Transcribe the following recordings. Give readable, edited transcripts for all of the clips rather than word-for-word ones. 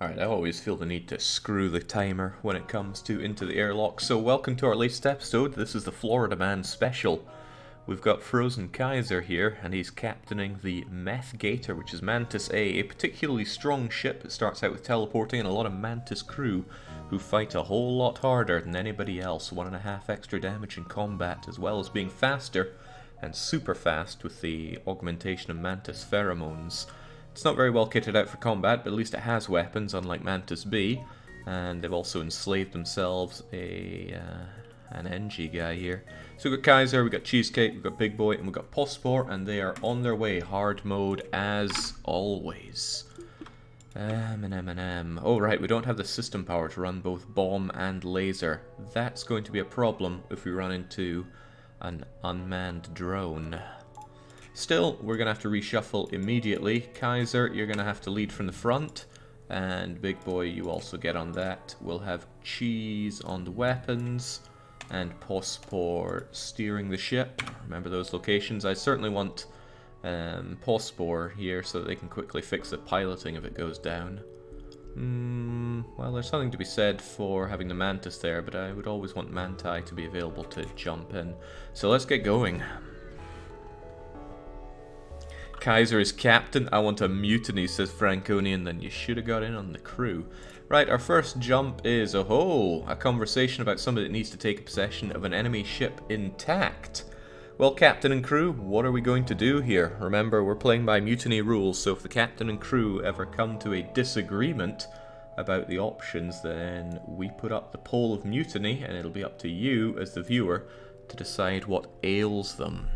Alright, I always feel the need to screw the timer when it comes to Into the Airlock. So welcome to our latest episode. This is the Florida Man special. We've got Frozen Kaiser here, and he's captaining the Meth Gator, which is Mantis A particularly strong ship. It starts out with teleporting and a lot of Mantis crew who fight a whole lot harder than anybody else. 1.5 extra damage in combat, as well as being faster and super fast with the augmentation of Mantis pheromones. It's not very well kitted out for combat, but at least it has weapons, unlike Mantis B. And they've also enslaved themselves an NG guy here. So we've got Kaiser, we've got Cheesecake, we've got Big Boy, and we've got Pospor, and they are on their way, hard mode as always. Oh right, we don't have the system power to run both bomb and laser. That's going to be a problem if we run into an unmanned drone. Still, we're going to have to reshuffle immediately. Kaiser, you're going to have to lead from the front. And Big Boy, you also get on that. We'll have Cheese on the weapons. And Pospor steering the ship. Remember those locations. I certainly want Pospor here so that they can quickly fix the piloting if it goes down. Well, there's something to be said for having the Mantis there, but I would always want Manti to be available to jump in. So let's get going. Kaiser is captain. I want a mutiny, says Franconian. Then you should have got in on the crew. Right, our first jump is, a conversation about somebody that needs to take possession of an enemy ship intact. Well, captain and crew, what are we going to do here? Remember, we're playing by mutiny rules, so if the captain and crew ever come to a disagreement about the options, then we put up the poll of mutiny, and it'll be up to you, as the viewer, to decide what ails them.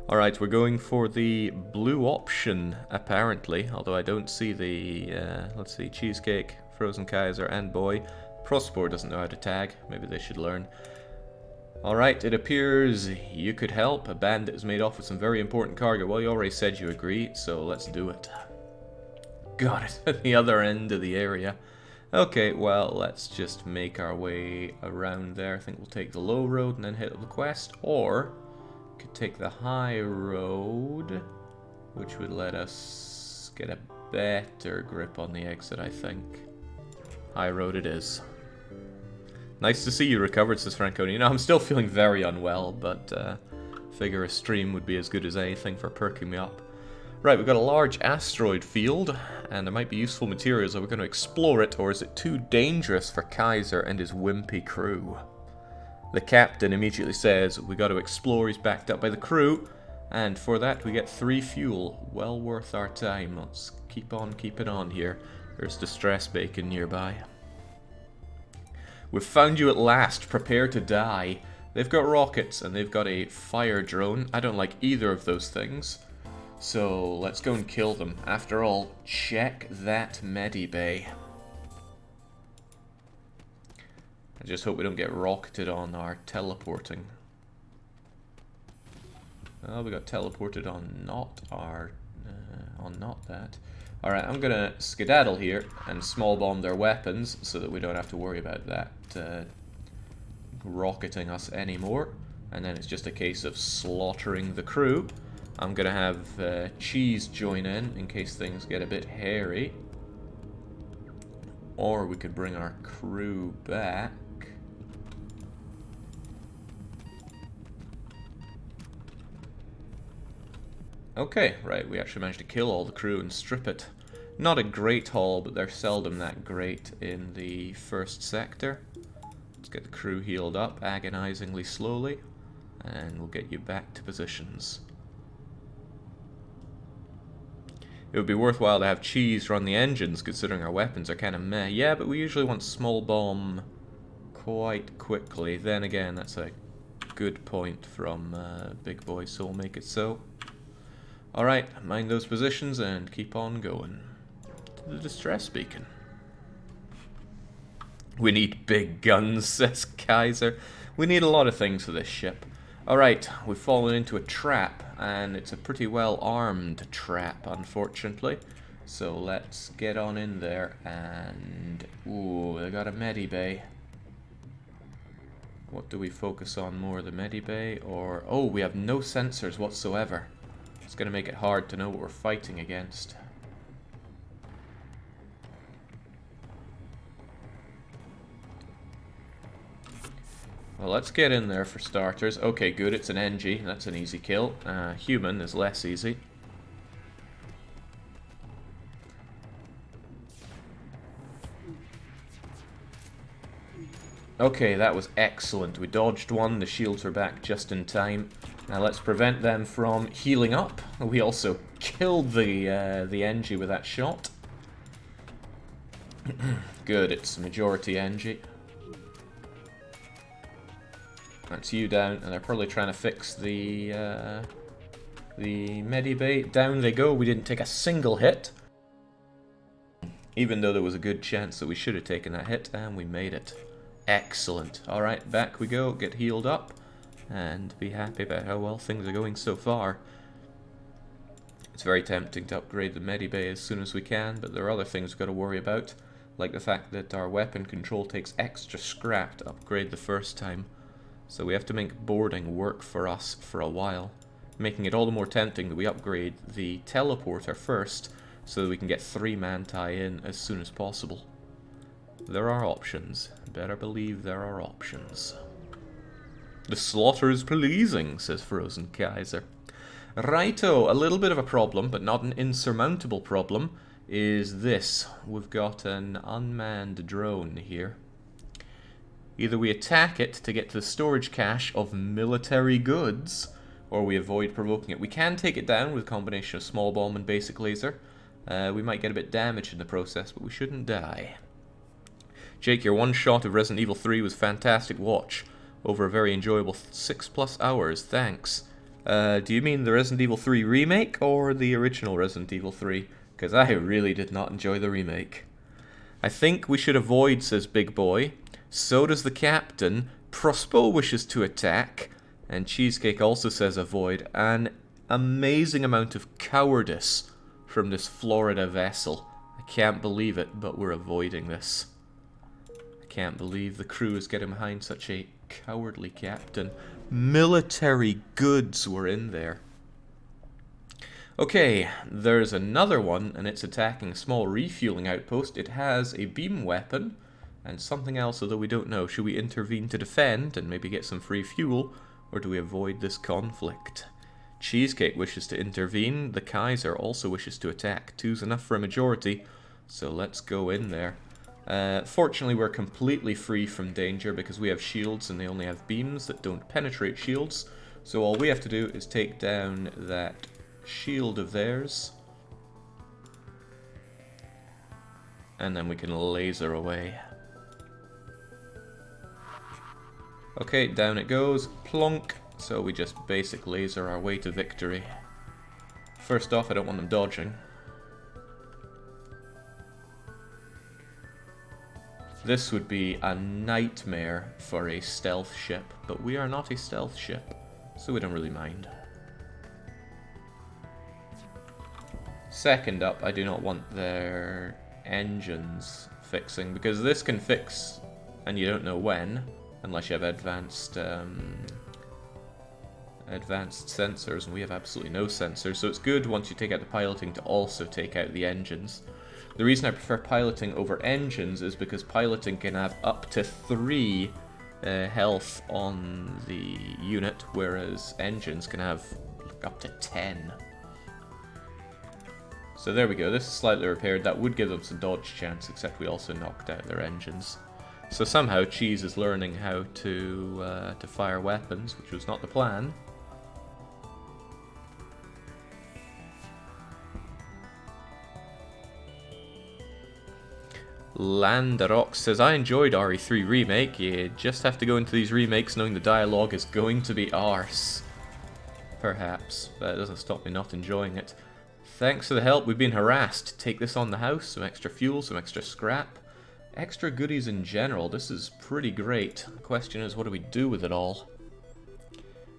Alright, we're going for the blue option, apparently, although I don't see the, let's see, Cheesecake, Frozen Kaiser, and Boy. Prospor doesn't know how to tag, maybe they should learn. Alright, it appears you could help. A bandit is made off with some very important cargo. Well, you already said you agree, so let's do it. Got it, at the other end of the area. Okay, well, let's just make our way around there. I think we'll take the low road and then hit up the quest, or could take the high road, which would let us get a better grip on the exit, I think. High road it is. Nice to see you recovered, says Franconi. You know, I'm still feeling very unwell, but figure a stream would be as good as anything for perking me up. Right, we've got a large asteroid field, and there might be useful materials. Are we going to explore it, or is it too dangerous for Kaiser and his wimpy crew? The captain immediately says, we got to explore. He's backed up by the crew, and for that we get 3 fuel. Well worth our time. Let's keep on keeping on here. There's distress bacon nearby. We've found you at last. Prepare to die. They've got rockets, and they've got a fire drone. I don't like either of those things. So let's go and kill them. After all, check that medibay. I just hope we don't get rocketed on our teleporting. Oh, we got teleported on not our... on not that. Alright, I'm gonna skedaddle here and small bomb their weapons so that we don't have to worry about that rocketing us anymore. And then it's just a case of slaughtering the crew. I'm gonna have Cheese join in case things get a bit hairy. Or we could bring our crew back. Okay, right, we actually managed to kill all the crew and strip it. Not a great haul, but they're seldom that great in the first sector. Let's get the crew healed up, agonizingly slowly, and we'll get you back to positions. It would be worthwhile to have Cheese run the engines, considering our weapons are kind of meh. Yeah, but we usually want small bomb quite quickly. Then again, that's a good point from Big Boy, so we'll make it so. Alright, mind those positions and keep on going. To the distress beacon. We need big guns, says Kaiser. We need a lot of things for this ship. Alright, we've fallen into a trap, and it's a pretty well armed trap, unfortunately. So let's get on in there and... Ooh, they got a medibay. What do we focus on more, the medibay or... Oh, we have no sensors whatsoever. It's going to make it hard to know what we're fighting against. Well, let's get in there for starters. Okay, good, it's an NG. That's an easy kill. Human is less easy. Okay, that was excellent. We dodged one. The shields are back just in time. Now let's prevent them from healing up. We also killed the NG with that shot. Good, it's majority NG. That's you down, and they're probably trying to fix the medibay. Down they go. We didn't take a single hit, even though there was a good chance that we should have taken that hit, and we made it. Excellent. Alright, back we go, get healed up, and be happy about how well things are going so far. It's very tempting to upgrade the medibay as soon as we can, but there are other things we've got to worry about, like the fact that our weapon control takes extra scrap to upgrade the first time. So we have to make boarding work for us for a while, making it all the more tempting that we upgrade the teleporter first, so that we can get 3 Mantis in as soon as possible. There are options. Better believe there are options. The slaughter is pleasing, says Frozen Kaiser. Righto, a little bit of a problem, but not an insurmountable problem, is this. We've got an unmanned drone here. Either we attack it to get to the storage cache of military goods, or we avoid provoking it. We can take it down with a combination of small bomb and basic laser. We might get a bit damaged in the process, but we shouldn't die. Jake, your one shot of Resident Evil 3 was fantastic watch. Over a very enjoyable 6+ hours, thanks. Do you mean the Resident Evil 3 remake, or the original Resident Evil 3? Because I really did not enjoy the remake. I think we should avoid, says Big Boy. So does the captain. Prospo wishes to attack. And Cheesecake also says avoid. An amazing amount of cowardice from this Florida vessel. I can't believe it, but we're avoiding this. I can't believe the crew is getting behind such a cowardly captain. Military goods were in there. Okay, there's another one, and it's attacking a small refueling outpost. It has a beam weapon and something else, although we don't know. Should we intervene to defend and maybe get some free fuel, or do we avoid this conflict? Cheesecake wishes to intervene. The Kaiser also wishes to attack. 2's enough for a majority, so let's go in there. Fortunately, we're completely free from danger because we have shields and they only have beams that don't penetrate shields. So all we have to do is take down that shield of theirs, and then we can laser away. Okay, down it goes. Plonk. So we just basic laser our way to victory. First off, I don't want them dodging. This would be a nightmare for a stealth ship, but we are not a stealth ship, so we don't really mind. Second up, I do not want their engines fixing, because this can fix, and you don't know when, unless you have advanced sensors, and we have absolutely no sensors, so it's good once you take out the piloting to also take out the engines. The reason I prefer piloting over engines is because piloting can have up to 3 health on the unit, whereas engines can have up to 10. So there we go, this is slightly repaired. That would give them some dodge chance, except we also knocked out their engines. So somehow Cheese is learning how to fire weapons, which was not the plan. Landarox says, I enjoyed RE3 Remake. You just have to go into these remakes knowing the dialogue is going to be arse. Perhaps, but it doesn't stop me not enjoying it. Thanks for the help, we've been harassed. Take this on the house, some extra fuel, some extra scrap. Extra goodies in general, this is pretty great. The question is, what do we do with it all?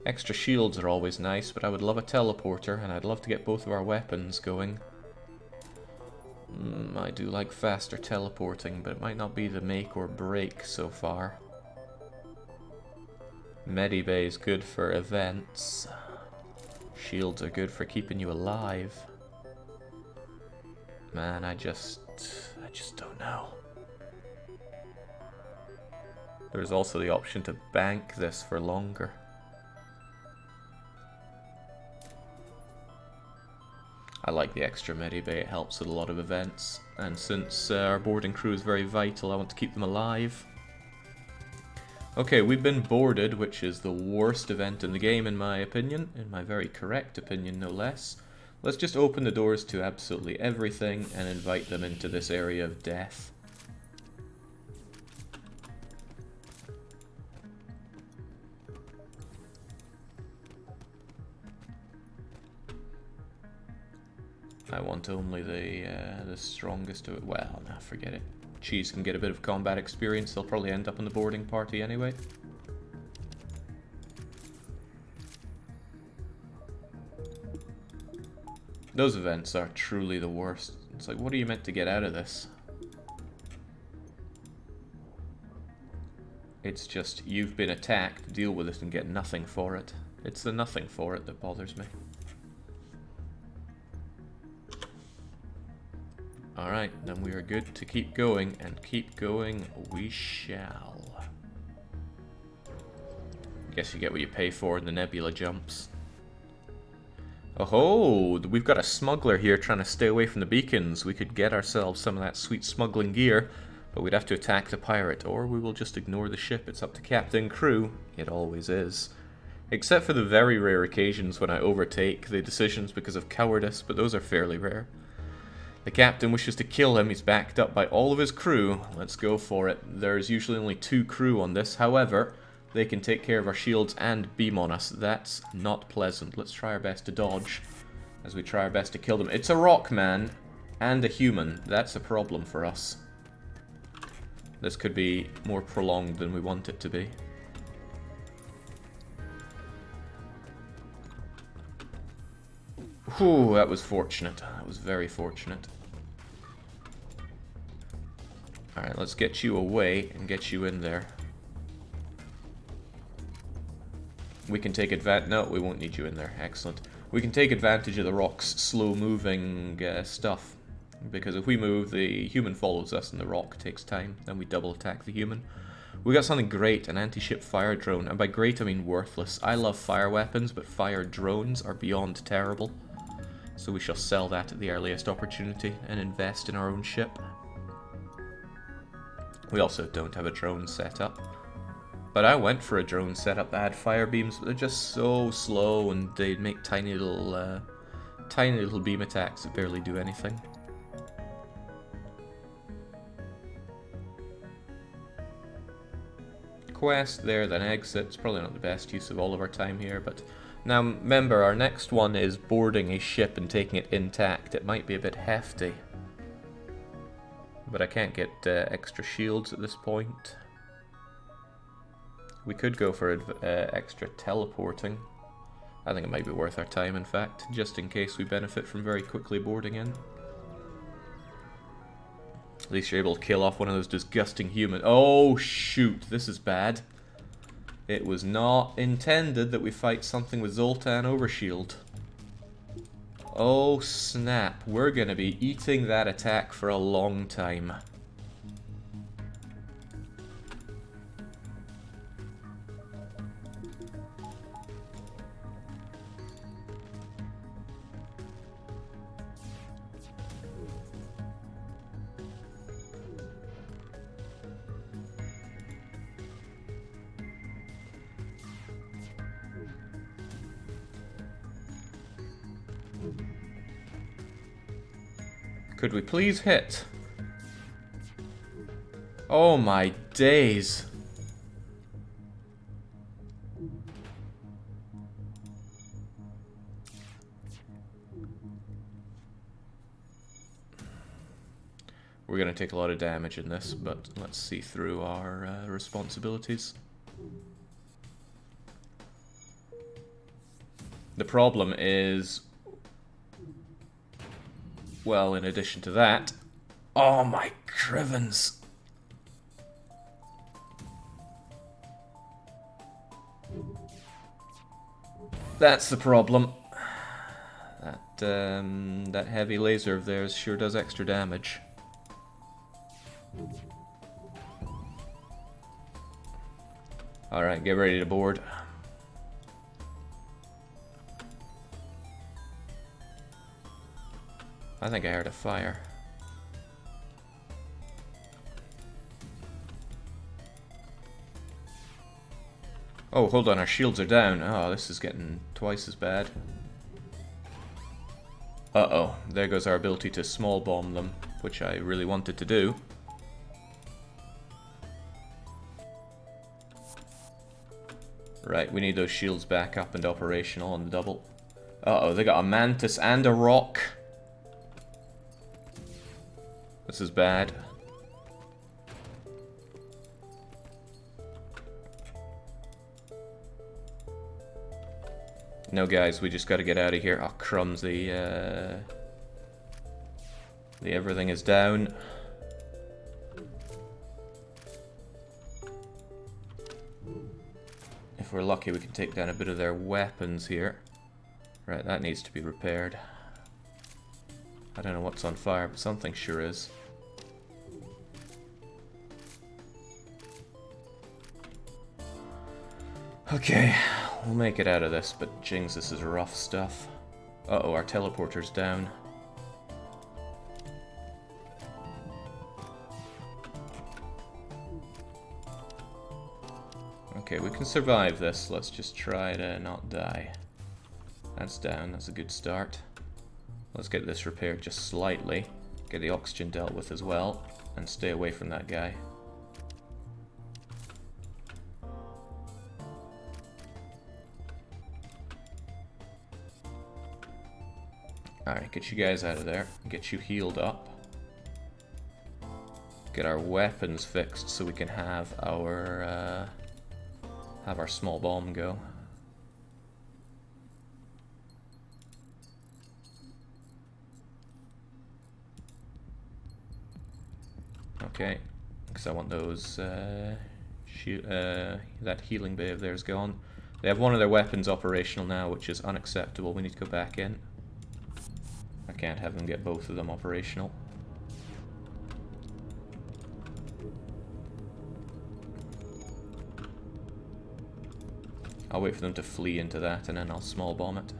Extra shields are always nice, but I would love a teleporter, and I'd love to get both of our weapons going. I do like faster teleporting, but it might not be the make or break so far. Medibay is good for events. Shields are good for keeping you alive. Man, I just don't know. There's also the option to bank this for longer. I like the extra medibay, it helps with a lot of events. And since our boarding crew is very vital, I want to keep them alive. Okay, we've been boarded, which is the worst event in the game in my opinion. In my very correct opinion, no less. Let's just open the doors to absolutely everything and invite them into this area of death. I want only the strongest of it. Well, nah, forget it. Cheese can get a bit of combat experience. They'll probably end up in the boarding party anyway. Those events are truly the worst. It's like, what are you meant to get out of this? It's just, you've been attacked, deal with it and get nothing for it. It's the nothing for it that bothers me. Alright, then we are good to keep going, and keep going we shall. Guess you get what you pay for in the nebula jumps. Oh, we've got a smuggler here trying to stay away from the beacons. We could get ourselves some of that sweet smuggling gear, but we'd have to attack the pirate, or we will just ignore the ship. It's up to captain crew. It always is. Except for the very rare occasions when I overtake the decisions because of cowardice, but those are fairly rare. The captain wishes to kill him. He's backed up by all of his crew. Let's go for it. There's usually only 2 crew on this. However, they can take care of our shields and beam on us. That's not pleasant. Let's try our best to dodge as we try our best to kill them. It's a rock man and a human. That's a problem for us. This could be more prolonged than we want it to be. Whew, that was fortunate. That was very fortunate. Alright, let's get you away and get you in there. We can take advantage... No, we won't need you in there. Excellent. We can take advantage of the rock's slow-moving stuff. Because if we move, the human follows us and the rock takes time. Then we double attack the human. We got something great, an anti-ship fire drone. And by great, I mean worthless. I love fire weapons, but fire drones are beyond terrible. So we shall sell that at the earliest opportunity and invest in our own ship. We also don't have a drone set up. But I went for a drone setup that had fire beams, but they're just so slow and they make tiny little beam attacks that barely do anything. Quest there, then exit. It's probably not the best use of all of our time here, but now remember, our next one is boarding a ship and taking it intact. It might be a bit hefty, but I can't get extra shields at this point. We could go for extra teleporting. I think it might be worth our time, in fact, just in case we benefit from very quickly boarding in. At least you're able to kill off one of those disgusting humans. Oh, shoot, this is bad. It was not intended that we fight something with Zoltan Overshield. Oh, snap. We're going to be eating that attack for a long time. Could we please hit? Oh my days. We're going to take a lot of damage in this, but let's see through our responsibilities. The problem is, well, in addition to that, oh my crivens. That's the problem. That heavy laser of theirs sure does extra damage. Alright, get ready to board. I think I heard a fire. Oh, hold on, our shields are down. Oh, this is getting twice as bad. Uh-oh, there goes our ability to small bomb them, which I really wanted to do. Right, we need those shields back up and operational on the double. Uh-oh, they got a Mantis and a rock. This is bad. No, guys, we just gotta get out of here. Oh, crumbs, the everything is down. If we're lucky, we can take down a bit of their weapons here. Right, that needs to be repaired. I don't know what's on fire, but something sure is. Okay, we'll make it out of this, but jings, this is rough stuff. Uh-oh, our teleporter's down. Okay, we can survive this. Let's just try to not die. That's down, that's a good start. Let's get this repaired just slightly. Get the oxygen dealt with as well, and stay away from that guy. Alright, get you guys out of there. Get you healed up. Get our weapons fixed so we can have our small bomb go. Okay, because I want those, that healing bay of theirs gone. They have one of their weapons operational now, which is unacceptable. We need to go back in. I can't have them get both of them operational. I'll wait for them to flee into that and then I'll small bomb it.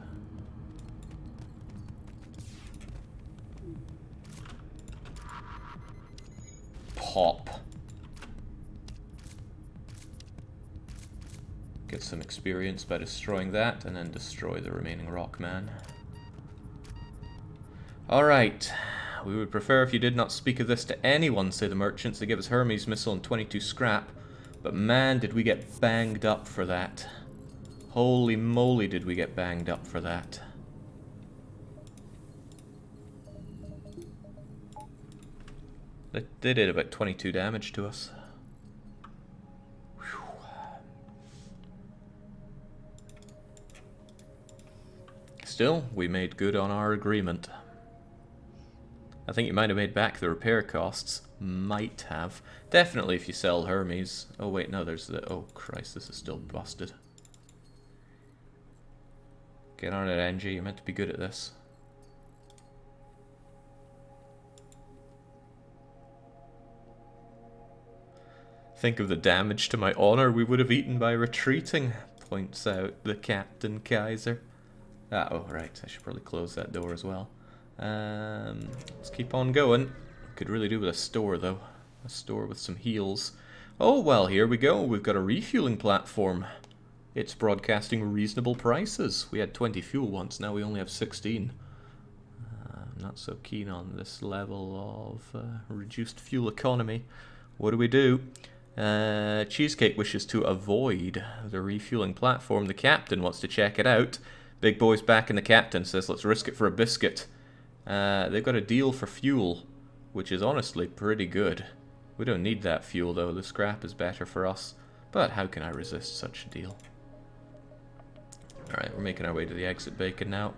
Pop. Get some experience by destroying that and then destroy the remaining Rockman. Alright. We would prefer if you did not speak of this to anyone, say the merchants. They give us Hermes missile and 22 scrap. But man, did we get banged up for that. Holy moly, did we get banged up for that. They did about 22 damage to us. Whew. Still, we made good on our agreement. I think you might have made back the repair costs. Might have. Definitely if you sell Hermes. Oh wait, no, there's the... Oh Christ, this is still busted. Get on it, Angie. You're meant to be good at this. Think of the damage to my honor we would have eaten by retreating, points out the Captain Kaiser. Ah, oh, right. I should probably close that door as well. Let's keep on going. Could really do with a store, though. A store with some heals. Oh, well, here we go. We've got a refueling platform. It's broadcasting reasonable prices. We had 20 fuel once, now we only have 16. I'm not so keen on this level of reduced fuel economy. What do? Cheesecake wishes to avoid the refueling platform. The captain wants to check it out. Big boy's back and the captain says, let's risk it for a biscuit. They've got a deal for fuel, which is honestly pretty good. We don't need that fuel, though. The scrap is better for us. But how can I resist such a deal? Alright, we're making our way to the exit beacon now.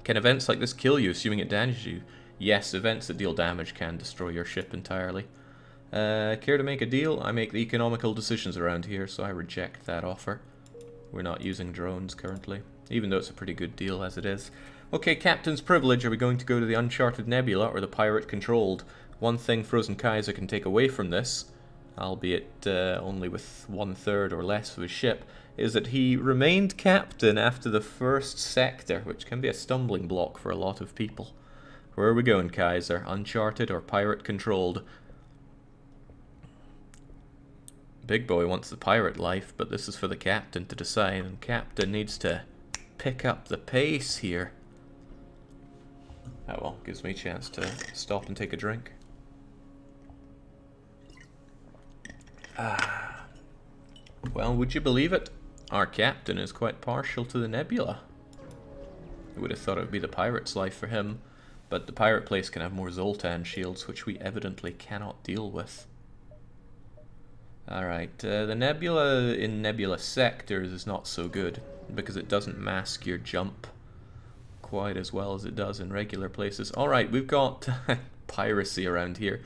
Can events like this kill you, assuming it damages you? Yes, events that deal damage can destroy your ship entirely. Care to make a deal? I make the economical decisions around here, so I reject that offer. We're not using drones currently, even though it's a pretty good deal as it is. Okay, Captain's Privilege. Are we going to go to the Uncharted Nebula or the Pirate Controlled? One thing Frozen Kaiser can take away from this albeit only with 1/3 or less of his ship, is that he remained captain after the first sector, which can be a stumbling block for a lot of people. Where are we going, Kaiser? Uncharted or pirate controlled? Big boy wants the pirate life, but this is for the captain to decide, and captain needs to pick up the pace here. Oh well, gives me a chance to stop and take a drink. Well, would you believe it? Our captain is quite partial to the nebula. I would have thought it would be the pirate's life for him, but the pirate place can have more Zoltan shields, which we evidently cannot deal with. Alright, the nebula in nebula sectors is not so good, because it doesn't mask your jump quite as well as it does in regular places. Alright, we've got piracy around here.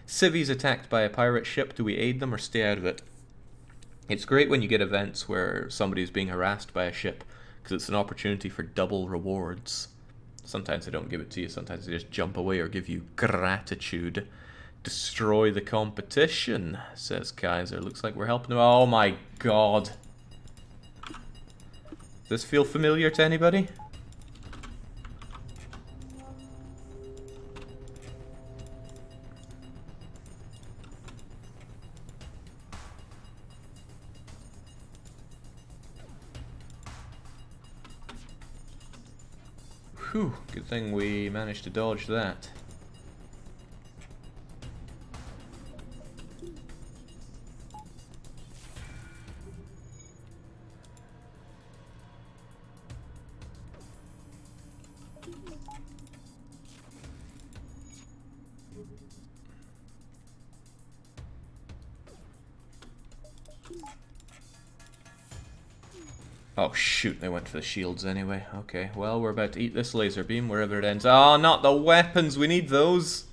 Civvies attacked by a pirate ship. Do we aid them or stay out of it? It's great when you get events where somebody's being harassed by a ship, because it's an opportunity for double rewards. Sometimes they don't give it to you, sometimes they just jump away or give you gratitude. Destroy the competition, says Kaiser. Looks like we're helping them. Oh my god. Does this feel familiar to anybody? Whew, good thing we managed to dodge that. Oh shoot, they went for the shields anyway. Okay, well, we're about to eat this laser beam wherever it ends. Oh, not the weapons! We need those!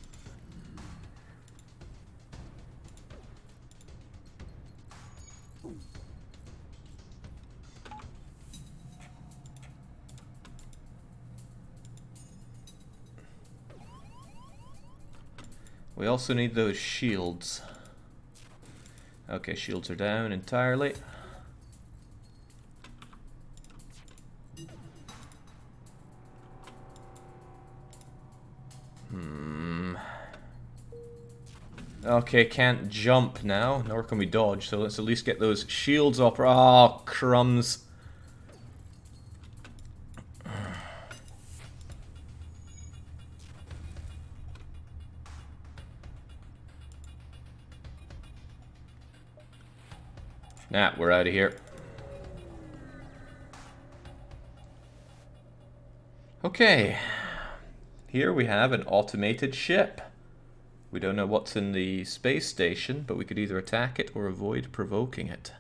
We also need those shields. Okay, shields are down entirely. Okay, can't jump now, nor can we dodge, so let's at least get those shields up. Oh, crumbs. Nah, we're out of here. Okay. Here we have an automated ship. We don't know what's in the space station, but we could either attack it or avoid provoking it.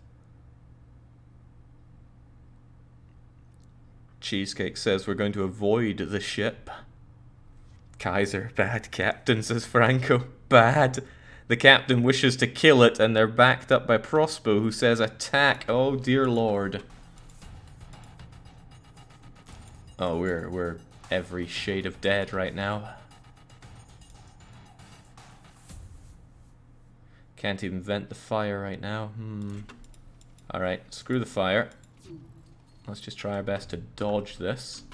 Cheesecake says we're going to avoid the ship. Kaiser, bad captain, says Franco. Bad. The captain wishes to kill it, and they're backed up by Prospo, who says attack. Oh dear lord. Oh, we're every shade of dead right now. Can't even vent the fire right now. Alright, screw the fire. Let's just try our best to dodge this.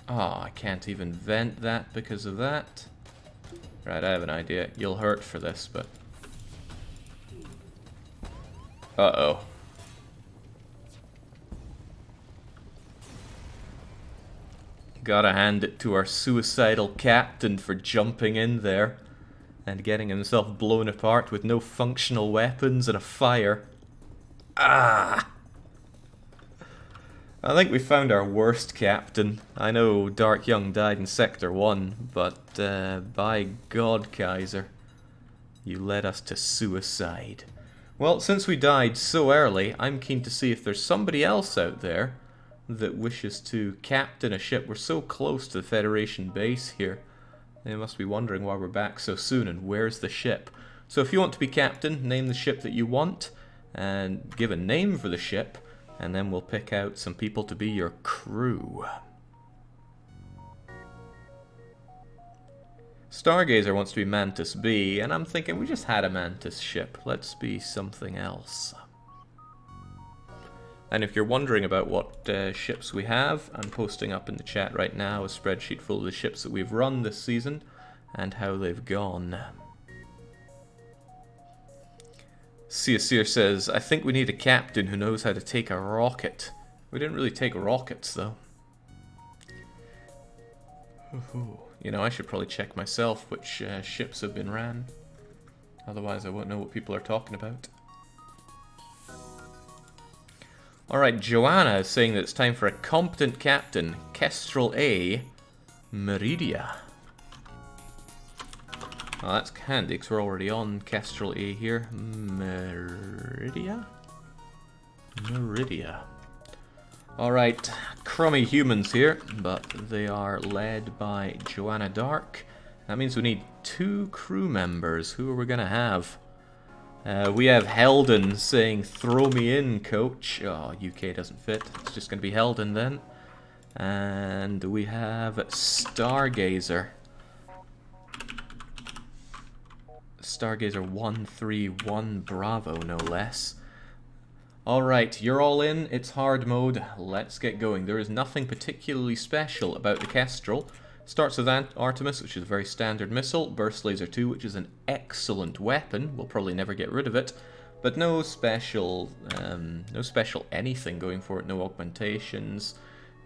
Oh, I can't even vent that because of that. Right, I have an idea. You'll hurt for this, but... Uh-oh. Gotta hand it to our suicidal captain for jumping in there and getting himself blown apart with no functional weapons and a fire. Ah! I think we found our worst captain. I know Dark Young died in Sector 1, but by God, Kaiser, you led us to suicide. Well, since we died so early, I'm keen to see if there's somebody else out there that wishes to captain a ship. We're so close to the Federation base here. They must be wondering why we're back so soon and where's the ship. So if you want to be captain, name the ship that you want and give a name for the ship, and then we'll pick out some people to be your crew. Stargazer wants to be Mantis B, and I'm thinking we just had a Mantis ship. Let's be something else. And if you're wondering about what ships we have, I'm posting up in the chat right now a spreadsheet full of the ships that we've run this season and how they've gone. Seer says, I think we need a captain who knows how to take a rocket. We didn't really take rockets, though. You know, I should probably check myself which ships have been ran. Otherwise, I won't know what people are talking about. Alright, Joanna is saying that it's time for a competent captain. Kestrel A, Meridia. Oh, that's handy, because we're already on Kestrel A here. Meridia? Meridia. Alright, crummy humans here, but they are led by Joanna Dark. That means we need 2 crew members. Who are we going to have? We have Heldon saying, throw me in, coach. Oh, UK doesn't fit. It's just going to be Heldon then. And we have Stargazer. Stargazer 131 Bravo, no less. Alright, you're all in. It's hard mode. Let's get going. There is nothing particularly special about the Kestrel. Starts with Artemis, which is a very standard missile. Burst Laser 2, which is an excellent weapon. We'll probably never get rid of it. But no special anything going for it. No augmentations,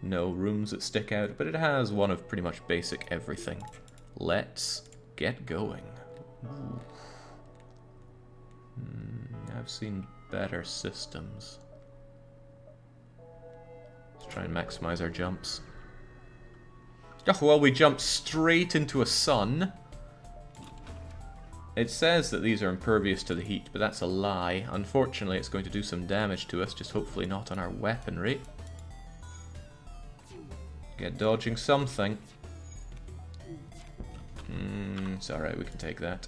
no rooms that stick out. But it has one of pretty much basic everything. Let's get going. I've seen better systems. Let's try and maximize our jumps. Oh, well, we jumped straight into a sun. It says that these are impervious to the heat, but that's a lie. Unfortunately, it's going to do some damage to us, just hopefully not on our weaponry. Get dodging something. It's alright, we can take that.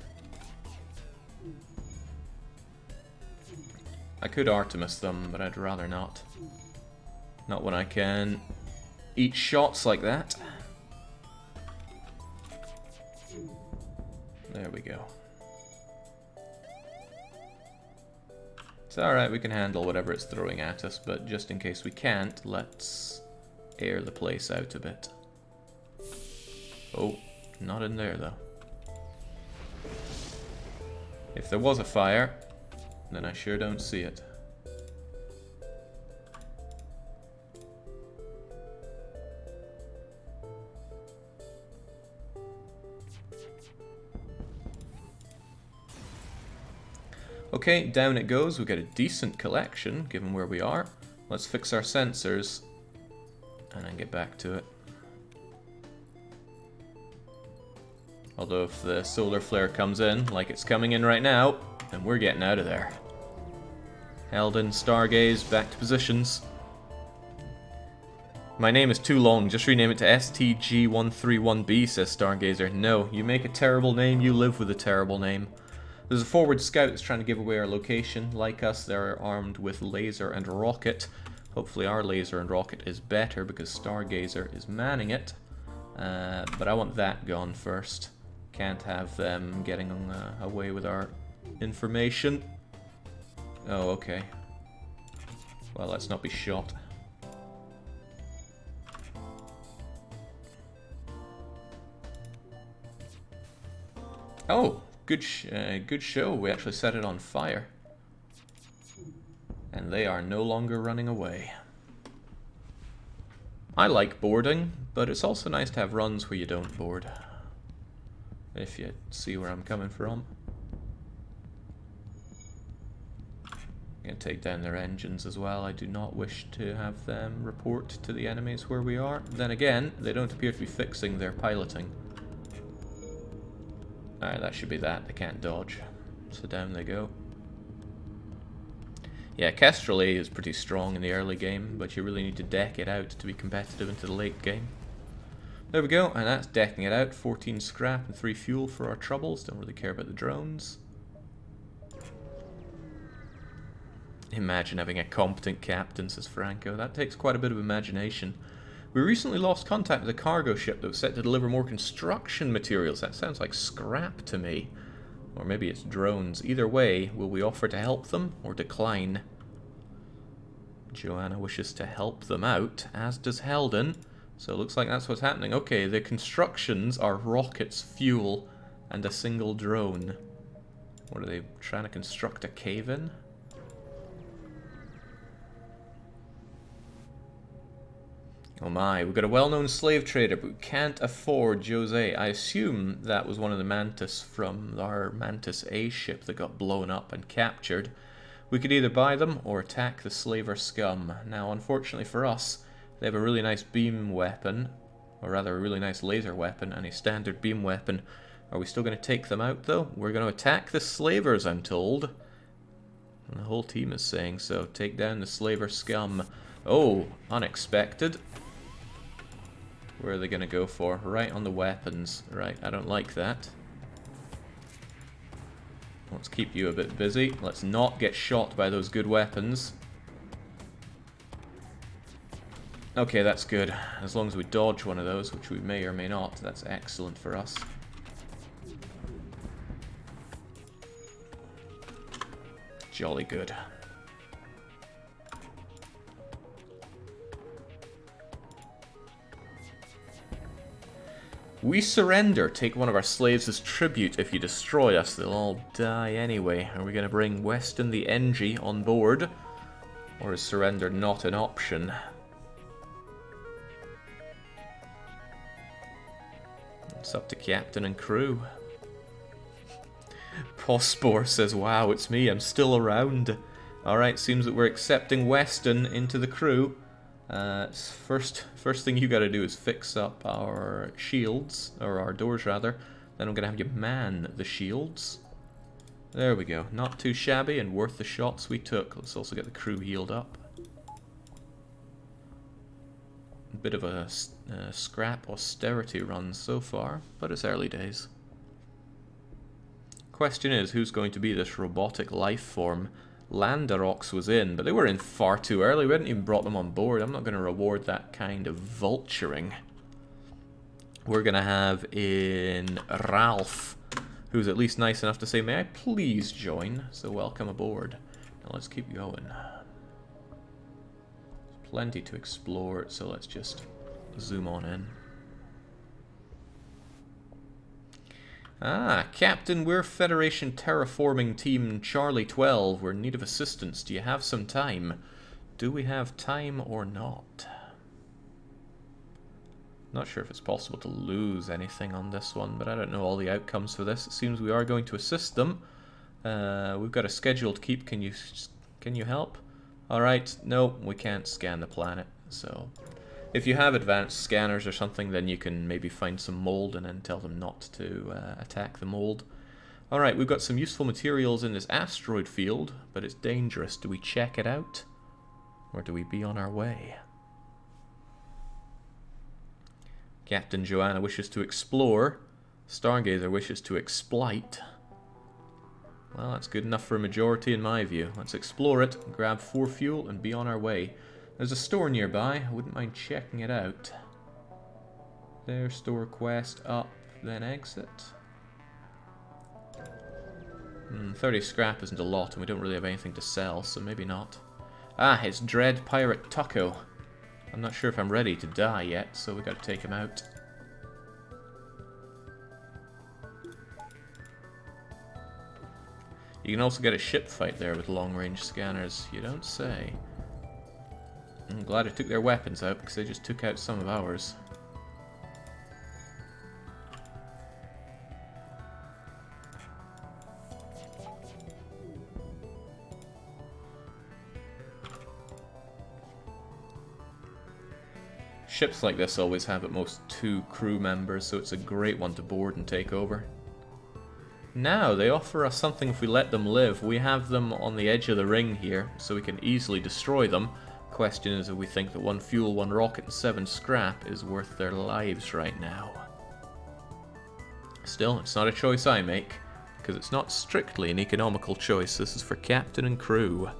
I could Artemis them, but I'd rather not. Not when I can eat shots like that. There we go. It's alright, we can handle whatever it's throwing at us, but just in case we can't, let's air the place out a bit. Oh, not in there though. If there was a fire, then I sure don't see it. Okay, down it goes. We get a decent collection, given where we are. Let's fix our sensors, and then get back to it. Although if the solar flare comes in, like it's coming in right now, then we're getting out of there. Heldon, Stargaze, back to positions. My name is too long, just rename it to STG131B, says Stargazer. No, you make a terrible name, you live with a terrible name. There's a forward scout that's trying to give away our location. Like us, they're armed with laser and rocket. Hopefully our laser and rocket is better because Stargazer is manning it. But I want that gone first. Can't have them getting away with our information. Oh, okay. Well, let's not be shot. Oh, good show. We actually set it on fire. And they are no longer running away. I like boarding, but it's also nice to have runs where you don't board. If you see where I'm coming from. I'm going to take down their engines as well. I do not wish to have them report to the enemies where we are. Then again, they don't appear to be fixing their piloting. Alright, that should be that. They can't dodge. So down they go. Yeah, Kestrel A is pretty strong in the early game, but you really need to deck it out to be competitive into the late game. There we go, and that's decking it out. 14 scrap and 3 fuel for our troubles. Don't really care about the drones. Imagine having a competent captain, says Franco. That takes quite a bit of imagination. We recently lost contact with a cargo ship that was set to deliver more construction materials. That sounds like scrap to me. Or maybe it's drones. Either way, will we offer to help them or decline? Joanna wishes to help them out, as does Heldon. So it looks like that's what's happening. Okay, the constructions are rockets, fuel, and a single drone. What are they trying to construct? A cave-in? Oh my, we've got a well-known slave trader, but we can't afford Jose. I assume that was one of the Mantis from our Mantis A ship that got blown up and captured. We could either buy them or attack the slaver scum. Now, unfortunately for us, they have a really nice beam weapon, or rather a really nice laser weapon, and a standard beam weapon. Are we still going to take them out, though? We're going to attack the slavers, I'm told. And the whole team is saying so. Take down the slaver scum. Oh, unexpected. Where are they going to go for? Right on the weapons. Right, I don't like that. Let's keep you a bit busy. Let's not get shot by those good weapons. Okay, that's good. As long as we dodge one of those, which we may or may not, that's excellent for us. Jolly good. We surrender. Take one of our slaves as tribute. If you destroy us, they'll all die anyway. Are we going to bring Weston the NG on board? Or is surrender not an option? It's up to captain and crew. Pospor says, wow, it's me. I'm still around. Alright, seems that we're accepting Weston into the crew. First thing you gotta do is fix up our shields, or our doors rather. Then I'm gonna have you man the shields. There we go. Not too shabby and worth the shots we took. Let's also get the crew healed up. A bit of a scrap austerity run so far, but it's early days. Question is, who's going to be this robotic life form? Landarox was in, but they were in far too early. We hadn't even brought them on board. I'm not going to reward that kind of vulturing. We're going to have in Ralph, who's at least nice enough to say, may I please join? So welcome aboard. Now let's keep going. There's plenty to explore, so let's just zoom on in. Ah, Captain, we're Federation Terraforming Team Charlie 12. We're in need of assistance. Do you have some time? Do we have time or not? Not sure if it's possible to lose anything on this one, but I don't know all the outcomes for this. It seems we are going to assist them. We've got a scheduled keep. Can you help? Alright, no, we can't scan the planet, so... If you have advanced scanners or something, then you can maybe find some mold and then tell them not to attack the mold. Alright, we've got some useful materials in this asteroid field, but it's dangerous. Do we check it out? Or do we be on our way? Captain Joanna wishes to explore. Stargazer wishes to exploit. Well, that's good enough for a majority in my view. Let's explore it, grab 4 fuel, and be on our way. There's a store nearby. I wouldn't mind checking it out. There, store quest, up, then exit. 30 scrap isn't a lot, and we don't really have anything to sell, so maybe not. Ah, it's Dread Pirate Tucko. I'm not sure if I'm ready to die yet, so we got to take him out. You can also get a ship fight there with long-range scanners. You don't say. I'm glad I took their weapons out, because they just took out some of ours. Ships like this always have at most 2 crew members, so it's a great one to board and take over. Now, they offer us something if we let them live. We have them on the edge of the ring here, so we can easily destroy them. Question is if we think that 1 fuel, 1 rocket, and 7 scrap is worth their lives right now. Still, it's not a choice I make, because it's not strictly an economical choice. This is for captain and crew.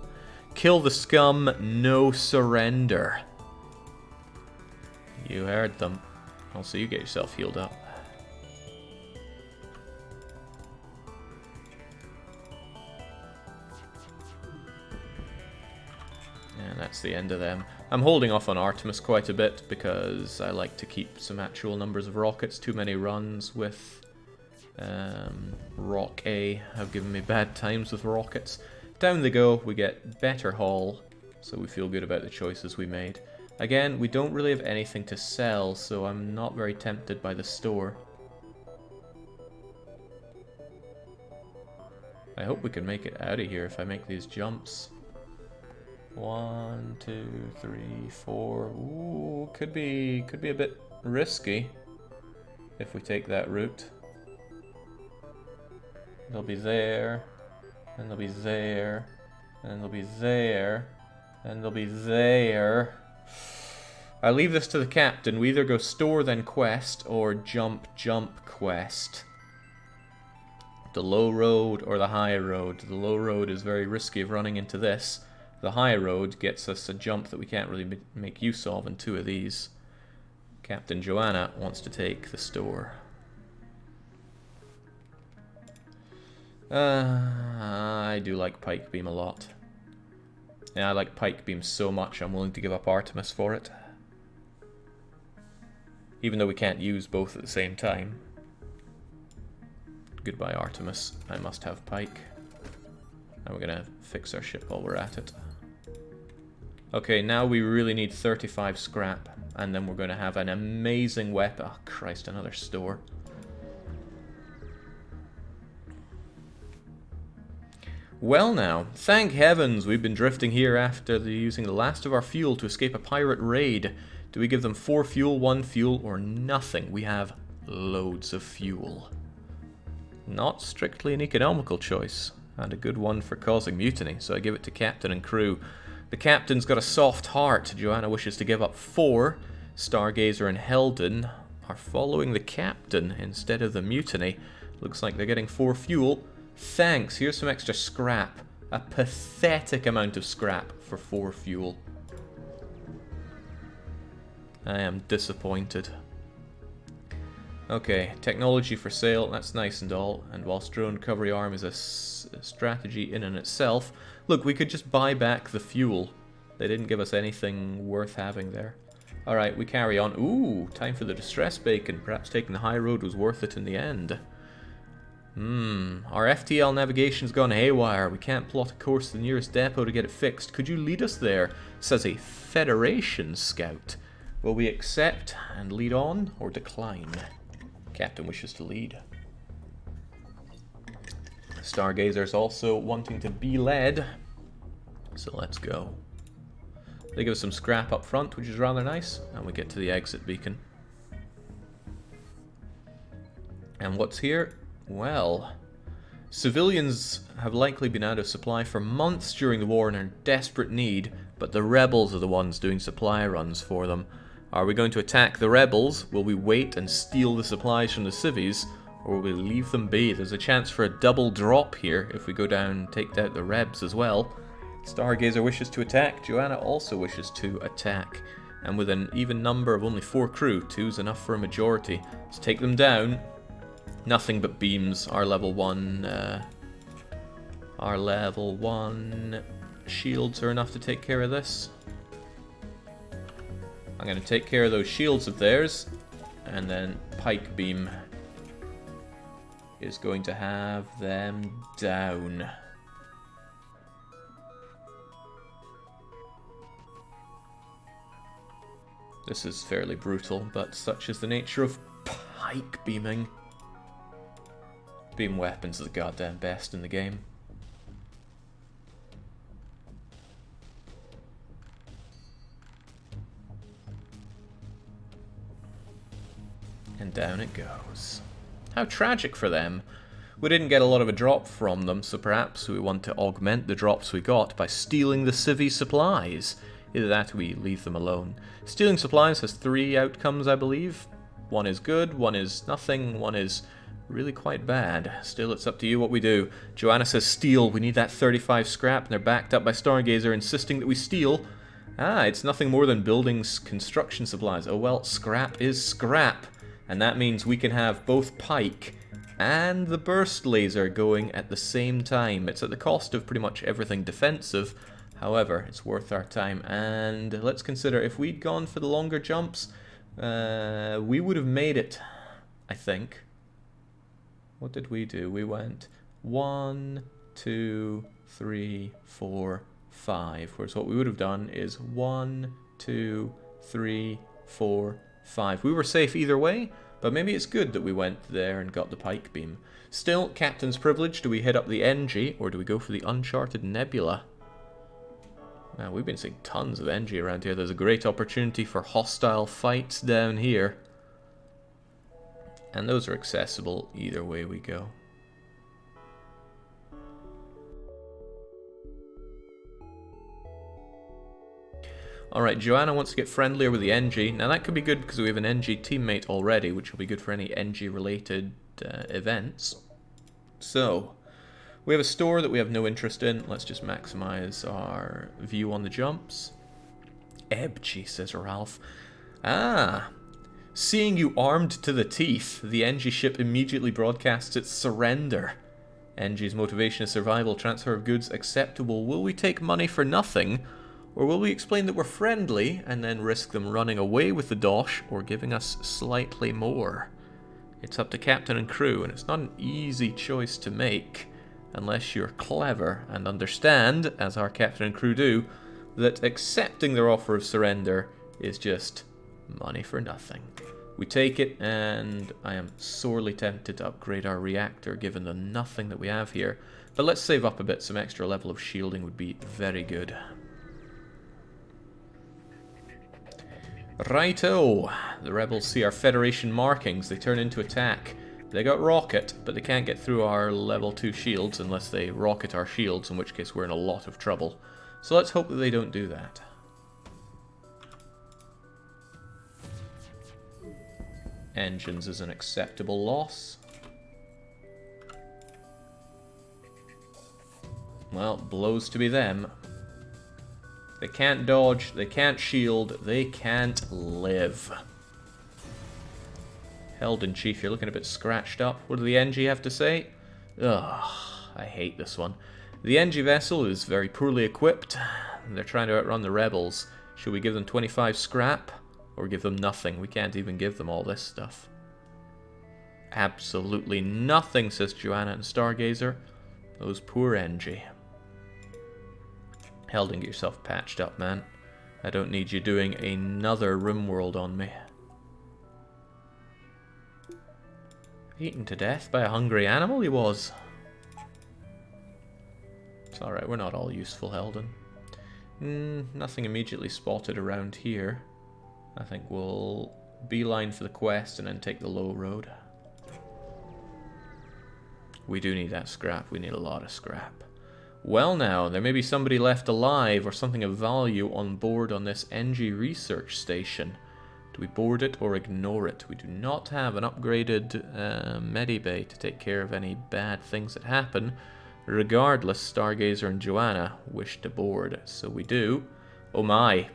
Kill the scum, no surrender. You heard them. Also, you get yourself healed up. And that's the end of them. I'm holding off on Artemis quite a bit because I like to keep some actual numbers of rockets. Too many runs with Rock A have given me bad times with rockets. Down they go, we get better haul, so we feel good about the choices we made. Again, we don't really have anything to sell, so I'm not very tempted by the store. I hope we can make it out of here if I make these jumps. 1, 2, 3, 4. Ooh, could be a bit risky if we take that route. They'll be there, and they'll be there, and they'll be there, and they'll be there. I leave this to the captain. We either go store then quest, or jump quest. The low road or the high road. The low road is very risky of running into this. The high road gets us a jump that we can't really make use of in 2 of these. Captain Joanna wants to take the store. I do like Pike Beam a lot. And I like Pike Beam so much I'm willing to give up Artemis for it. Even though we can't use both at the same time. Goodbye Artemis, I must have Pike. And we're gonna fix our ship while we're at it. Okay, now we really need 35 scrap, and then we're gonna have an amazing weapon. Oh Christ, another store. Well now, thank heavens we've been drifting here after using the last of our fuel to escape a pirate raid. Do we give them 4 fuel, 1 fuel, or nothing? We have loads of fuel. Not strictly an economical choice, and a good one for causing mutiny, so I give it to captain and crew. The captain's got a soft heart. Joanna wishes to give up 4. Stargazer and Heldon are following the captain instead of the mutiny. Looks like they're getting 4 fuel. Thanks, here's some extra scrap. A pathetic amount of scrap for 4 fuel. I am disappointed. Okay, technology for sale, that's nice and all. And whilst drone recovery arm is a strategy in and itself, look, we could just buy back the fuel. They didn't give us anything worth having there. Alright, we carry on. Ooh, time for the distress bacon. Perhaps taking the high road was worth it in the end. Our FTL navigation's gone haywire. We can't plot a course to the nearest depot to get it fixed. Could you lead us there? Says a Federation scout. Will we accept and lead on, or decline? Captain wishes to lead. Stargazer's also wanting to be led. So let's go. They give us some scrap up front, which is rather nice. And we get to the exit beacon. And what's here? Well, civilians have likely been out of supply for months during the war and are in desperate need, but the rebels are the ones doing supply runs for them. Are we going to attack the rebels? Will we wait and steal the supplies from the civvies? Or will we leave them be? There's a chance for a double drop here if we go down and take out the rebs as well. Stargazer wishes to attack. Joanna also wishes to attack. And with an even number of only 4 crew, 2's enough for a majority. Let's take them down. Nothing but beams. Our level 1 shields are enough to take care of this. I'm going to take care of those shields of theirs, and then Pike Beam is going to have them down. This is fairly brutal, but such is the nature of Pike Beaming. Beam weapons are the goddamn best in the game. And down it goes. How tragic for them. We didn't get a lot of a drop from them, so perhaps we want to augment the drops we got by stealing the civvy supplies. Either that or we leave them alone. Stealing supplies has 3 outcomes, I believe. One is good, one is nothing, one is really quite bad. Still, it's up to you what we do. Joanna says steal. We need that 35 scrap, and they're backed up by Stargazer insisting that we steal. Ah, it's nothing more than buildings, construction supplies. Oh well, scrap is scrap. And that means we can have both pike and the burst laser going at the same time. It's at the cost of pretty much everything defensive. However, it's worth our time. And let's consider if we'd gone for the longer jumps, we would have made it, I think. What did we do? We went 1, 2, 3, 4, 5. Whereas what we would have done is 1, 2, 3, 4, 5. We were safe either way, but maybe it's good that we went there and got the pike beam. Still, Captain's Privilege. Do we hit up the NG or do we go for the Uncharted Nebula? Man, we've been seeing tons of NG around here. There's a great opportunity for hostile fights down here. And those are accessible either way we go. Alright, Joanna wants to get friendlier with the NG. Now that could be good because we have an NG teammate already, which will be good for any NG related events. So, we have a store that we have no interest in. Let's just maximize our view on the jumps. Ebchi, says Ralph. Ah, seeing you armed to the teeth, the NG ship immediately broadcasts its surrender. NG's motivation is survival, transfer of goods acceptable. Will we take money for nothing? Or will we explain that we're friendly and then risk them running away with the dosh or giving us slightly more? It's up to captain and crew, and it's not an easy choice to make unless you're clever and understand, as our captain and crew do, that accepting their offer of surrender is just money for nothing. We take it, and I am sorely tempted to upgrade our reactor given the nothing that we have here. But let's save up a bit. Some extra level of shielding would be very good. Righto! The rebels see our Federation markings. They turn into attack. They got rocket, but they can't get through our level 2 shields unless they rocket our shields, in which case we're in a lot of trouble. So let's hope that they don't do that. Engines is an acceptable loss. Well, blows to be them. They can't dodge, they can't shield, they can't live. Held in Chief, you're looking a bit scratched up. What do the NG have to say? Ugh, I hate this one. The NG vessel is very poorly equipped. They're trying to outrun the rebels. Should we give them 25 scrap? Or give them nothing? We can't even give them all this stuff. Absolutely nothing, says Joanna and Stargazer. Those poor NG. Helding, get yourself patched up, man. I don't need you doing another RimWorld on me. Eaten to death by a hungry animal he was. It's alright, we're not all useful, Helden. Nothing immediately spotted around here. I think we'll beeline for the quest and then take the low road. We do need that scrap. We need a lot of scrap. Well now, there may be somebody left alive or something of value on board on this NG research station. Do we board it or ignore it? We do not have an upgraded medibay to take care of any bad things that happen. Regardless, Stargazer and Joanna wish to board, so we do. Oh my.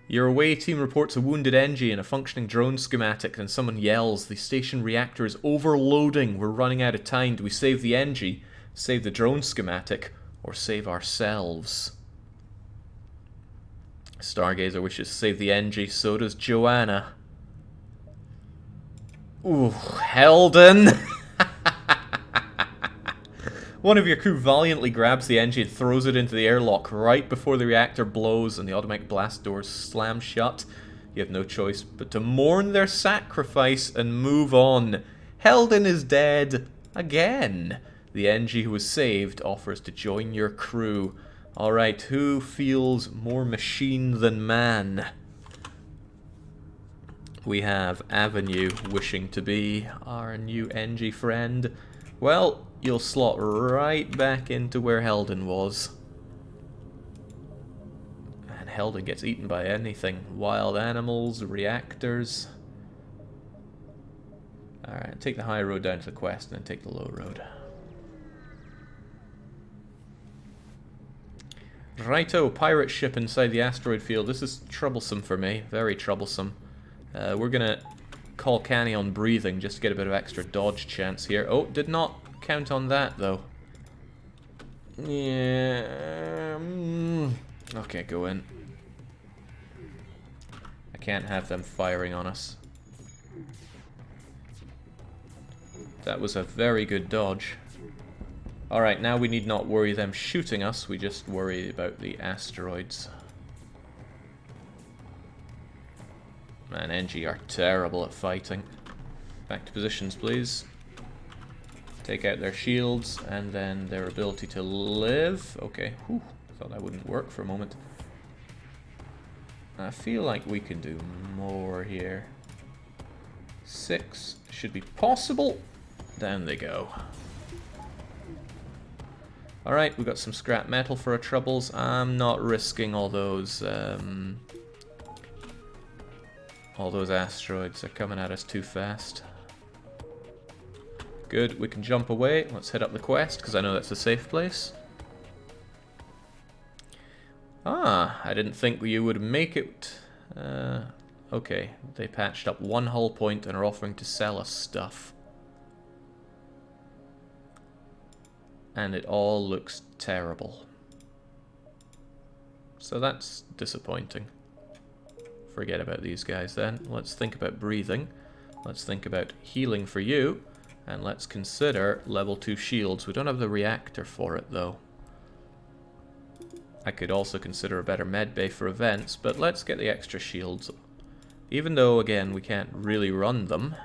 Your away team reports a wounded NG and a functioning drone schematic, and someone yells, the station reactor is overloading, we're running out of time. Do we save the NG, save the drone schematic, or save ourselves? Stargazer wishes to save the NG, so does Joanna. Ooh, Helden! One of your crew valiantly grabs the NG and throws it into the airlock right before the reactor blows and the automatic blast doors slam shut. You have no choice but to mourn their sacrifice and move on. Helden is dead again. The NG who was saved offers to join your crew. Alright, who feels more machine than man? We have Avenue wishing to be our new NG friend. Well, you'll slot right back into where Helden was. And Helden gets eaten by anything. Wild animals, reactors. Alright, take the high road down to the quest and then take the low road. Righto, pirate ship inside the asteroid field. This is troublesome for me, very troublesome. We're gonna call Canny on breathing just to get a bit of extra dodge chance here. Oh, did not count on that though. Yeah. Okay, go in. I can't have them firing on us. That was a very good dodge. Alright, now we need not worry them shooting us, we just worry about the asteroids. Man, NG are terrible at fighting. Back to positions, please. Take out their shields, and then their ability to live. Okay, whew, thought that wouldn't work for a moment. I feel like we can do more here. 6 should be possible. Down they go. Alright, we got some scrap metal for our troubles. I'm not risking all those asteroids. They're coming at us too fast. Good, we can jump away. Let's head up the quest, because I know that's a safe place. Ah, I didn't think you would make it. Okay, they patched up one hull point and are offering to sell us stuff. And it all looks terrible. So that's disappointing. Forget about these guys then. Let's think about breathing. Let's think about healing for you. And let's consider level 2 shields. We don't have the reactor for it though. I could also consider a better med bay for events, but let's get the extra shields. Even though, again, we can't really run them.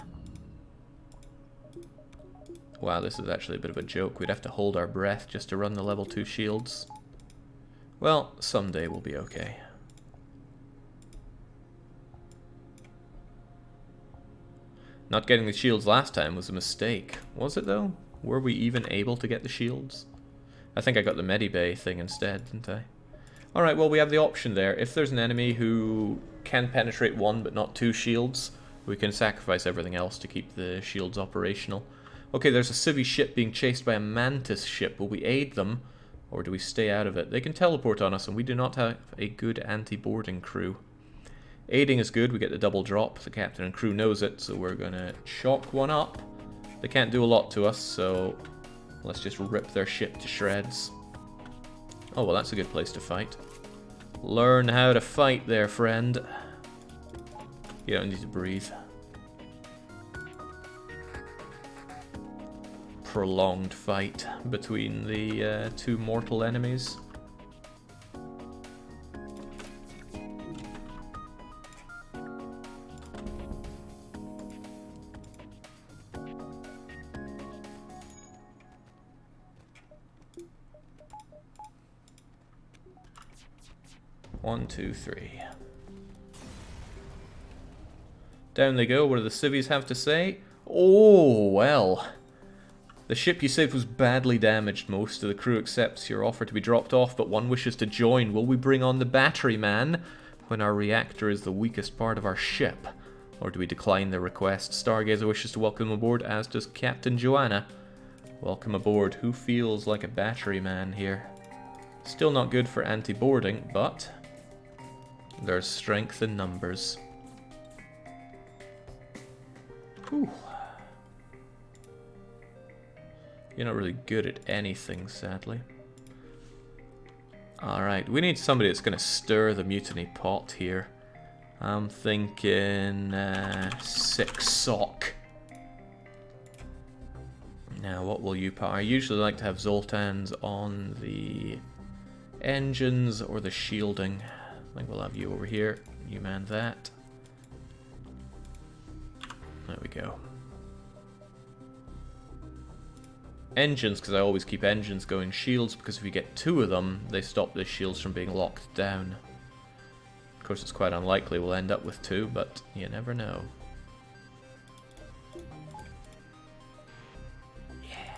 Wow, this is actually a bit of a joke. We'd have to hold our breath just to run the level 2 shields. Well, someday we'll be okay. Not getting the shields last time was a mistake. Was it though? Were we even able to get the shields? I think I got the Medibay thing instead, didn't I? Alright, well we have the option there. If there's an enemy who can penetrate 1 but not 2 shields, we can sacrifice everything else to keep the shields operational. Okay, there's a civvy ship being chased by a Mantis ship. Will we aid them, or do we stay out of it? They can teleport on us, and we do not have a good anti-boarding crew. Aiding is good, we get the double drop. The captain and crew knows it, so we're gonna chalk one up. They can't do a lot to us, so let's just rip their ship to shreds. Oh, well, that's a good place to fight. Learn how to fight there, friend. You don't need to breathe. Prolonged fight between the two mortal enemies. One, two, three. Down they go. What do the civvies have to say? Oh, well. The ship you saved was badly damaged. Most of the crew accepts your offer to be dropped off, but one wishes to join. Will we bring on the battery man when our reactor is the weakest part of our ship? Or do we decline the request? Stargazer wishes to welcome aboard, as does Captain Joanna. Welcome aboard. Who feels like a battery man here? Still not good for anti-boarding, but there's strength in numbers. Whew. You're not really good at anything, sadly. Alright, we need somebody that's going to stir the mutiny pot here. I'm thinking 6 sock. Now, what will you power? I usually like to have Zoltans on the engines or the shielding. I think we'll have you over here. You man that. There we go. Engines, because I always keep engines going. Shields, because if you get 2 of them, they stop the shields from being locked down. Of course, it's quite unlikely we'll end up with 2, but you never know. Yeah.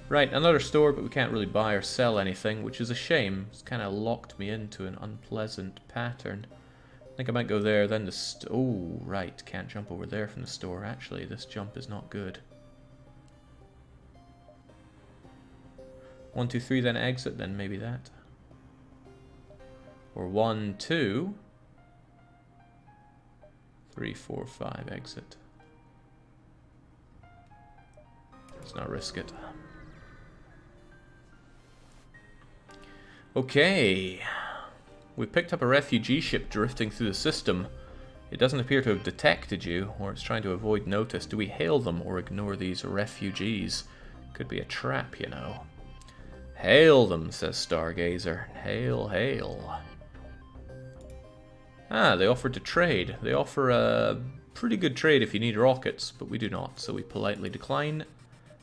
Right, another store, but we can't really buy or sell anything, which is a shame. It's kind of locked me into an unpleasant pattern. I think I might go there, then the oh, right, can't jump over there from the store. Actually, this jump is not good. 1, 2, 3, then exit, then maybe that. Or 1, 2, 3, 4, 5, exit. Let's not risk it. Okay. We picked up a refugee ship drifting through the system. It doesn't appear to have detected you, or it's trying to avoid notice. Do we hail them or ignore these refugees? Could be a trap, you know. Hail them, says Stargazer. Hail, hail. Ah, they offered to trade. They offer a pretty good trade if you need rockets, but we do not, so we politely decline.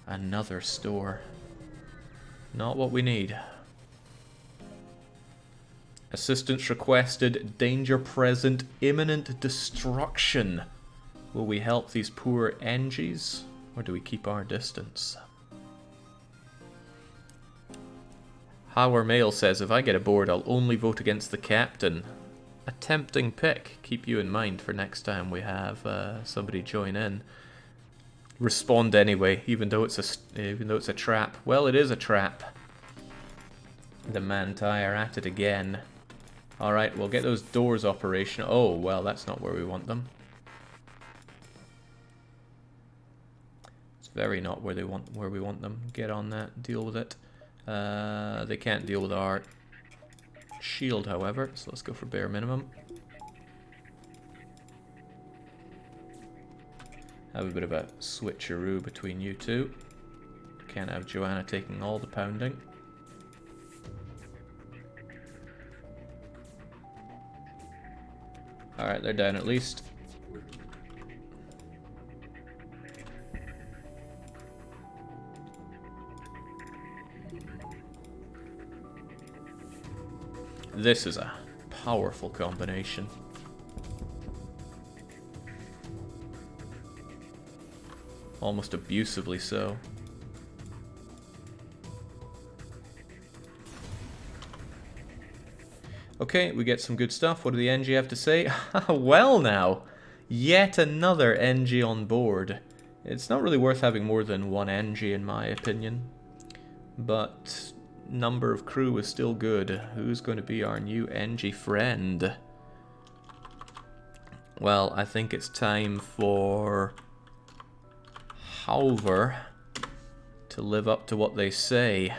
Another store. Not what we need. Assistance requested. Danger present. Imminent destruction. Will we help these poor Engies, or do we keep our distance? Howard Mail says, if I get aboard, I'll only vote against the captain. A tempting pick. Keep you in mind for next time we have somebody join in. Respond anyway, even though it's a trap. Well, it is a trap. The Mantis are at it again. All right, we'll get those doors operational. Oh, well, that's not where we want them. It's very not where we want them. Get on that. Deal with it. They can't deal with our shield, however, so let's go for bare minimum. Have a bit of a switcheroo between you two. Can't have Joanna taking all the pounding. Alright, they're down at least. This is a powerful combination. Almost abusively so. Okay, we get some good stuff. What do the NG have to say? Well now, yet another NG on board. It's not really worth having more than one NG in my opinion. But number of crew is still good. Who's going to be our new NG friend? Well, I think it's time for Halver to live up to what they say.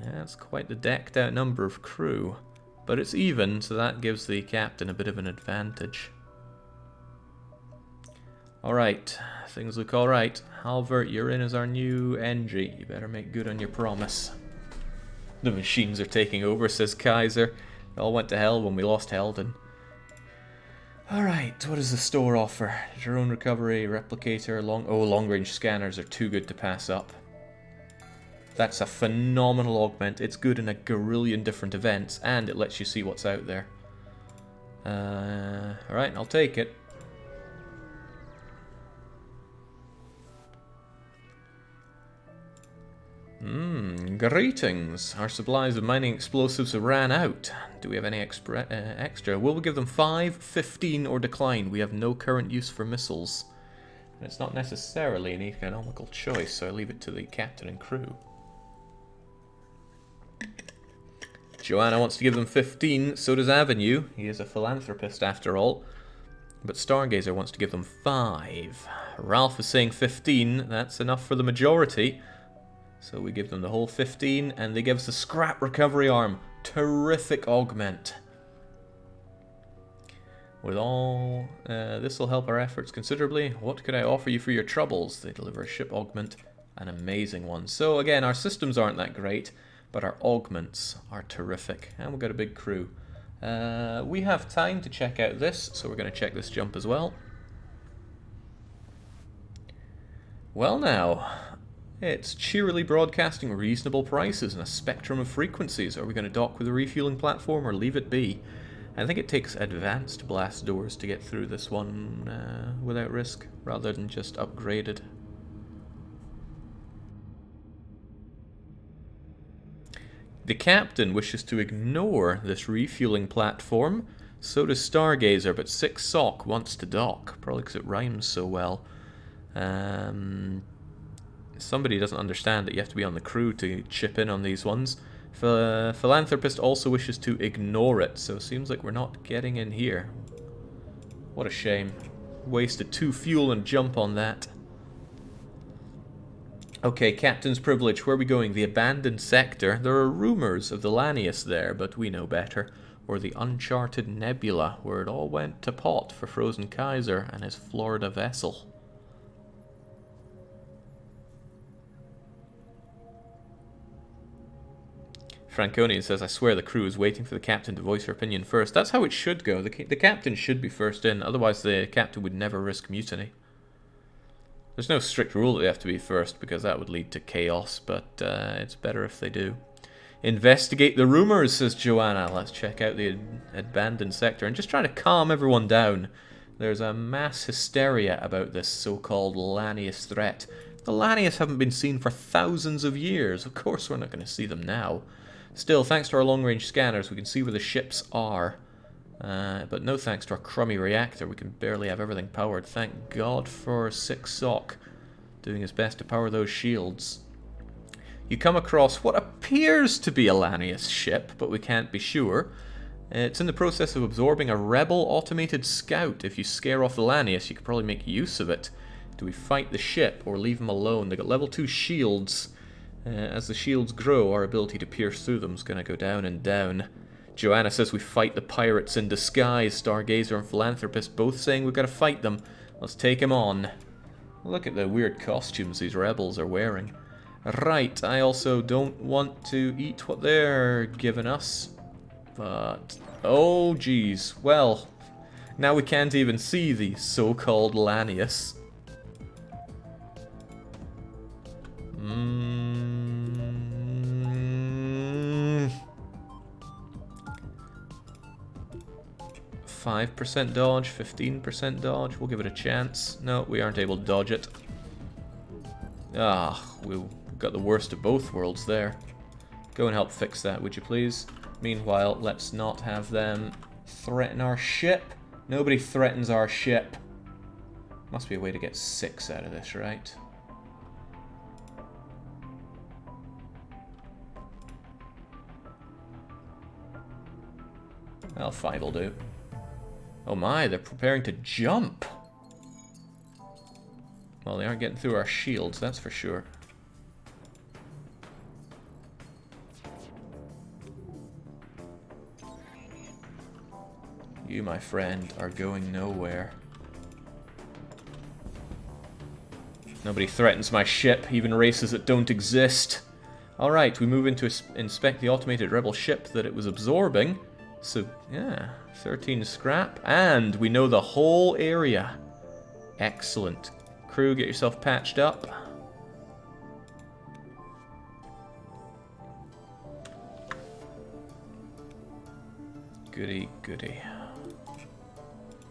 Yeah, that's quite the decked out number of crew. But it's even, so that gives the captain a bit of an advantage. Alright, things look alright. Halver, you're in as our new NG. You better make good on your promise. The machines are taking over, says Kaiser. It all went to hell when we lost Helden. Alright, what does the store offer? Drone recovery, replicator, long-range scanners are too good to pass up. That's a phenomenal augment. It's good in a gorillion different events, and it lets you see what's out there. Alright, I'll take it. Greetings. Our supplies of mining explosives ran out. Do we have any extra? Will we give them 5, 15, or decline? We have no current use for missiles. And it's not necessarily an economical choice, so I leave it to the captain and crew. Joanna wants to give them 15, so does Avenue. He is a philanthropist after all. But Stargazer wants to give them 5. Ralph is saying 15. That's enough for the majority. So we give them the whole 15, and they give us a scrap recovery arm. Terrific augment. With all, this will help our efforts considerably. What could I offer you for your troubles? They deliver a ship augment, an amazing one. So again, our systems aren't that great, but our augments are terrific. And we've got a big crew. We have time to check out this, so we're going to check this jump as well. Well now, It's cheerily broadcasting reasonable prices and a spectrum of frequencies. Are we going to dock with a refueling platform or leave it be? I think it takes advanced blast doors to get through this one without risk, rather than just upgraded. The captain wishes to ignore this refueling platform. So does Stargazer, but Sick Sock wants to dock. Probably because it rhymes so well. Somebody doesn't understand that you have to be on the crew to chip in on these ones. Philanthropist also wishes to ignore it, so it seems like we're not getting in here. What a shame. Wasted 2 fuel and jump on that. Okay, Captain's Privilege, where are we going? The abandoned sector. There are rumors of the Lanius there, but we know better. Or the Uncharted Nebula, where it all went to pot for Frozen Kaiser and his Florida vessel. Franconian says, I swear the crew is waiting for the captain to voice her opinion first. That's how it should go. The captain should be first in, otherwise the captain would never risk mutiny. There's no strict rule that they have to be first, because that would lead to chaos, but it's better if they do. Investigate the rumors, says Joanna. Let's check out the abandoned sector and just try to calm everyone down. There's a mass hysteria about this so-called Lanius threat. The Lanius haven't been seen for thousands of years. Of course we're not going to see them now. Still, thanks to our long-range scanners, we can see where the ships are. But no thanks to our crummy reactor. We can barely have everything powered. Thank God for Sick Sock doing his best to power those shields. You come across what appears to be a Lanius ship, but we can't be sure. It's in the process of absorbing a rebel automated scout. If you scare off the Lanius, you could probably make use of it. Do we fight the ship or leave them alone? They've got level 2 shields. As the shields grow, our ability to pierce through them is going to go down and down. Joanna says we fight the pirates in disguise. Stargazer and Philanthropist both saying we've got to fight them. Let's take them on. Look at the weird costumes these rebels are wearing. Right, I also don't want to eat what they're giving us. But, oh geez, well, now we can't even see the so-called Lanius. 5% dodge, 15% dodge. We'll give it a chance. No, we aren't able to dodge it. Ah, we got the worst of both worlds there. Go and help fix that, would you please? Meanwhile, let's not have them threaten our ship. Nobody threatens our ship. Must be a way to get 6 out of this, right? Well, 5 will do. Oh my, they're preparing to jump. Well, they aren't getting through our shields, that's for sure. You, my friend, are going nowhere. Nobody threatens my ship, even races that don't exist. Alright, we move into inspect the automated rebel ship that it was absorbing. So, yeah, 13 scrap. And we know the whole area. Excellent. Crew, get yourself patched up. Goody, goody.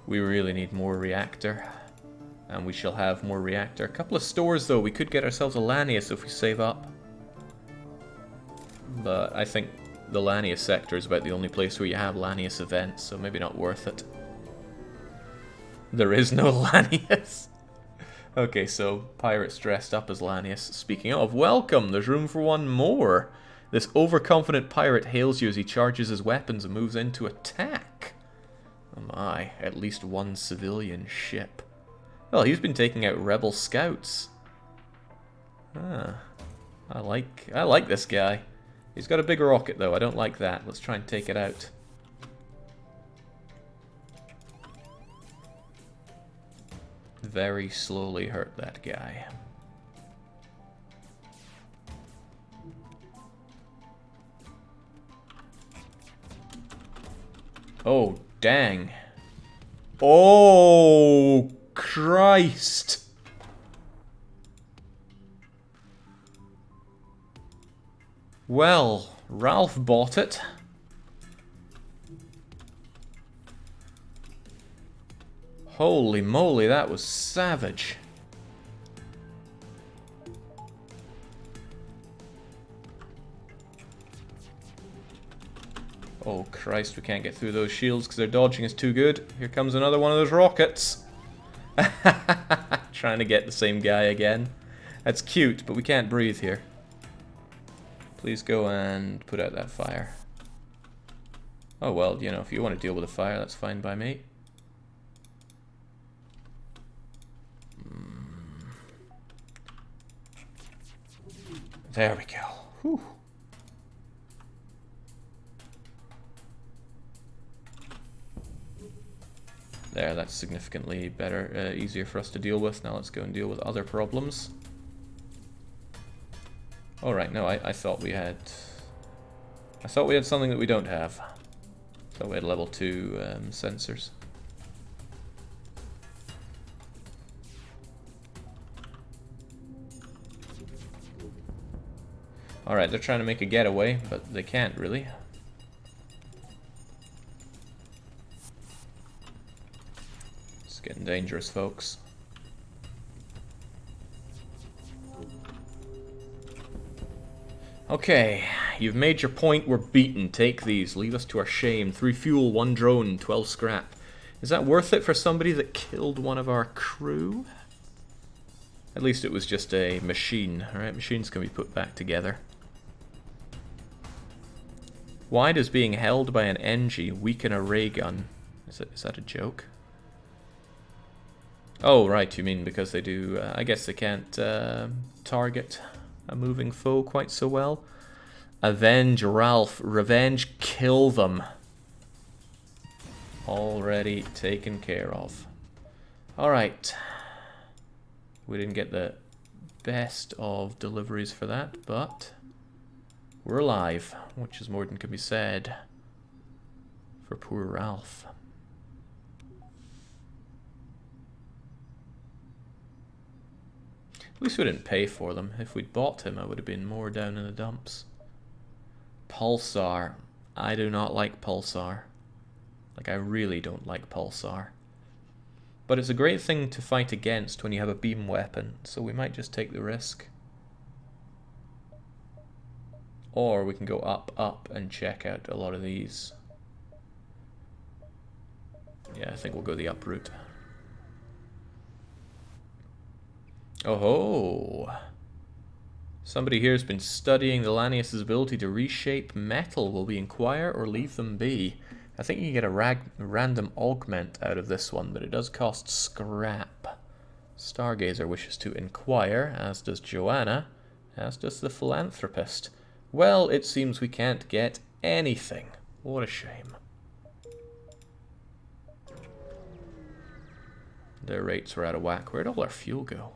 We really need more reactor. And we shall have more reactor. A couple of stores, though. We could get ourselves a Lanius if we save up. But I think the Lanius sector is about the only place where you have Lanius events, so maybe not worth it. There is no Lanius. Okay, so pirates dressed up as Lanius. Speaking of, welcome! There's room for one more. This overconfident pirate hails you as he charges his weapons and moves in to attack. Oh my, at least one civilian ship. Well, he's been taking out rebel scouts. Ah, I like this guy. He's got a big rocket, though. I don't like that. Let's try and take it out. Very slowly hurt that guy. Oh, dang. Oh, Christ. Well, Ralph bought it. Holy moly, that was savage. Oh Christ, we can't get through those shields because their dodging is too good. Here comes another one of those rockets. Trying to get the same guy again. That's cute, but we can't breathe here. Please go and put out that fire. Oh well, you know, if you want to deal with the fire, that's fine by me. There we go. Whew. There, that's significantly better, easier for us to deal with. Now let's go and deal with other problems. Alright, no, I thought we had... I thought we had something that we don't have. I thought we had level 2 sensors. Alright, they're trying to make a getaway, but they can't really. It's getting dangerous, folks. Okay, you've made your point, we're beaten. Take these, leave us to our shame. 3 fuel, 1 drone, 12 scrap. Is that worth it for somebody that killed one of our crew? At least it was just a machine, alright? Machines can be put back together. Why does being held by an NG weaken a ray gun? Is that a joke? Oh, right, you mean because they do... I guess they can't target a moving foe quite so well. Avenge Ralph. Revenge, kill them. Already taken care of. Alright. We didn't get the best of deliveries for that, but... we're alive, which is more than can be said for poor Ralph. At least we didn't pay for them. If we'd bought him, I would have been more down in the dumps. Pulsar. I do not like Pulsar. Like, I really don't like Pulsar. But it's a great thing to fight against when you have a beam weapon, so we might just take the risk. Or we can go up, and check out a lot of these. Yeah, I think we'll go the up route. Oh ho! Somebody here has been studying the Lanius' ability to reshape metal. Will we inquire or leave them be? I think you can get a random augment out of this one, but it does cost scrap. Stargazer wishes to inquire, as does Joanna, as does the philanthropist. Well, it seems we can't get anything. What a shame. Their rates were out of whack. Where'd all our fuel go?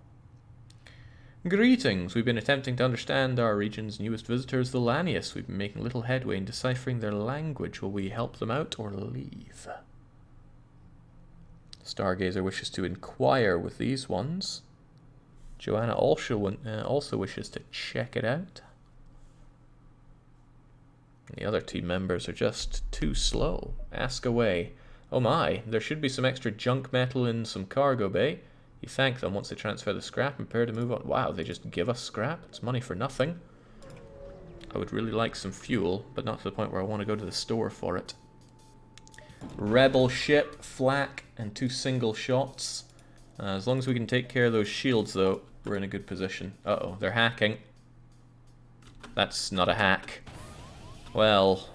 Greetings. We've been attempting to understand our region's newest visitors, the Lanius. We've been making little headway in deciphering their language. Will we help them out or leave? Stargazer wishes to inquire with these ones. Joanna also wishes to check it out. The other team members are just too slow. Ask away. Oh my, there should be some extra junk metal in some cargo bay. You thank them once they transfer the scrap and prepare to move on. Wow, they just give us scrap? It's money for nothing. I would really like some fuel, but not to the point where I want to go to the store for it. Rebel ship, flak, and 2 single shots. As long as we can take care of those shields, though, we're in a good position. Uh-oh, they're hacking. That's not a hack. Well,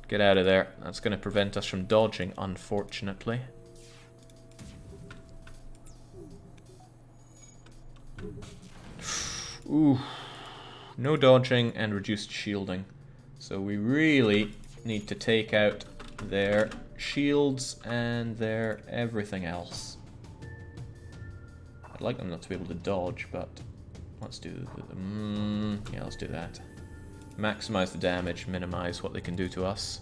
get out of there. That's going to prevent us from dodging, unfortunately. Ooh, no dodging and reduced shielding. So we really need to take out their shields and their everything else. I'd like them not to be able to dodge, but let's do yeah, let's do that. Maximize the damage, minimize what they can do to us.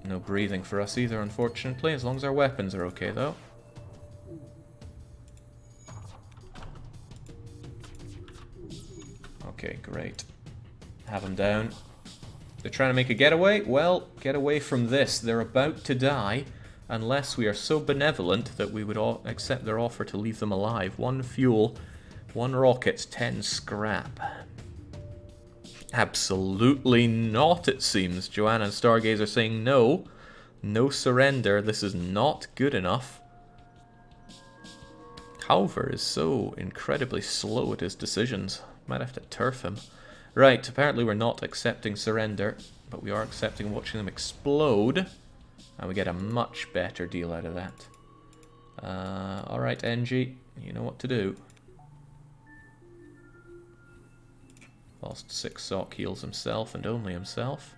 No breathing for us either, unfortunately, as long as our weapons are okay, though. Okay, great. Have them down. They're trying to make a getaway? Well, get away from this. They're about to die, unless we are so benevolent that we would accept their offer to leave them alive. 1 fuel, 1 rocket, 10 scrap. Absolutely not, it seems. Joanna and Stargazer saying no. No surrender. This is not good enough. Halver is so incredibly slow at his decisions. Might have to turf him. Right, apparently we're not accepting surrender, but we are accepting watching them explode. And we get a much better deal out of that. Alright, NG, you know what to do. Lost 6 sock, heals himself and only himself.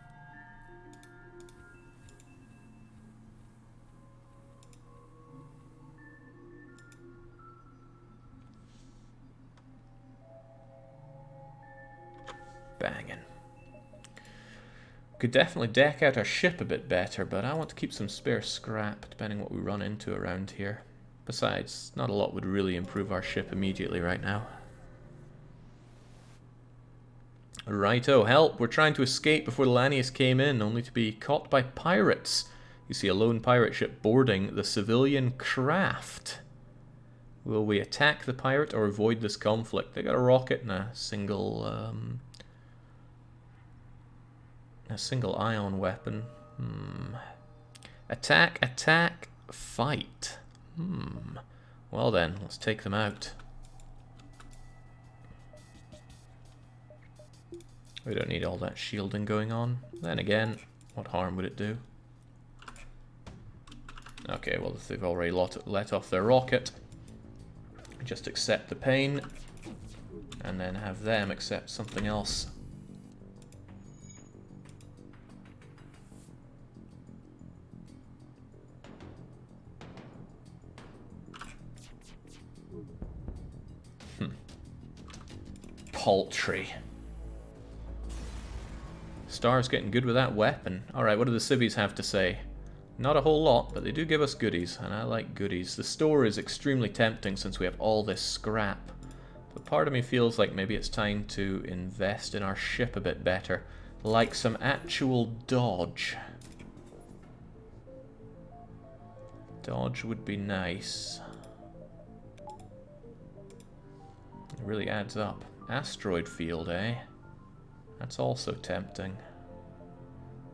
Banging. Could definitely deck out our ship a bit better, but I want to keep some spare scrap, depending what we run into around here. Besides, not a lot would really improve our ship immediately right now. Righto, help! We're trying to escape before the Lanius came in, only to be caught by pirates. You see a lone pirate ship boarding the civilian craft. Will we attack the pirate or avoid this conflict? They got a rocket and a single ion weapon. Attack, attack, fight. Well then, let's take them out. We don't need all that shielding going on. Then again, what harm would it do? Okay, well if they've already let off their rocket, just accept the pain, and then have them accept something else. Paltry. Star's getting good with that weapon. Alright, what do the civvies have to say? Not a whole lot, but they do give us goodies, and I like goodies. The store is extremely tempting since we have all this scrap. But part of me feels like maybe it's time to invest in our ship a bit better. Like some actual dodge. Dodge would be nice. It really adds up. Asteroid field, eh? That's also tempting.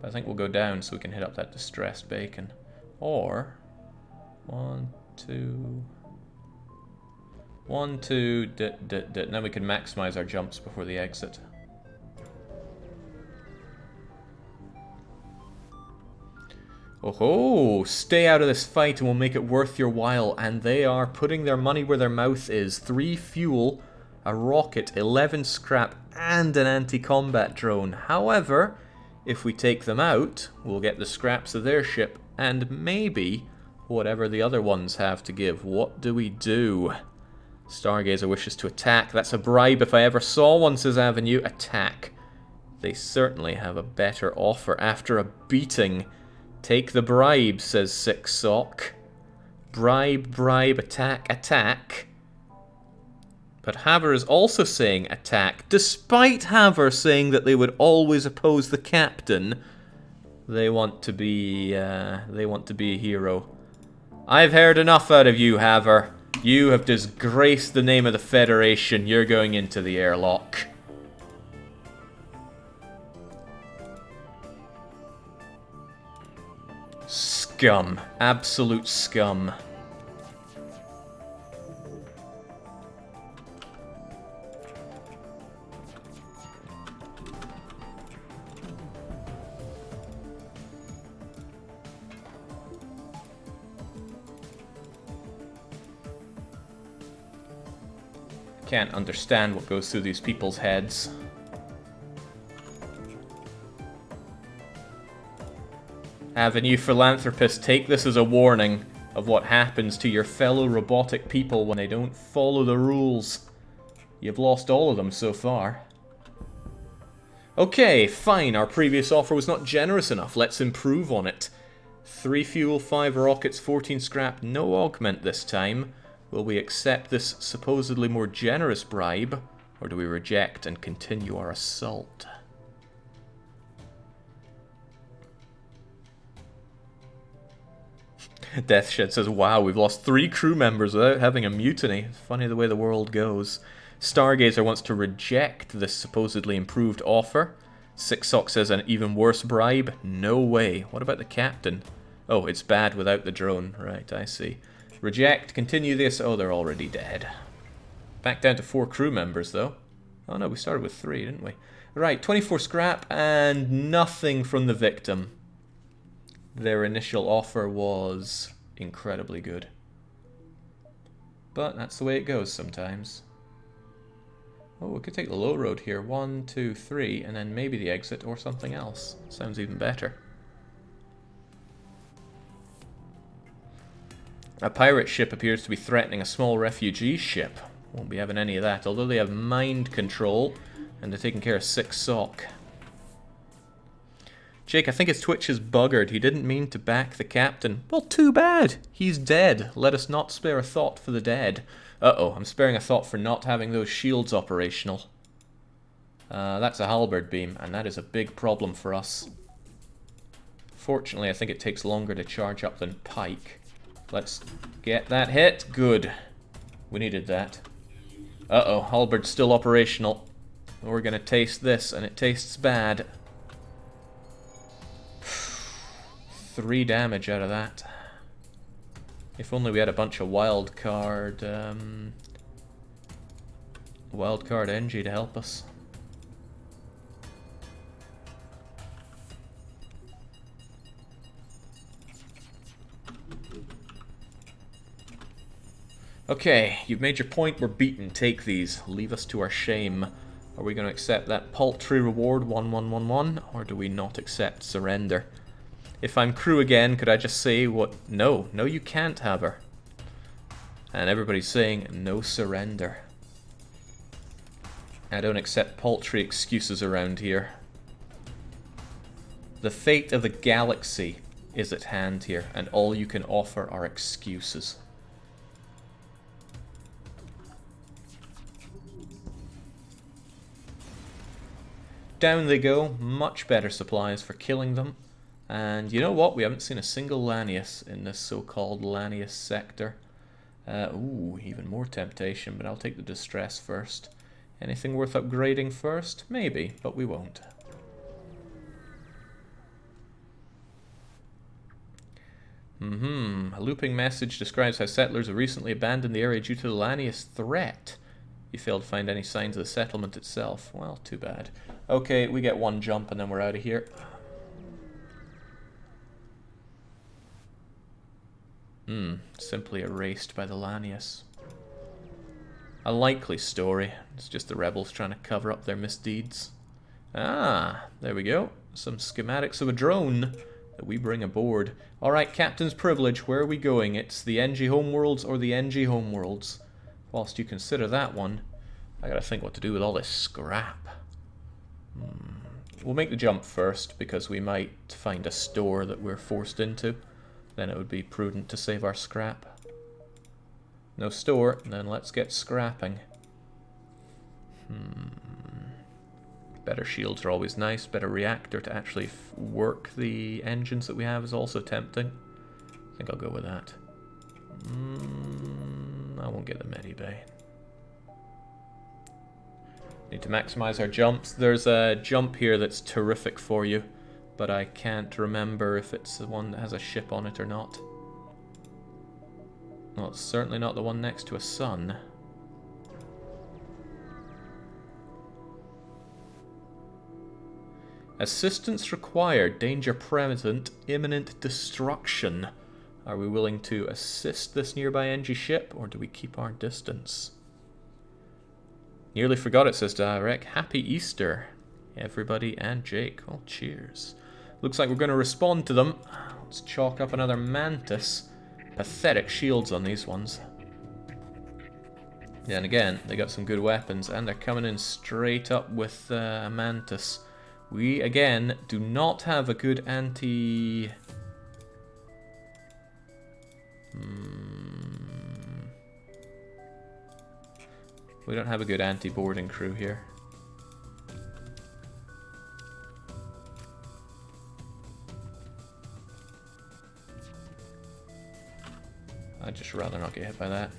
But I think we'll go down so we can hit up that distressed bacon. Or 1, 2, 1, 2, then we can maximize our jumps before the exit. Oh ho! Stay out of this fight and we'll make it worth your while. And they are putting their money where their mouth is. 3 fuel, a rocket, 11 scrap, and an anti-combat drone. However, if we take them out, we'll get the scraps of their ship, and maybe whatever the other ones have to give. What do we do? Stargazer wishes to attack. That's a bribe if I ever saw one, says Avenue. Attack. They certainly have a better offer after a beating. Take the bribe, says Six Sock. Bribe, bribe, attack, attack. But Haver is also saying attack, despite Haver saying that they would always oppose the captain. They want to be a hero. I've heard enough out of you, Haver. You have disgraced the name of the Federation. You're going into the airlock. Scum. Absolute scum. Can't understand what goes through these people's heads. Avenue Philanthropist, take this as a warning of what happens to your fellow robotic people when they don't follow the rules. You've lost all of them so far. Okay, fine, our previous offer was not generous enough. Let's improve on it. 3 fuel, 5 rockets, 14 scrap, no augment this time. Will we accept this supposedly more generous bribe, Or do we reject and continue our assault? Deathshed says, wow, we've lost 3 crew members without having a mutiny. It's funny the way the world goes. Stargazer wants to reject this supposedly improved offer. Six Sock says an even worse bribe. No way. What about the captain? Oh, it's bad without the drone. Right, I see. Reject, continue this. Oh, they're already dead. Back down to 4 crew members, though. Oh no, we started with 3, didn't we? Right, 24 scrap and nothing from the victim. Their initial offer was incredibly good. But that's the way it goes sometimes. Oh, we could take the low road here. 1, 2, 3, and then maybe the exit or something else. Sounds even better. A pirate ship appears to be threatening a small refugee ship. Won't be having any of that, although they have mind control and they're taking care of Six Sock. Jake, I think his Twitch is buggered. He didn't mean to back the captain. Well, too bad. He's dead. Let us not spare a thought for the dead. Uh-oh, I'm sparing a thought for not having those shields operational. That's a halberd beam, and that is a big problem for us. Fortunately, I think it takes longer to charge up than pike. Let's get that hit. Good. We needed that. Uh-oh, halberd's still operational. We're gonna taste this, and it tastes bad. 3 damage out of that. If only we had a bunch of wildcard NG to help us. Okay, you've made your point, we're beaten. Take these. Leave us to our shame. Are we going to accept that paltry reward 1111, or do we not accept surrender? If I'm crew again, could I just say what? No, no you can't have her. And everybody's saying no surrender. I don't accept paltry excuses around here. The fate of the galaxy is at hand here, and all you can offer are excuses. Down they go, much better supplies for killing them. And you know what? We haven't seen a single Lanius in this so-called Lanius sector. Ooh, even more temptation, but I'll take the distress first. Anything worth upgrading first? Maybe, but we won't. A looping message describes how settlers have recently abandoned the area due to the Lanius threat. You failed to find any signs of the settlement itself. Well, too bad. Okay, we get 1 jump and then we're out of here. Simply erased by the Lanius. A likely story. It's just the rebels trying to cover up their misdeeds. Ah, there we go. Some schematics of a drone that we bring aboard. Alright, Captain's Privilege, where are we going? It's the NG Homeworlds or the NG Homeworlds? Whilst you consider that one, I gotta think what to do with all this scrap. We'll make the jump first, because we might find a store that we're forced into. Then it would be prudent to save our scrap. No store, then let's get scrapping. Better shields are always nice. Better reactor to actually work the engines that we have is also tempting. I think I'll go with that. I won't get the Medibay. Need to maximize our jumps. There's a jump here that's terrific for you, but I can't remember if it's the one that has a ship on it or not. Well, it's certainly not the one next to a sun. Assistance required, danger present, imminent destruction. Are we willing to assist this nearby NG ship, or do we keep our distance? Nearly forgot it, says Direct. Happy Easter, everybody and Jake. Well, cheers. Looks like we're going to respond to them. Let's chalk up another Mantis. Pathetic shields on these ones. Then again, they got some good weapons, and they're coming in straight up with a Mantis. We, again, do not have a good anti... We don't have a good anti-boarding crew here. I'd just rather not get hit by that.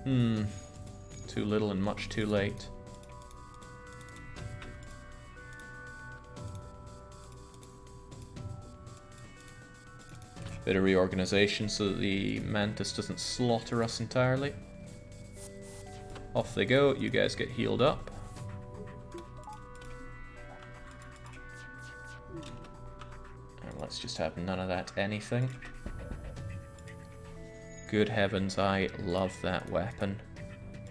Too little and much too late. Bit of reorganization so that the Mantis doesn't slaughter us entirely. Off they go, you guys get healed up. And let's just have none of that anything. Good heavens, I love that weapon.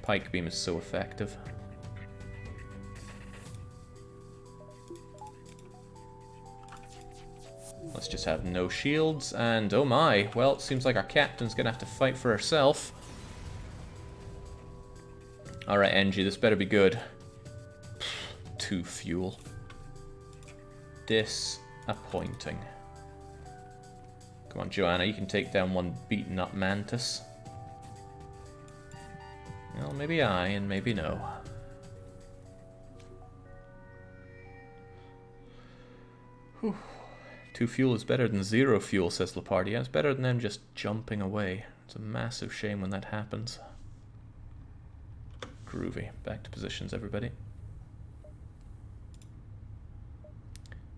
Pike beam is so effective. Let's just have no shields, and oh my, well, it seems like our captain's gonna have to fight for herself. Alright, NG, this better be good. 2 fuel. Disappointing. Come on, Joanna, you can take down one beaten up Mantis. Well, maybe I, and maybe no. Whew. 2 fuel is better than 0 fuel, says Lepardia. It's better than them just jumping away. It's a massive shame when that happens. Groovy. Back to positions, everybody.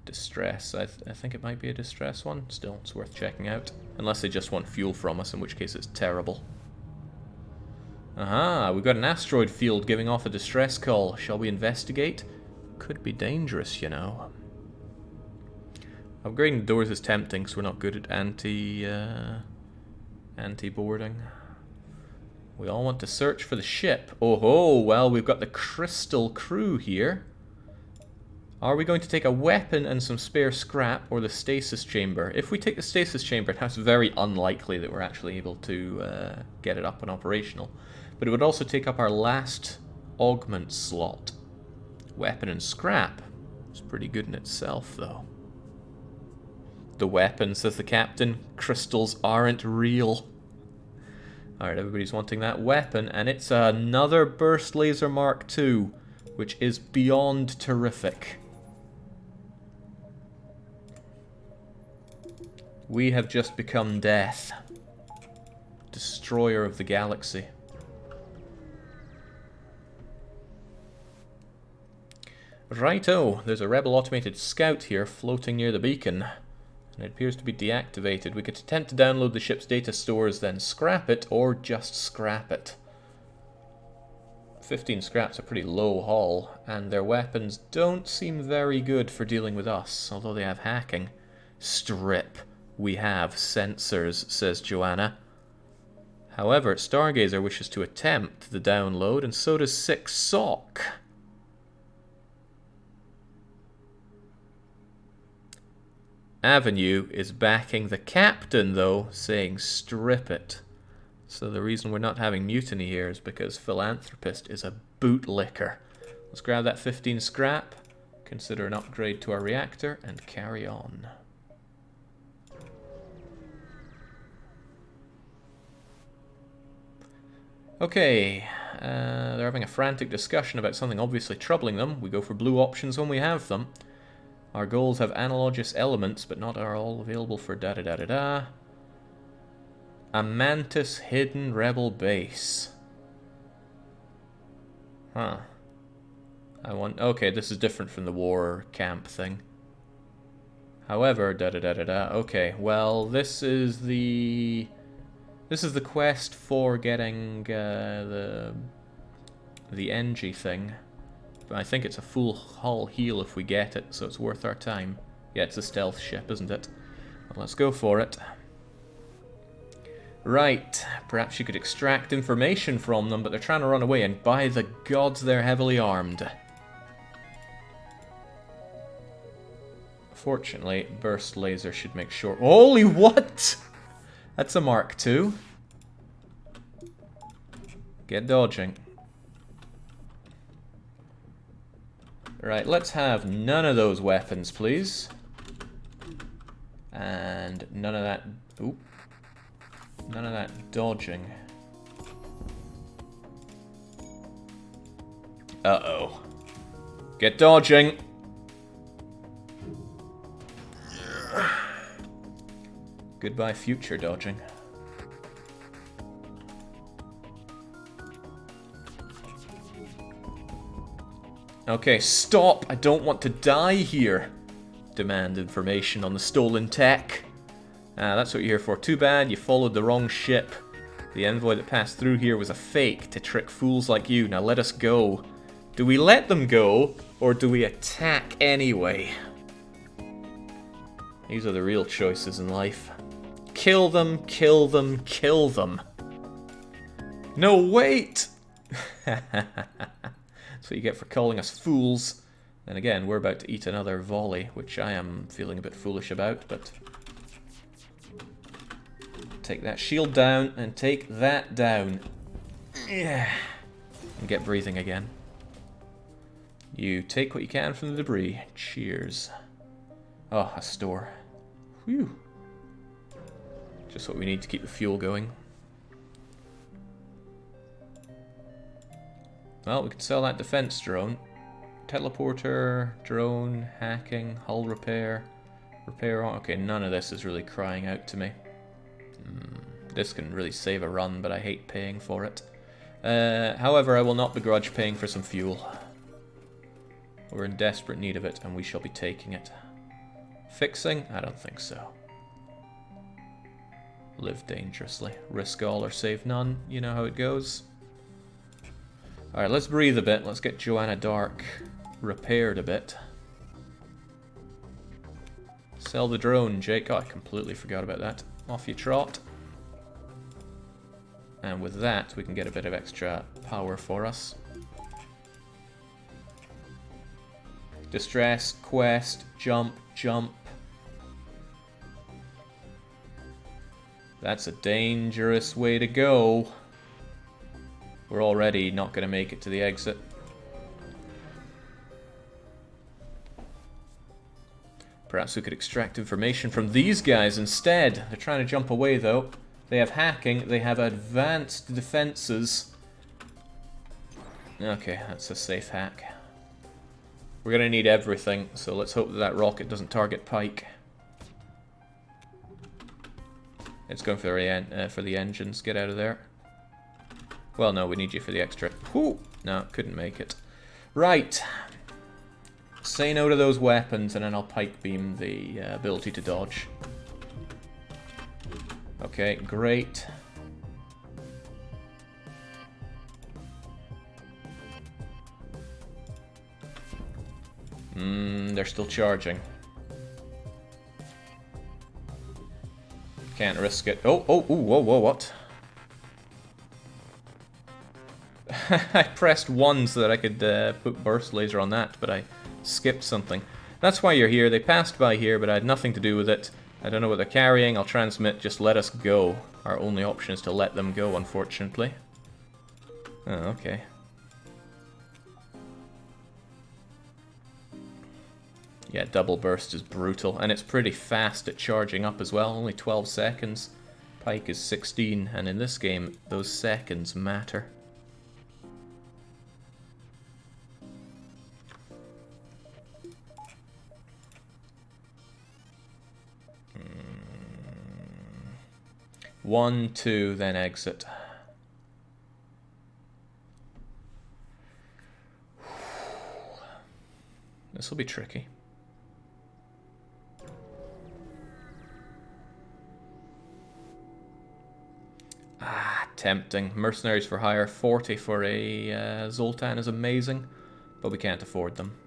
Distress. I think it might be a distress one. Still, it's worth checking out. Unless they just want fuel from us, in which case it's terrible. Aha, we've got an asteroid field giving off a distress call. Shall we investigate? Could be dangerous, you know. Upgrading the doors is tempting, because we're not good at anti-boarding. We all want to search for the ship. Oh ho, well, we've got the Kestrel crew here. Are we going to take a weapon and some spare scrap, or the stasis chamber? If we take the stasis chamber, it's very unlikely that we're actually able to get it up and operational. But it would also take up our last augment slot. Weapon and scrap. It's pretty good in itself, though. The weapon, says the captain. Crystals aren't real. Alright, everybody's wanting that weapon, and it's another Burst Laser Mark II, which is beyond terrific. We have just become death. Destroyer of the galaxy. Righto, there's a rebel automated scout here floating near the beacon. And it appears to be deactivated. We could attempt to download the ship's data stores, then scrap it, or just scrap it. 15 scrap's a pretty low haul, and their weapons don't seem very good for dealing with us, although they have hacking. Strip. We have sensors, says Joanna. However, Stargazer wishes to attempt the download, and so does 6 Sock. Avenue is backing the captain, though, saying strip it. So the reason we're not having mutiny here is because Philanthropist is a bootlicker. Let's grab that 15 scrap, consider an upgrade to our reactor, and carry on. Okay, they're having a frantic discussion about something obviously troubling them. We go for blue options when we have them. Our goals have analogous elements, but not are all available for da-da-da-da-da. A Mantis hidden rebel base. Huh. Okay, this is different from the war camp thing. However, da-da-da-da-da. Okay, well, this is the quest for getting the NG thing. I think it's a full hull heal if we get it, so it's worth our time. Yeah, it's a stealth ship, isn't it? Well, let's go for it. Right, perhaps you could extract information from them, but they're trying to run away, and by the gods, they're heavily armed. Fortunately, burst laser should make sure... Holy what?! That's a Mark II. Get dodging. Right, let's have none of those weapons, please. And none of that... Oop. None of that dodging. Uh-oh. Get dodging. Goodbye, future dodging. Okay, stop! I don't want to die here. Demand information on the stolen tech. Ah, that's what you're here for. Too bad you followed the wrong ship. The envoy that passed through here was a fake to trick fools like you. Now let us go. Do we let them go, or do we attack anyway? These are the real choices in life. Kill them, kill them, kill them. No, wait! That's what you get for calling us fools. Then again, we're about to eat another volley, which I am feeling a bit foolish about, but... Take that shield down, and take that down. Yeah. And get breathing again. You take what you can from the debris. Cheers. Oh, a store. Whew. Just what we need to keep the fuel going. Well, we can sell that defense drone. Teleporter, drone, hacking, hull repair, repair on... Okay, none of this is really crying out to me. This can really save a run, but I hate paying for it. However, I will not begrudge paying for some fuel. We're in desperate need of it, and we shall be taking it. Fixing? I don't think so. Live dangerously. Risk all or save none. You know how it goes. Alright, let's breathe a bit. Let's get Joanna Dark repaired a bit. Sell the drone, Jake. Oh, I completely forgot about that. Off you trot. And with that, we can get a bit of extra power for us. Distress, quest, jump, jump. That's a dangerous way to go. We're already not going to make it to the exit. Perhaps we could extract information from these guys instead. They're trying to jump away though. They have hacking, they have advanced defenses. Okay, that's a safe hack. We're going to need everything, so let's hope that rocket doesn't target Pike. It's going for the engines. Get out of there. Well, no, we need you for the extra. Whew! No, couldn't make it. Right. Say no to those weapons, and then I'll Pike beam the ability to dodge. Okay, great. They're still charging. Can't risk it. Oh, whoa, what? I pressed 1 so that I could put burst laser on that, but I skipped something. That's why you're here. They passed by here, but I had nothing to do with it. I don't know what they're carrying. I'll transmit, just let us go. Our only option is to let them go, unfortunately. Oh, okay. Yeah, double burst is brutal, and it's pretty fast at charging up as well. Only 12 seconds. Pike is 16, and in this game, those seconds matter. One, two, then exit. This will be tricky. Tempting. Mercenaries for hire, 40 for a Zoltan is amazing, but we can't afford them.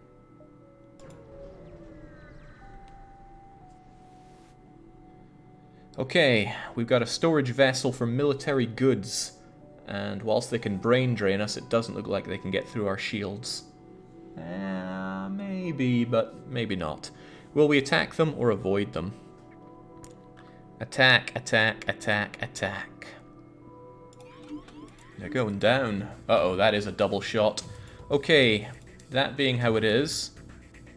Okay, we've got a storage vessel for military goods, and whilst they can brain drain us, it doesn't look like they can get through our shields. Maybe, but maybe not. Will we attack them or avoid them? Attack, attack, attack, attack. They're going down. Uh-oh, that is a double shot. Okay, that being how it is,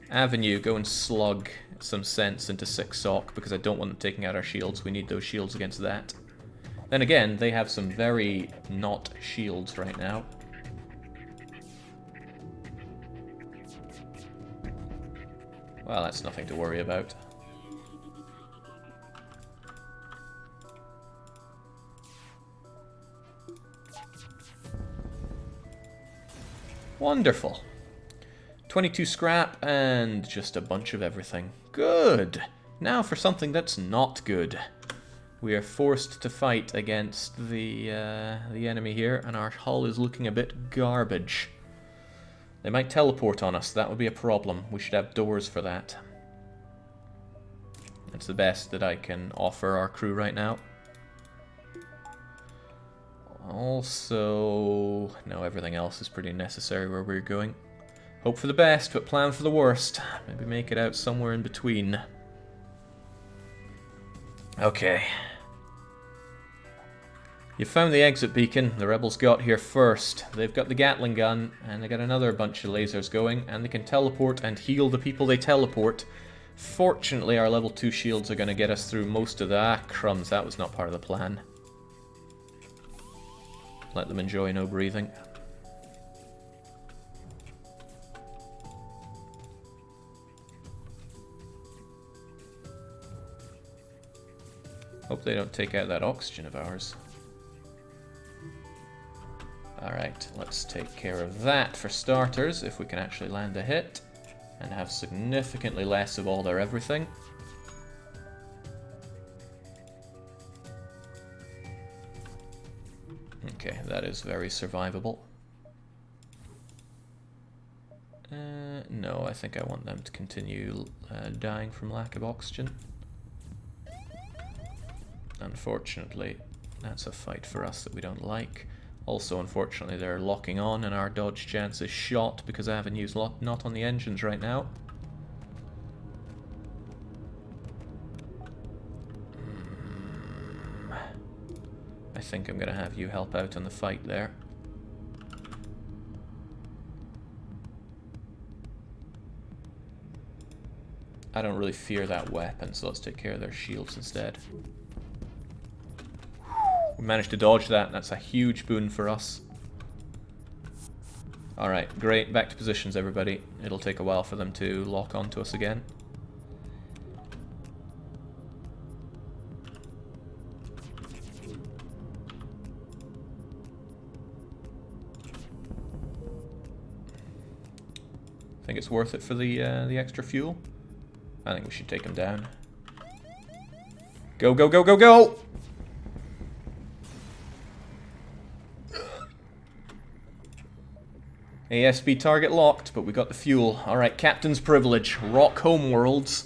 Avenue, go and slug some sense into 6 Sock, because I don't want them taking out our shields. We need those shields against that. Then again, they have some very not shields right now. Well, that's nothing to worry about. Wonderful. 22 scrap and just a bunch of everything. Good. Now for something that's not good. We are forced to fight against the enemy here, and our hull is looking a bit garbage. They might teleport on us. That would be a problem. We should have doors for that. That's the best that I can offer our crew right now. Also, no, everything else is pretty necessary where we're going. Hope for the best, but plan for the worst. Maybe make it out somewhere in between. Okay. You found the exit beacon. The rebels got here first. They've got the Gatling gun, and they got another bunch of lasers going, and they can teleport and heal the people they teleport. Fortunately, our level 2 shields are going to get us through most of the... Ah, crumbs, that was not part of the plan. Let them enjoy no breathing. Hope they don't take out that oxygen of ours. Alright, let's take care of that for starters, if we can actually land a hit. And have significantly less of all their everything. Okay, that is very survivable. No, I think I want them to continue dying from lack of oxygen. Unfortunately, that's a fight for us that we don't like. Also, unfortunately, they're locking on and our dodge chance is shot because Avenue's not on the engines right now. I think I'm going to have you help out on the fight there. I don't really fear that weapon, so let's take care of their shields instead. We managed to dodge that, and that's a huge boon for us. Alright, great. Back to positions, everybody. It'll take a while for them to lock onto us again. Think it's worth it for the extra fuel? I think we should take them down. Go, go, go, go, go! ASB target locked, but we got the fuel. Alright, Captain's Privilege. Rock homeworlds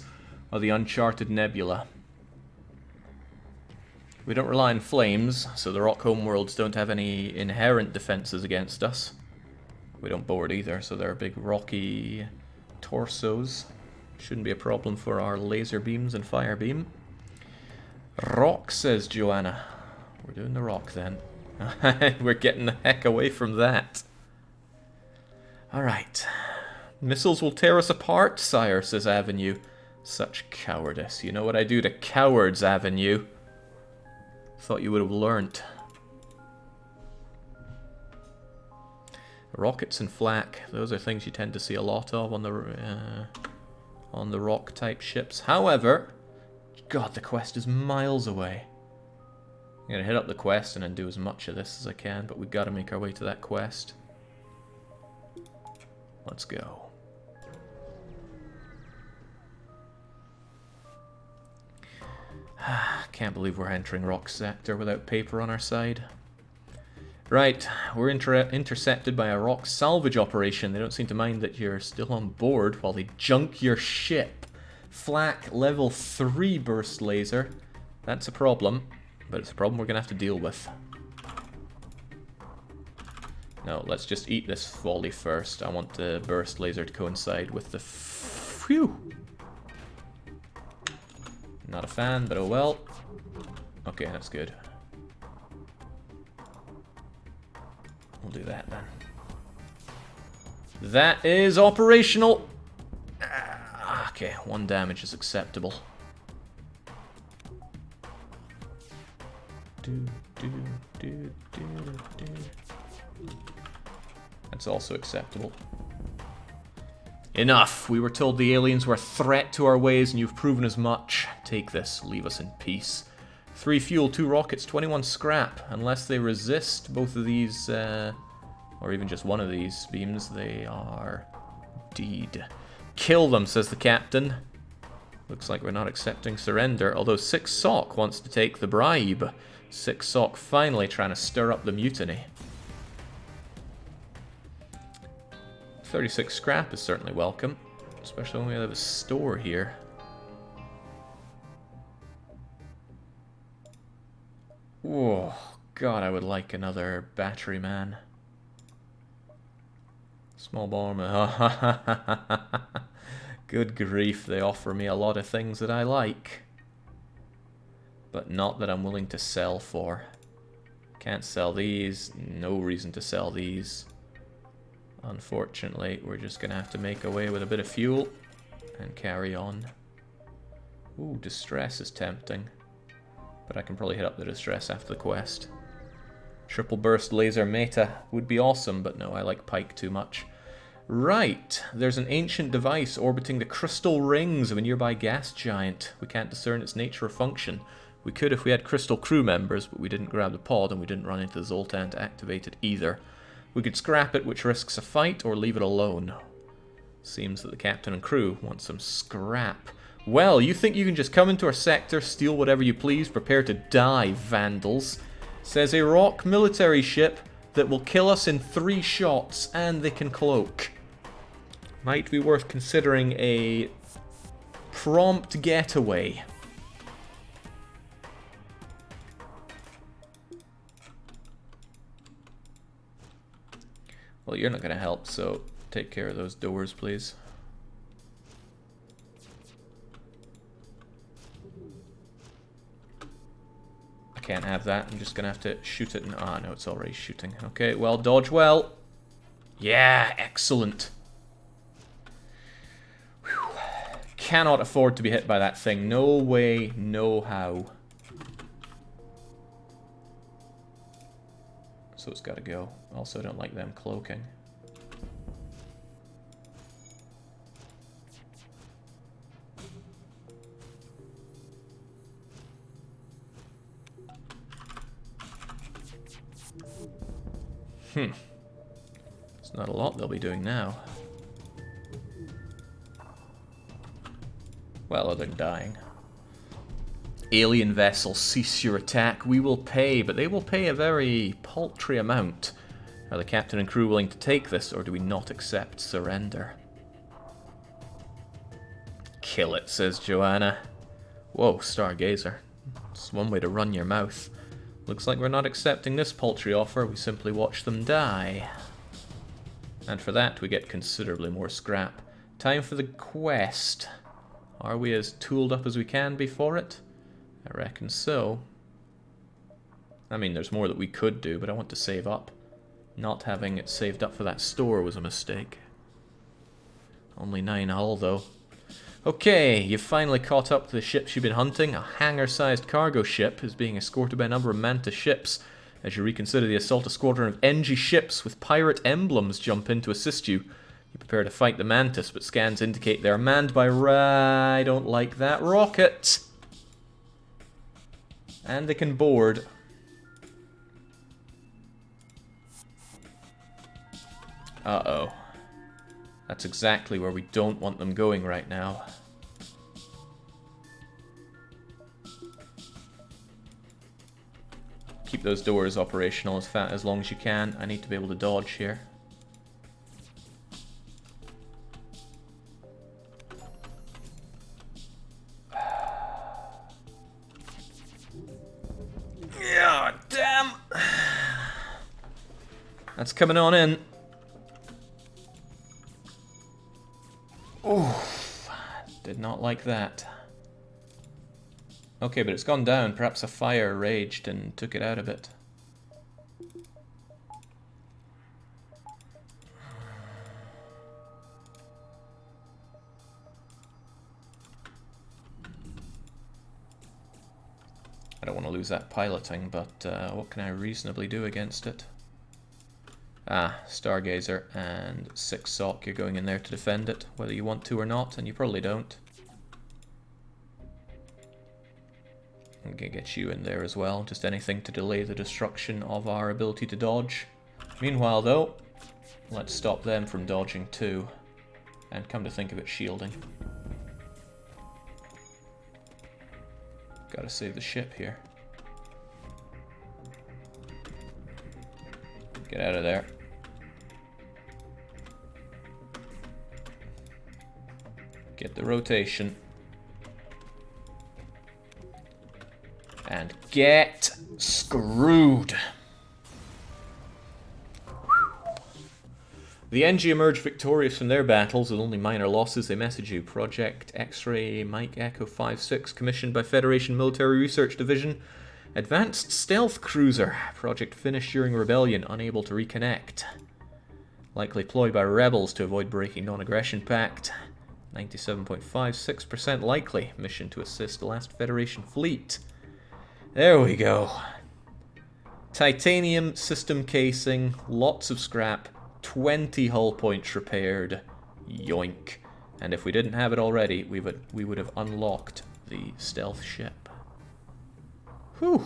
or the Uncharted Nebula. We don't rely on flames, so the rock homeworlds don't have any inherent defenses against us. We don't board either, so they're big rocky torsos. Shouldn't be a problem for our laser beams and fire beam. Rock, says Joanna. We're doing the rock then. We're getting the heck away from that. Alright. Missiles will tear us apart, sire, says Avenue. Such cowardice. You know what I do to cowards, Avenue? Thought you would have learnt. Rockets and flak. Those are things you tend to see a lot of on the rock type ships. However, God, the quest is miles away. I'm gonna hit up the quest and then do as much of this as I can, but we've got to make our way to that quest. Let's go. Can't believe we're entering Rock Sector without paper on our side. Right, we're intercepted by a rock salvage operation. They don't seem to mind that you're still on board while they junk your ship. Flak level 3 burst laser. That's a problem, but it's a problem we're going to have to deal with. No, let's just eat this volley first. I want the burst laser to coincide with the... Phew! Not a fan, but oh well. Okay, that's good. We'll do that then. That is operational! Okay, 1 damage is acceptable. That's also acceptable. Enough! We were told the aliens were a threat to our ways, and you've proven as much. Take this. Leave us in peace. 3 fuel, 2 rockets, 21 scrap. Unless they resist both of these, or even just one of these beams, they are dead. Kill them, says the captain. Looks like we're not accepting surrender, although 6 Sock wants to take the bribe. 6 Sock finally trying to stir up the mutiny. 36 scrap is certainly welcome, especially when we have a store here. Oh, God, I would like another battery man. Small bomber. Good grief, they offer me a lot of things that I like. But not that I'm willing to sell for. Can't sell these, no reason to sell these. Unfortunately, we're just going to have to make away with a bit of fuel and carry on. Ooh, distress is tempting. But I can probably hit up the distress after the quest. Triple burst laser meta would be awesome, but no, I like Pike too much. Right, there's an ancient device orbiting the crystal rings of a nearby gas giant. We can't discern its nature or function. We could if we had crystal crew members, but we didn't grab the pod and we didn't run into the Zoltan to activate it either. We could scrap it, which risks a fight, or leave it alone. Seems that the captain and crew want some scrap. Well, you think you can just come into our sector, steal whatever you please, prepare to die, vandals. Says a rock military ship that will kill us in 3 shots, and they can cloak. Might be worth considering a prompt getaway. Well, you're not going to help, so take care of those doors, please. I can't have that. I'm just going to have to shoot it. Ah, no, it's already shooting. Okay, well, dodge well. Yeah, excellent. Whew. Cannot afford to be hit by that thing. No way, no how. So it's got to go. Also, I don't like them cloaking. It's not a lot they'll be doing now. Well, other than dying. Alien vessel, cease your attack. We will pay, but they will pay a very paltry amount. Are the captain and crew willing to take this, or do we not accept surrender? Kill it, says Joanna. Whoa, Stargazer. It's one way to run your mouth. Looks like we're not accepting this paltry offer. We simply watch them die. And for that, we get considerably more scrap. Time for the quest. Are we as tooled up as we can be for it? I reckon so. I mean, there's more that we could do, but I want to save up. Not having it saved up for that store was a mistake. Only 9 hull, though. Okay, you've finally caught up to the ships you've been hunting. A hangar-sized cargo ship is being escorted by a number of Mantis ships. As you reconsider, the assault a squadron of NG ships with pirate emblems jump in to assist you. You prepare to fight the Mantis, but scans indicate they are manned by I don't like that rocket. And they can board. Uh-oh. That's exactly where we don't want them going right now. Keep those doors operational as long as you can. I need to be able to dodge here. Yeah, damn. That's coming on in. Oof. Did not like that. Okay, but it's gone down. Perhaps a fire raged and took it out of it. I don't want to lose that piloting, but what can I reasonably do against it? Ah, Stargazer and 6 Sock, you're going in there to defend it, whether you want to or not, and you probably don't. I'm gonna get you in there as well, just anything to delay the destruction of our ability to dodge. Meanwhile though, let's stop them from dodging too, and come to think of it, shielding. Gotta save the ship here. Get out of there. Get the rotation. And get screwed. The NG emerged victorious from their battles with only minor losses. They message you. Project X-Ray Mike Echo 56, commissioned by Federation Military Research Division. Advanced Stealth Cruiser. Project finished during Rebellion, unable to reconnect. Likely ploy by rebels to avoid breaking non-aggression pact. 97.56% likely. Mission to assist the last Federation fleet. There we go. Titanium system casing, lots of scrap, 20 hull points repaired. Yoink. And if we didn't have it already, we would have unlocked the stealth ship. Whew.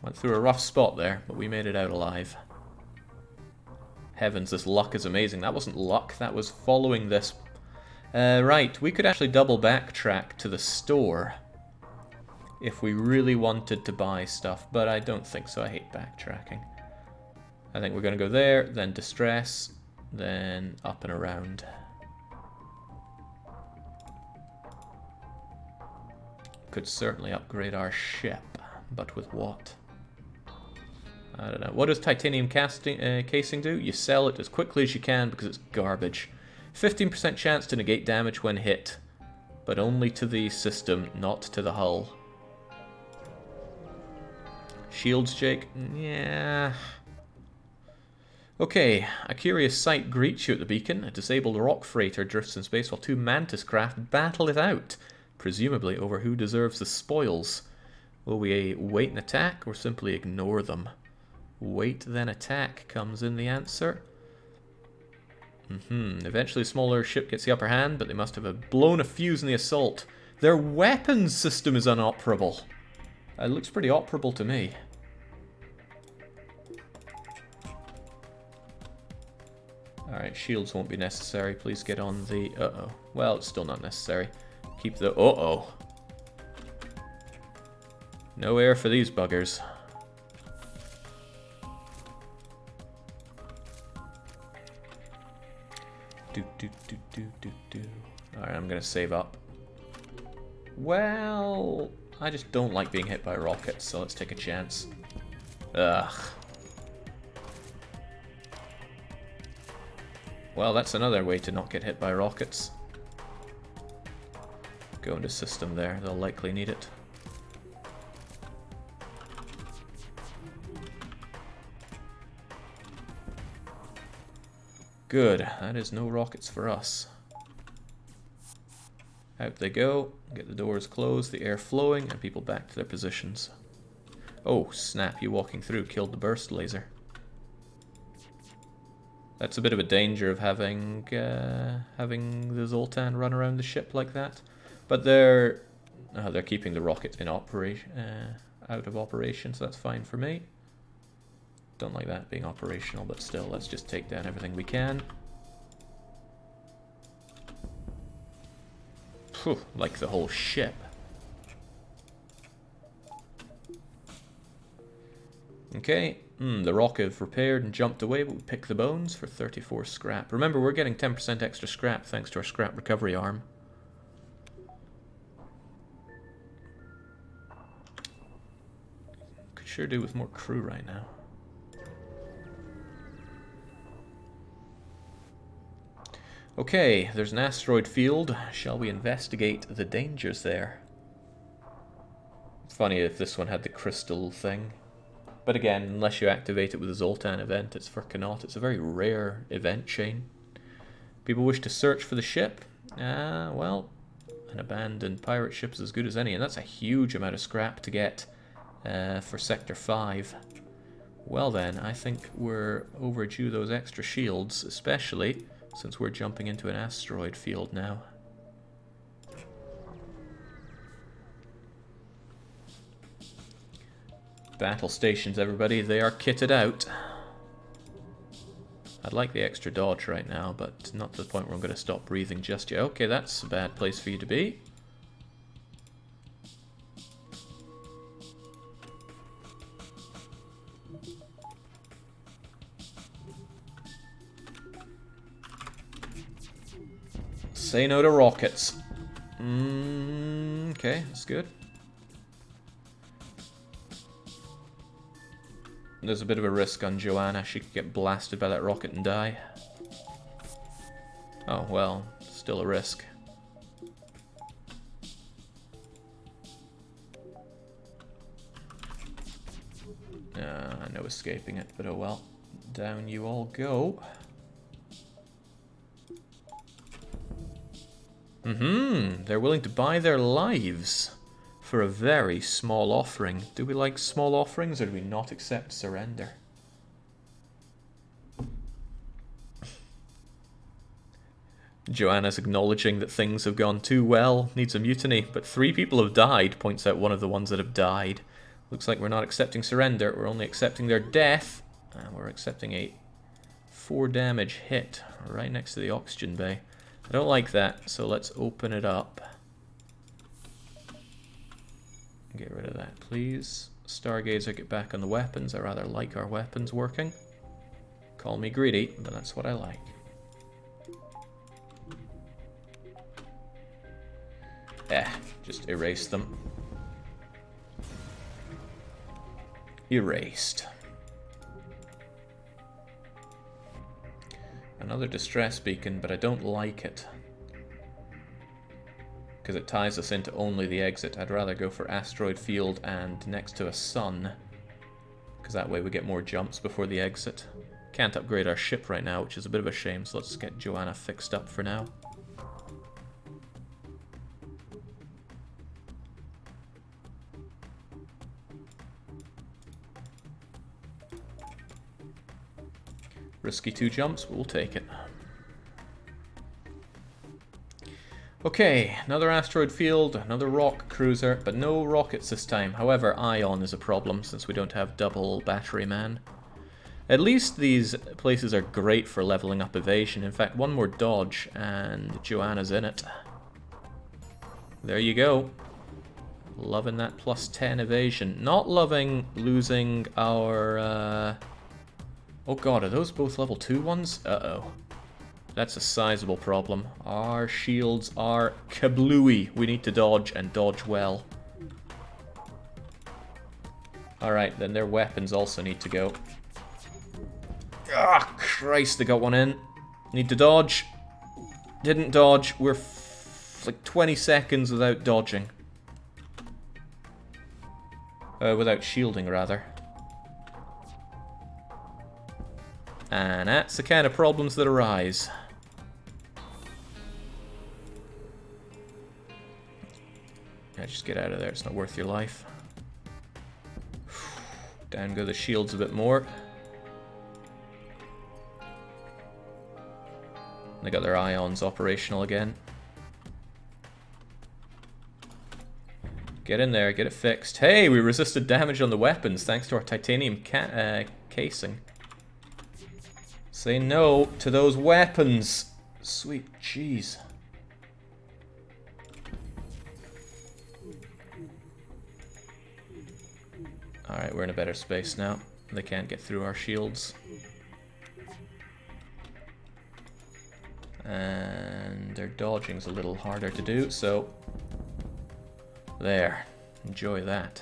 Went through a rough spot there, but we made it out alive. Heavens, this luck is amazing. That wasn't luck, that was following this. Right, we could actually double backtrack to the store if we really wanted to buy stuff, but I don't think so. I hate backtracking. I think we're going to go there, then distress, then up and around. Could certainly upgrade our ship, but with what? I don't know. What does titanium casing do? You sell it as quickly as you can because it's garbage. 15% chance to negate damage when hit, but only to the system, not to the hull. Shields, Jake? Yeah. Okay, a curious sight greets you at the beacon. A disabled rock freighter drifts in space while 2 Mantis craft battle it out, presumably over who deserves the spoils. Will we wait and attack or simply ignore them? Wait then attack comes in the answer. Eventually a smaller ship gets the upper hand, but they must have blown a fuse in the assault. Their weapons system is inoperable. It looks pretty operable to me. Alright, shields won't be necessary. Please get on the... Uh-oh. Well, it's still not necessary. Keep the... Uh-oh. No air for these buggers. Alright, I'm gonna save up. Well... I just don't like being hit by rockets, so let's take a chance. Ugh. Well, that's another way to not get hit by rockets. Go into system there, they'll likely need it. Good, that is no rockets for us. Out they go, get the doors closed, the air flowing, and people back to their positions. Oh, snap, you walking through killed the burst laser. That's a bit of a danger of having the Zoltan run around the ship like that. But they're keeping the rocket in operation, out of operation, so that's fine for me. Don't like that being operational, but still, let's just take down everything we can. Phew, like the whole ship. Okay, the rock have repaired and jumped away, but we pick the bones for 34 scrap. Remember, we're getting 10% extra scrap thanks to our scrap recovery arm. Could sure do with more crew right now. Okay, there's an asteroid field. Shall we investigate the dangers there? Funny if this one had the crystal thing. But again, unless you activate it with a Zoltan event, it's for Connaught. It's a very rare event chain. People wish to search for the ship. Well, an abandoned pirate ship is as good as any, and that's a huge amount of scrap to get for Sector 5. Well then, I think we're overdue those extra shields, especially since we're jumping into an asteroid field now. Battle stations, everybody, they are kitted out. I'd like the extra dodge right now, but not to the point where I'm going to stop breathing just yet. Okay, that's a bad place for you to be. Say no to rockets. Okay, that's good. There's a bit of a risk on Joanna. She could get blasted by that rocket and die. Oh, well, still a risk. No escaping it, but oh well. Down you all go. They're willing to buy their lives for a very small offering. Do we like small offerings or do we not accept surrender? Joanna's acknowledging that things have gone too well, needs a mutiny, but 3 people have died, points out one of the ones that have died. Looks like we're not accepting surrender, we're only accepting their death, and we're accepting a 4 damage hit right next to the oxygen bay. I don't like that, so let's open it up. Get rid of that, please. Stargazer, get back on the weapons. I rather like our weapons working. Call me greedy, but that's what I like. Just erase them. Erased. Another distress beacon, but I don't like it. Because it ties us into only the exit. I'd rather go for asteroid field and next to a sun. Because that way we get more jumps before the exit. Can't upgrade our ship right now, which is a bit of a shame, so let's get Joanna fixed up for now. Risky 2 jumps, but we'll take it. Okay, another asteroid field, another rock cruiser, but no rockets this time. However, ion is a problem since we don't have double battery man. At least these places are great for leveling up evasion. In fact, one more dodge and Joanna's in it. There you go. Loving that plus 10 evasion. Not loving losing our... Oh god, are those both level 2 ones? Uh-oh. That's a sizable problem. Our shields are kablooey. We need to dodge and dodge well. Alright, then their weapons also need to go. Ah, Christ, they got one in. Need to dodge. Didn't dodge. We're like 20 seconds without dodging. Without shielding, rather. And that's the kind of problems that arise. Yeah, just get out of there. It's not worth your life. Down go the shields a bit more. They got their ions operational again. Get in there, get it fixed. Hey, we resisted damage on the weapons thanks to our titanium casing. Say no to those weapons. Sweet jeez. Alright, we're in a better space now. They can't get through our shields. And their dodging's a little harder to do, so... There. Enjoy that.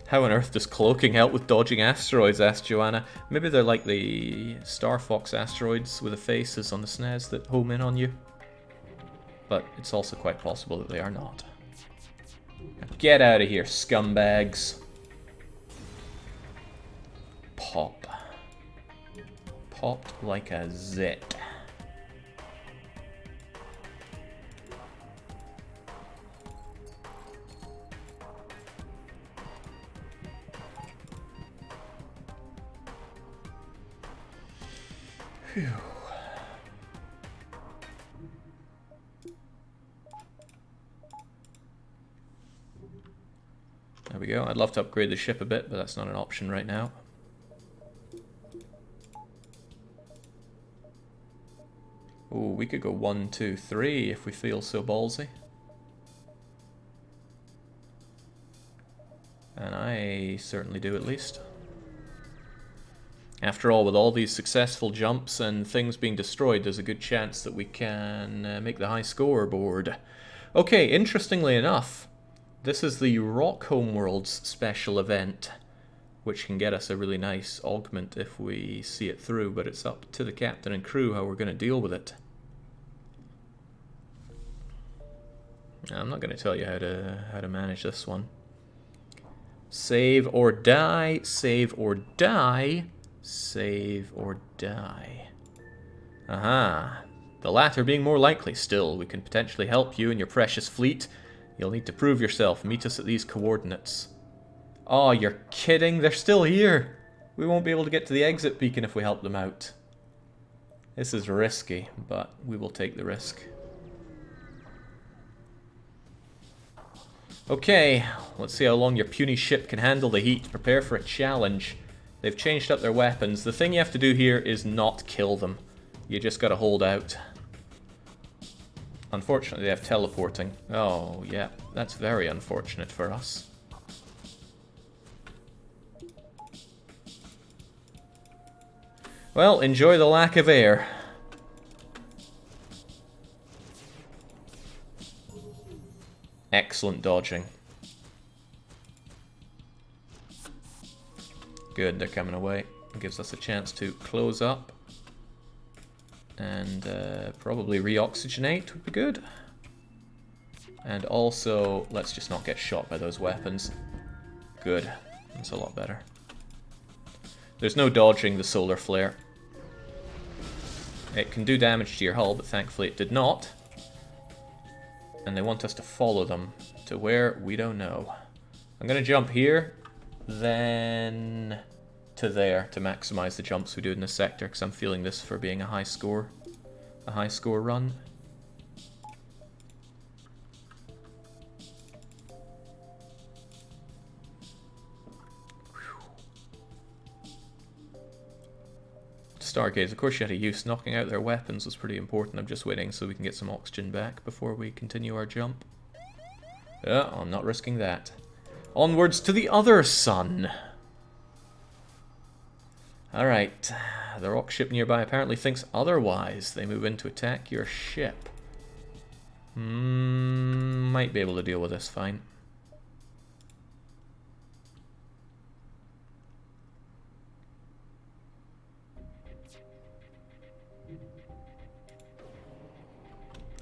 How on earth does cloaking help with dodging asteroids, asked Joanna. Maybe they're like the Star Fox asteroids with the faces on the SNES that home in on you. But it's also quite possible that they are not. Get out of here, scumbags. Pop. Popped like a zit. Phew. There we go. I'd love to upgrade the ship a bit, but that's not an option right now. Ooh, we could go 1, 2, 3 if we feel so ballsy. And I certainly do, at least. After all, with all these successful jumps and things being destroyed, there's a good chance that we can make the high scoreboard. Okay, interestingly enough, this is the Rock Homeworld's special event, which can get us a really nice augment if we see it through, but it's up to the captain and crew how we're going to deal with it. I'm not going to tell you how to manage this one. Save or die, save or die, save or die. Aha. The latter being more likely. Still, we can potentially help you and your precious fleet. You'll need to prove yourself. Meet us at these coordinates. Oh, you're kidding? They're still here. We won't be able to get to the exit beacon if we help them out. This is risky, but we will take the risk. Okay, let's see how long your puny ship can handle the heat. Prepare for a challenge. They've changed up their weapons. The thing you have to do here is not kill them. You just gotta hold out. Unfortunately, they have teleporting. Oh, yeah, that's very unfortunate for us. Well, enjoy the lack of air. Excellent dodging. Good, they're coming away. It gives us a chance to close up. And probably re-oxygenate would be good. And also, let's just not get shot by those weapons. Good, that's a lot better. There's no dodging the solar flare. It can do damage to your hull, but thankfully it did not. And they want us to follow them to where we don't know. I'm going to jump here, then to there to maximize the jumps we do in this sector, because I'm feeling this for being a high score run. Stargaze, of course you had a use. Knocking out their weapons was pretty important. I'm just waiting so we can get some oxygen back before we continue our jump. Yeah, I'm not risking that. Onwards to the other sun. Alright, the rock ship nearby apparently thinks otherwise. They move in to attack your ship. Might be able to deal with this fine.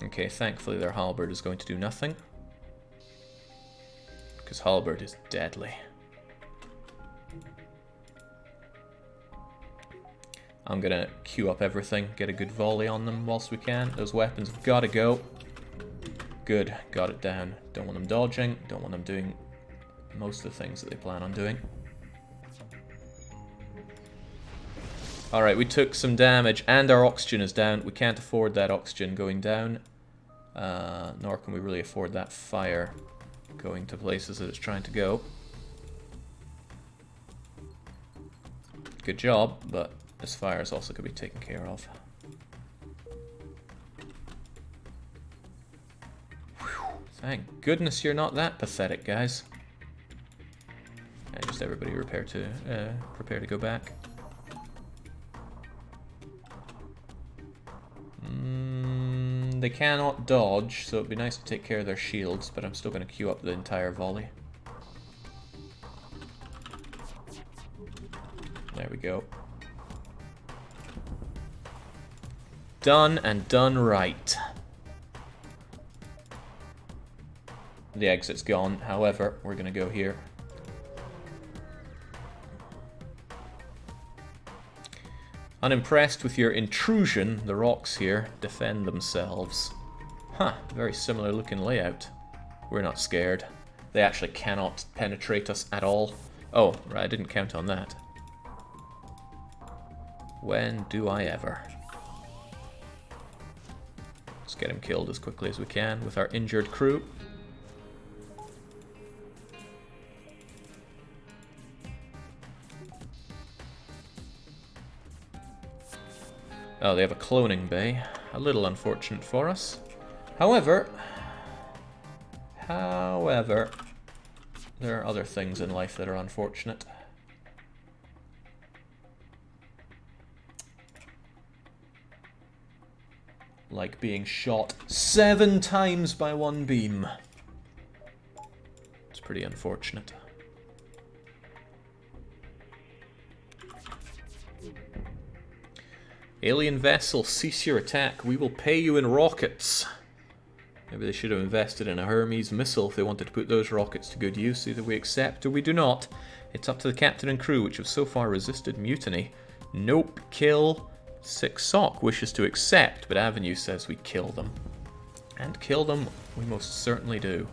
Okay, thankfully their halberd is going to do nothing. Because halberd is deadly. I'm gonna queue up everything, get a good volley on them whilst we can. Those weapons have gotta go. Good, got it down. Don't want them dodging, don't want them doing most of the things that they plan on doing. Alright, we took some damage and our oxygen is down. We can't afford that oxygen going down. Nor can we really afford that fire going to places that it's trying to go. Good job, but this fire is also going to be taken care of. Whew, thank goodness you're not that pathetic, guys. And just everybody prepare to go back. They cannot dodge, so it'd be nice to take care of their shields, but I'm still going to queue up the entire volley. There we go. Done, and done right. The exit's gone, however, we're going to go here. Unimpressed with your intrusion, the rocks here defend themselves. Huh, very similar looking layout. We're not scared. They actually cannot penetrate us at all. Oh, right, I didn't count on that. When do I ever? Let's get him killed as quickly as we can with our injured crew. Oh, they have a cloning bay. A little unfortunate for us. However, there are other things in life that are unfortunate. Like being shot 7 times by one beam. It's pretty unfortunate. Alien vessel, cease your attack. We will pay you in rockets. Maybe they should have invested in a Hermes missile if they wanted to put those rockets to good use. Either we accept or we do not. It's up to the captain and crew, which have so far resisted mutiny. Nope, kill. Sick Sock wishes to accept, but Avenue says we kill them. And kill them we most certainly do.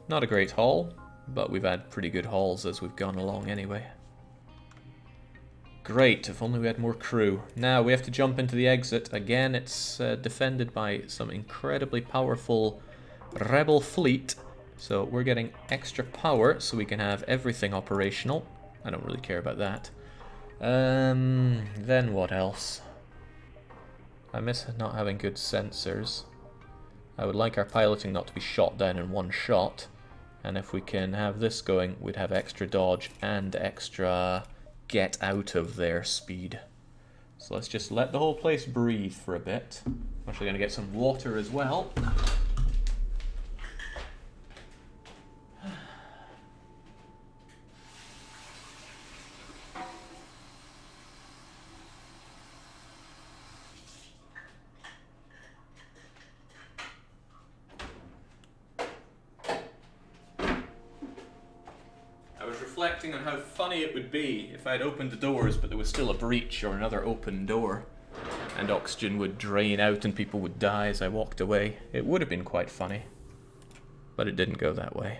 Not a great haul, but we've had pretty good hauls as we've gone along anyway. Great, if only we had more crew. Now we have to jump into the exit. Again, it's defended by some incredibly powerful rebel fleet. So we're getting extra power so we can have everything operational. I don't really care about that. Then what else? I miss not having good sensors. I would like our piloting not to be shot down in one shot. And if we can have this going, we'd have extra dodge and extra get out of their speed. So let's just let the whole place breathe for a bit. I'm actually going to get some water as well. Reflecting on how funny it would be if I'd opened the doors but there was still a breach or another open door and oxygen would drain out and people would die as I walked away. It would have been quite funny, but it didn't go that way.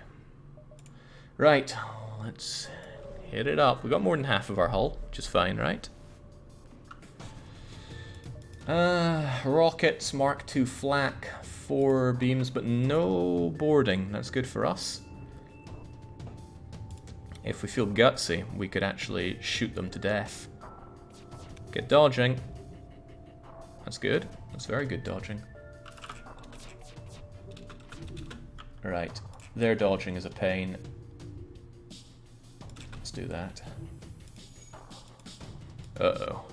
Right, let's hit it up. We got more than half of our hull, which is fine, right? Rockets, Mark II flak, 4 beams, but no boarding. That's good for us. If we feel gutsy, we could actually shoot them to death. Get dodging. That's good. That's very good dodging. Right. Their dodging is a pain. Let's do that. Uh-oh.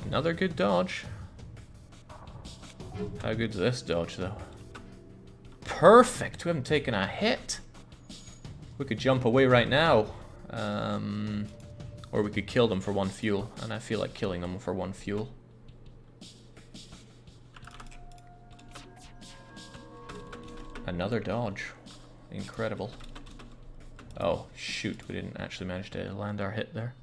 Another good dodge. How good's this dodge, though? Perfect! We haven't taken a hit. We could jump away right now, or we could kill them for 1 fuel, and I feel like killing them for 1 fuel. Another dodge. Incredible. Oh, shoot, we didn't actually manage to land our hit there.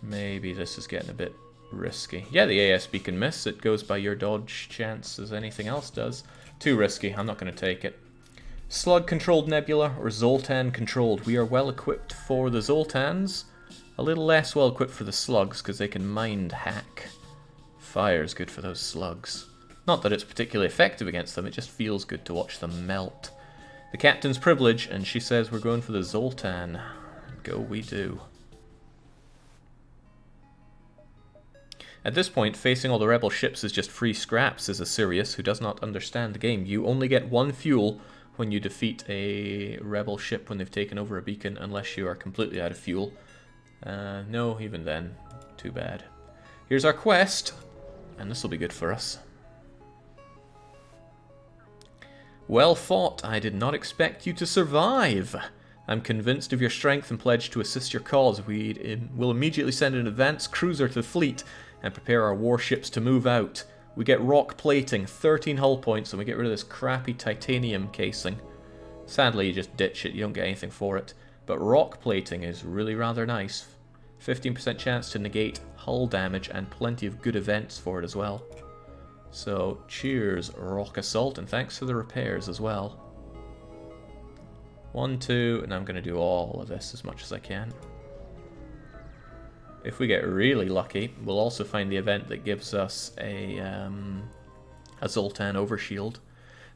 Maybe this is getting a bit risky. Yeah, the ASB can miss. It goes by your dodge chance as anything else does. Too risky. I'm not going to take it. Slug-controlled nebula or Zoltan-controlled. We are well equipped for the Zoltans. A little less well equipped for the slugs because they can mind hack. Fire's good for those slugs. Not that it's particularly effective against them. It just feels good to watch them melt. The captain's privilege, and she says we're going for the Zoltan. Go we do. At this point, facing all the rebel ships is just free scraps, says a Sirius who does not understand the game. You only get 1 fuel when you defeat a rebel ship when they've taken over a beacon, unless you are completely out of fuel. No, even then. Too bad. Here's our quest, and this will be good for us. Well fought. I did not expect you to survive. I'm convinced of your strength and pledge to assist your cause. We will immediately send an advance cruiser to the fleet and prepare our warships to move out. We get rock plating, 13 hull points, and we get rid of this crappy titanium casing. Sadly, you just ditch it, you don't get anything for it. But rock plating is really rather nice. 15% chance to negate hull damage and plenty of good events for it as well. So, cheers, Rock Assault, and thanks for the repairs as well. 1, 2, and I'm going to do all of this as much as I can. If we get really lucky, we'll also find the event that gives us a Zoltan overshield.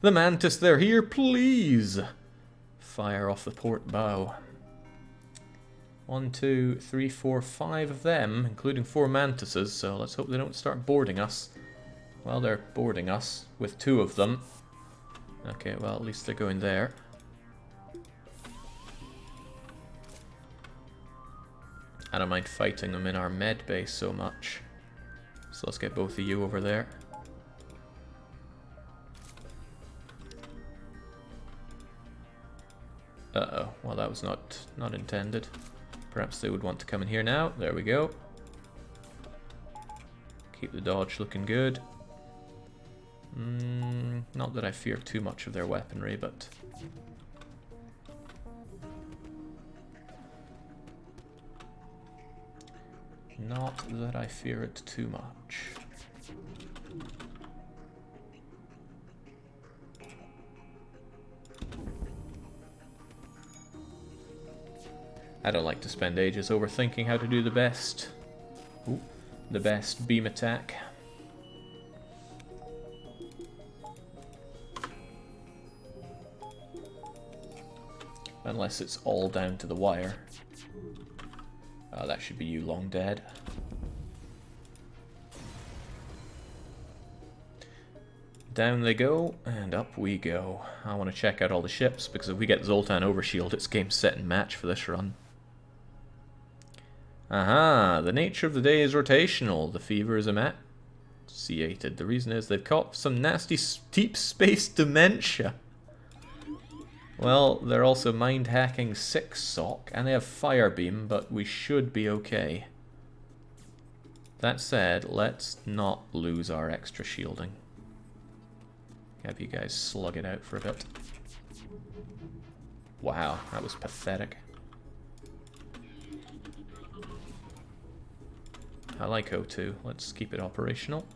The Mantis, they're here, please! Fire off the port bow. 1, 2, 3, 4, 5 of them, including 4 Mantises, so let's hope they don't start boarding us. Well, they're boarding us, with 2 of them. Okay, well, at least they're going there. I don't mind fighting them in our med base so much. So let's get both of you over there. Uh-oh, well that was not intended. Perhaps they would want to come in here now. There we go. Keep the dodge looking good. Not that I fear too much of their weaponry, but... not that I fear it too much. I don't like to spend ages overthinking how to do the best beam attack. Unless it's all down to the wire. Oh, that should be you long dead. Down they go, and up we go. I want to check out all the ships, because if we get Zoltan overshield, it's game, set, and match for this run. Aha, the nature of the day is rotational. The fever is emaciated. The reason is they've caught some nasty deep space dementia. Well, they're also mind-hacking 6 sock, and they have fire beam, but we should be okay. That said, let's not lose our extra shielding. Have you guys slug it out for a bit. Wow, that was pathetic. I like O2. Let's keep it operational.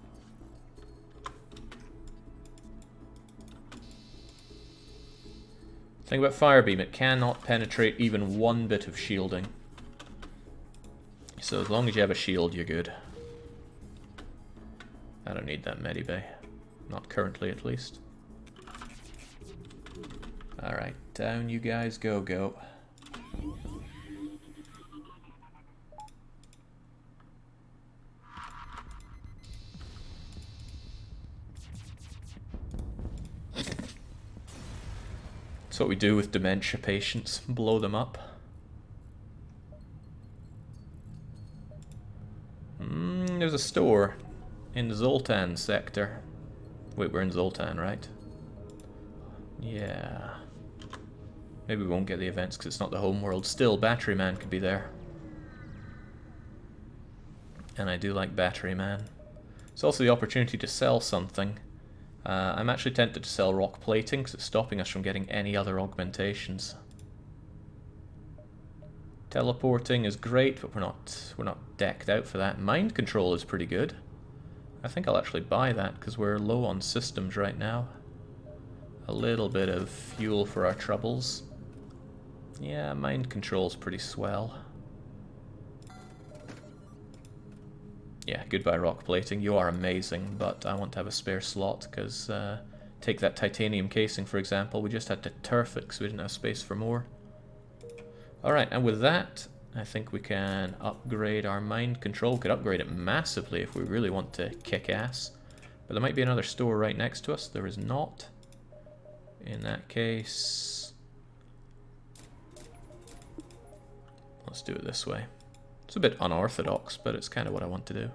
Thing about Firebeam, it cannot penetrate even 1 bit of shielding. So as long as you have a shield, you're good. I don't need that medibay. Not currently, at least. Alright, down you guys go. That's what we do with dementia patients. Blow them up. There's a store in the Zoltan sector. Wait, we're in Zoltan, right? Yeah. Maybe we won't get the events because it's not the home world. Still, Battery Man could be there. And I do like Battery Man. It's also the opportunity to sell something. I'm actually tempted to sell rock plating because it's stopping us from getting any other augmentations. Teleporting is great, but we're not decked out for that. Mind control is pretty good. I think I'll actually buy that because we're low on systems right now. A little bit of fuel for our troubles. Yeah, mind control's pretty swell. Yeah, goodbye rock plating. You are amazing, but I want to have a spare slot because take that titanium casing, for example. We just had to turf it because we didn't have space for more. Alright, and with that, I think we can upgrade our mind control. We could upgrade it massively if we really want to kick ass. But there might be another store right next to us. There is not. In that case, let's do it this way. It's a bit unorthodox, but it's kind of what I want to do.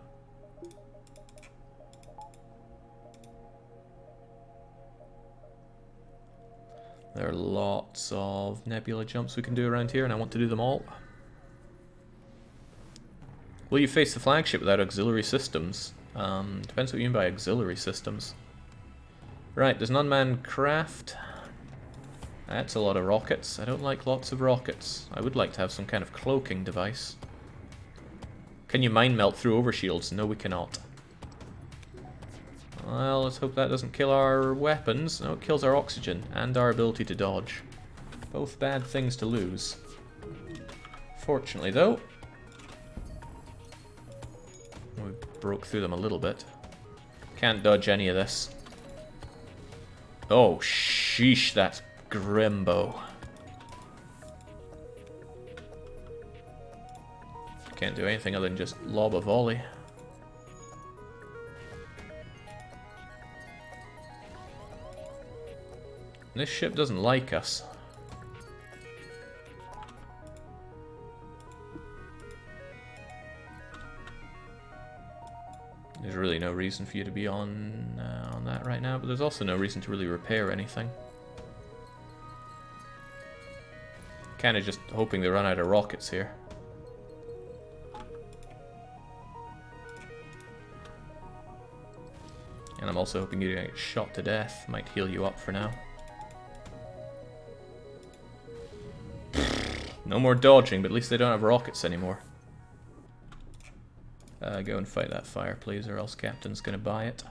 There are lots of nebula jumps we can do around here, and I want to do them all. Will you face the flagship without auxiliary systems? Depends what you mean by auxiliary systems. Right, there's an unmanned craft. That's a lot of rockets. I don't like lots of rockets. I would like to have some kind of cloaking device. Can you mind melt through overshields? No, we cannot. Well, let's hope that doesn't kill our weapons. No, it kills our oxygen and our ability to dodge. Both bad things to lose. Fortunately, though, broke through them a little bit. Can't dodge any of this. Oh, sheesh, that's Grimbo. Can't do anything other than just lob a volley. This ship doesn't like us. There's really no reason for you to be on that right now, but there's also no reason to really repair anything. Kind of just hoping they run out of rockets here. And I'm also hoping you don't get shot to death. Might heal you up for now. No more dodging, but at least they don't have rockets anymore. Go and fight that fire, please, or else Captain's gonna buy it.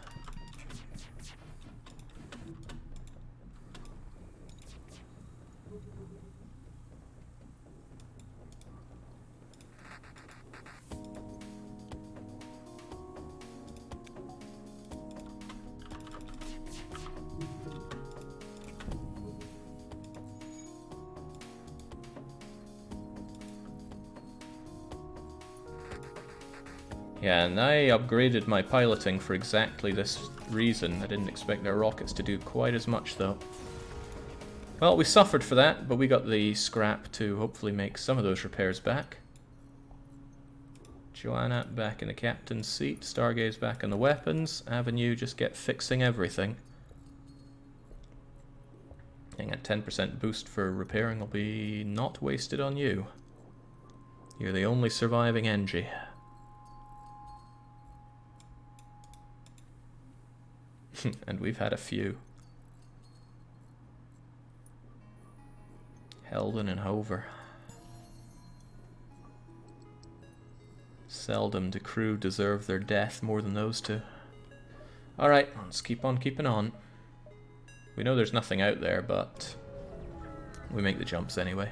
Yeah, and I upgraded my piloting for exactly this reason. I didn't expect their rockets to do quite as much, though. Well, we suffered for that, but we got the scrap to hopefully make some of those repairs back. Joanna back in the captain's seat. Stargaze back on the weapons. Avenue, just get fixing everything. And a 10% boost for repairing will be not wasted on you. You're the only surviving Engie. And we've had a few. Helden and Hover. Seldom do crew deserve their death more than those two. Alright, let's keep on keeping on. We know there's nothing out there, but we make the jumps anyway.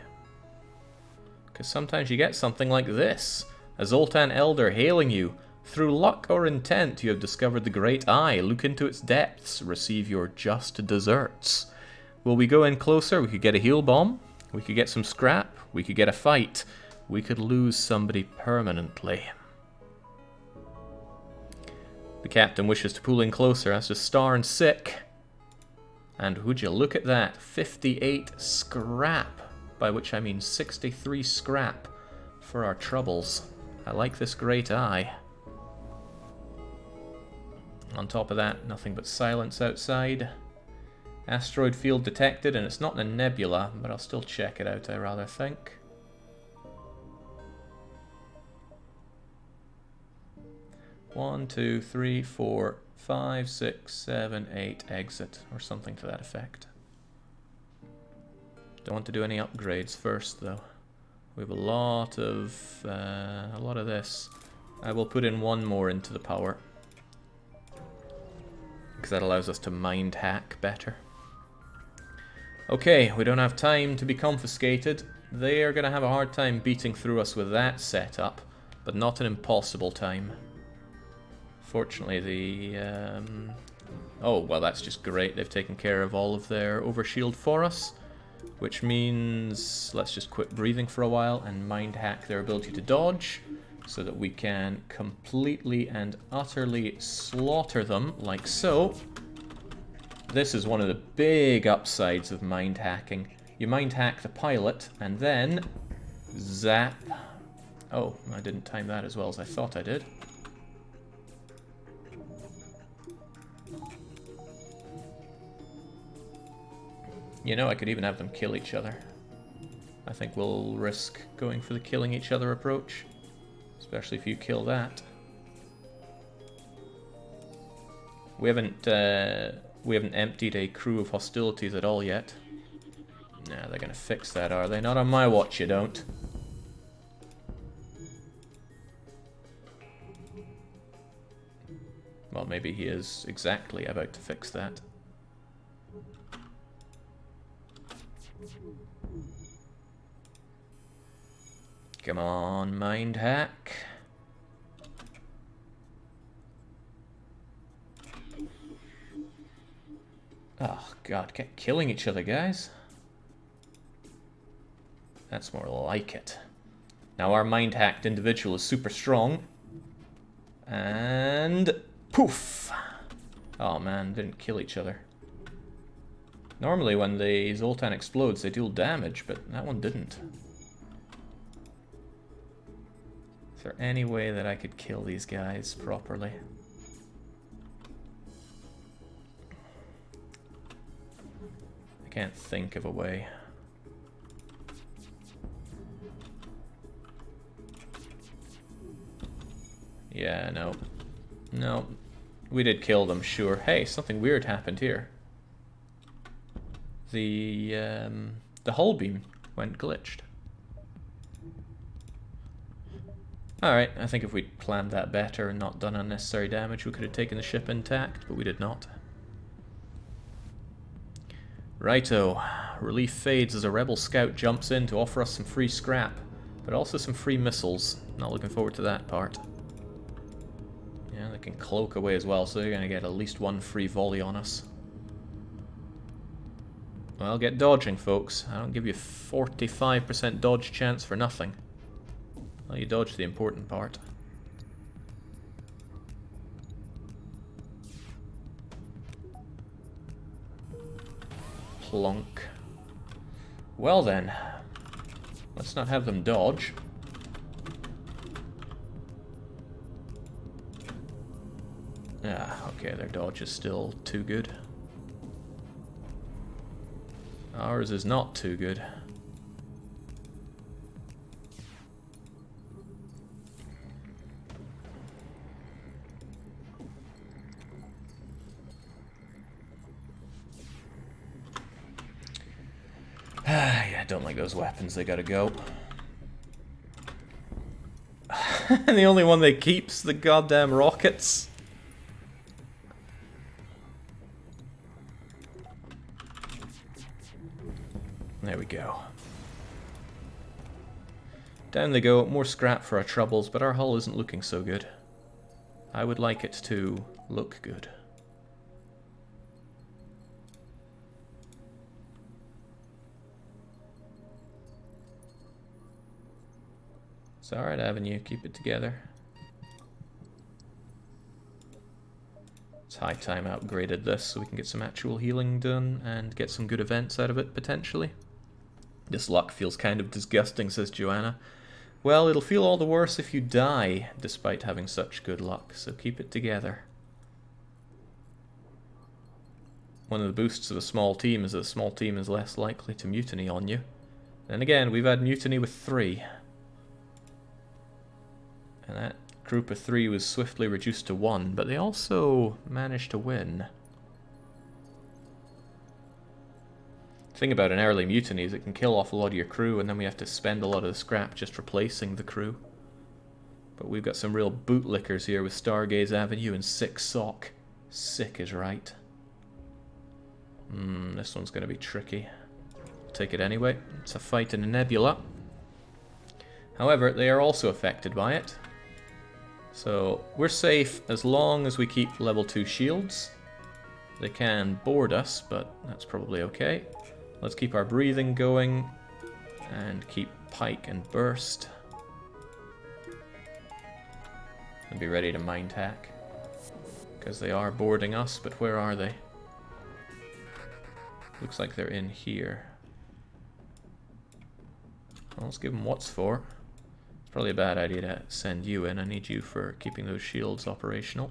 Because sometimes you get something like this. A Zoltan Elder hailing you. Through luck or intent, you have discovered the Great Eye. Look into its depths. Receive your just deserts. Will we go in closer? We could get a heal bomb. We could get some scrap. We could get a fight. We could lose somebody permanently. The captain wishes to pull in closer. That's just Star and Sick. And would you look at that? 58 scrap. By which I mean 63 scrap for our troubles. I like this Great Eye. On top of that, nothing but silence outside. Asteroid field detected, and it's not in a nebula, but I'll still check it out, I rather think. One, two, three, 4, 5, 6, 7, 8, exit, or something to that effect. Don't want to do any upgrades first, though. We have a lot of this. I will put in one more into the power, because that allows us to mind hack better. Okay, we don't have time to be confiscated. They are going to have a hard time beating through us with that setup, but not an impossible time. Fortunately, the... Oh, well, that's just great. They've taken care of all of their overshield for us, which means let's just quit breathing for a while and mind hack their ability to dodge, so that we can completely and utterly slaughter them, like so. This is one of the big upsides of mind hacking. You mind hack the pilot, and then... zap. Oh, I didn't time that as well as I thought I did. You know, I could even have them kill each other. I think we'll risk going for the killing each other approach. Especially if you kill that. We haven't emptied a crew of hostilities at all yet. Nah, they're gonna fix that, are they? Not on my watch, you don't. Well, maybe he is exactly about to fix that. Come on, mind hack. Oh god, get killing each other, guys. That's more like it. Now our mind-hacked individual is super strong. And... poof! Oh man, didn't kill each other. Normally when the Zoltan explodes, they deal damage, but that one didn't. Is there any way that I could kill these guys properly? I can't think of a way. Yeah, no. No. We did kill them, sure. Hey, something weird happened here. The hull beam went glitched. Alright, I think if we'd planned that better and not done unnecessary damage, we could have taken the ship intact, but we did not. Righto. Relief fades as a rebel scout jumps in to offer us some free scrap, but also some free missiles. Not looking forward to that part. Yeah, they can cloak away as well, so they're going to get at least one free volley on us. Well, get dodging, folks. I don't give you 45% dodge chance for nothing. Well, you dodge the important part. Plonk. Well then, let's not have them dodge. Ah, okay, their dodge is still too good. Ours is not too good. Yeah, I don't like those weapons, they gotta go. And the only one they keep's the goddamn rockets. There we go. Down they go, more scrap for our troubles, but our hull isn't looking so good. I would like it to look good. It's alright, Avenue, keep it together. It's high time I upgraded this so we can get some actual healing done and get some good events out of it, potentially. This luck feels kind of disgusting, says Joanna. Well, it'll feel all the worse if you die, despite having such good luck, so keep it together. One of the boosts of a small team is that a small team is less likely to mutiny on you. And again, we've had mutiny with 3. And that group of 3 was swiftly reduced to 1, but they also managed to win. The thing about an early mutiny is it can kill off a lot of your crew, and then we have to spend a lot of the scrap just replacing the crew. But we've got some real bootlickers here with Stargaze Avenue and Sick Sock. Sick is right. This one's going to be tricky. I'll take it anyway. It's a fight in a nebula. However, they are also affected by it. So we're safe as long as we keep level 2 shields. They can board us, but that's probably okay. Let's keep our breathing going and keep pike and burst. And be ready to mind hack. Because they are boarding us, but where are they? Looks like they're in here. Well, let's give them what's for. It's probably a bad idea to send you in. I need you for keeping those shields operational.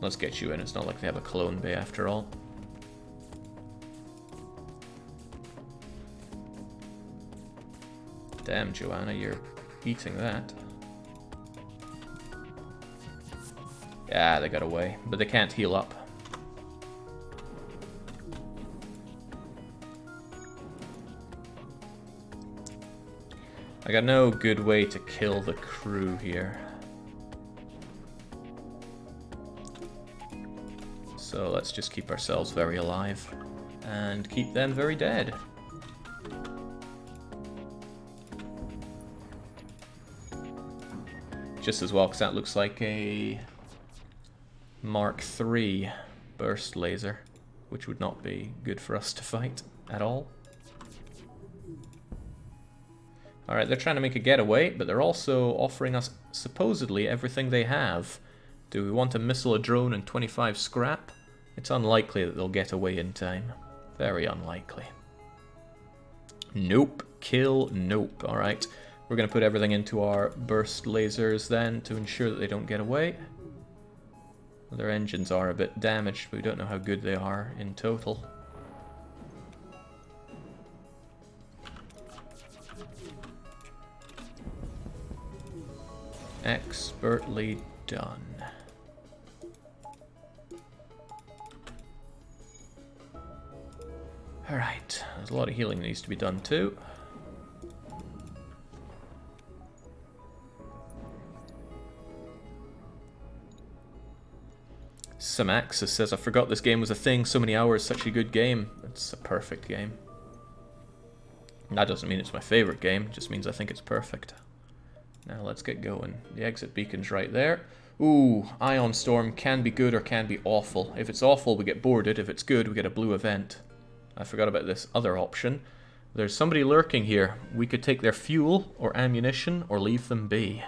Let's get you in. It's not like they have a clone bay after all. Damn, Joanna, you're eating that. Yeah, they got away, but they can't heal up. I got no good way to kill the crew here. So let's just keep ourselves very alive and keep them very dead. just as well, because that looks like a Mark III burst laser, which would not be good for us to fight at all. Alright, they're trying to make a getaway, but they're also offering us supposedly everything they have. Do we want a missile, a drone, and 25 scrap? It's unlikely that they'll get away in time. Very unlikely. Nope. Kill, nope. Alright, we're going to put everything into our burst lasers then to ensure that they don't get away. Their engines are a bit damaged, but we don't know how good they are in total. Expertly done. Alright, there's a lot of healing that needs to be done too. Samaxis says, I forgot this game was a thing, so many hours, such a good game. It's a perfect game. That doesn't mean it's my favorite game, it just means I think it's perfect. Now let's get going. The exit beacon's right there. Ooh, Ion Storm can be good or can be awful. If it's awful, we get boarded. If it's good, we get a blue event. I forgot about this other option. There's somebody lurking here. We could take their fuel or ammunition or leave them be.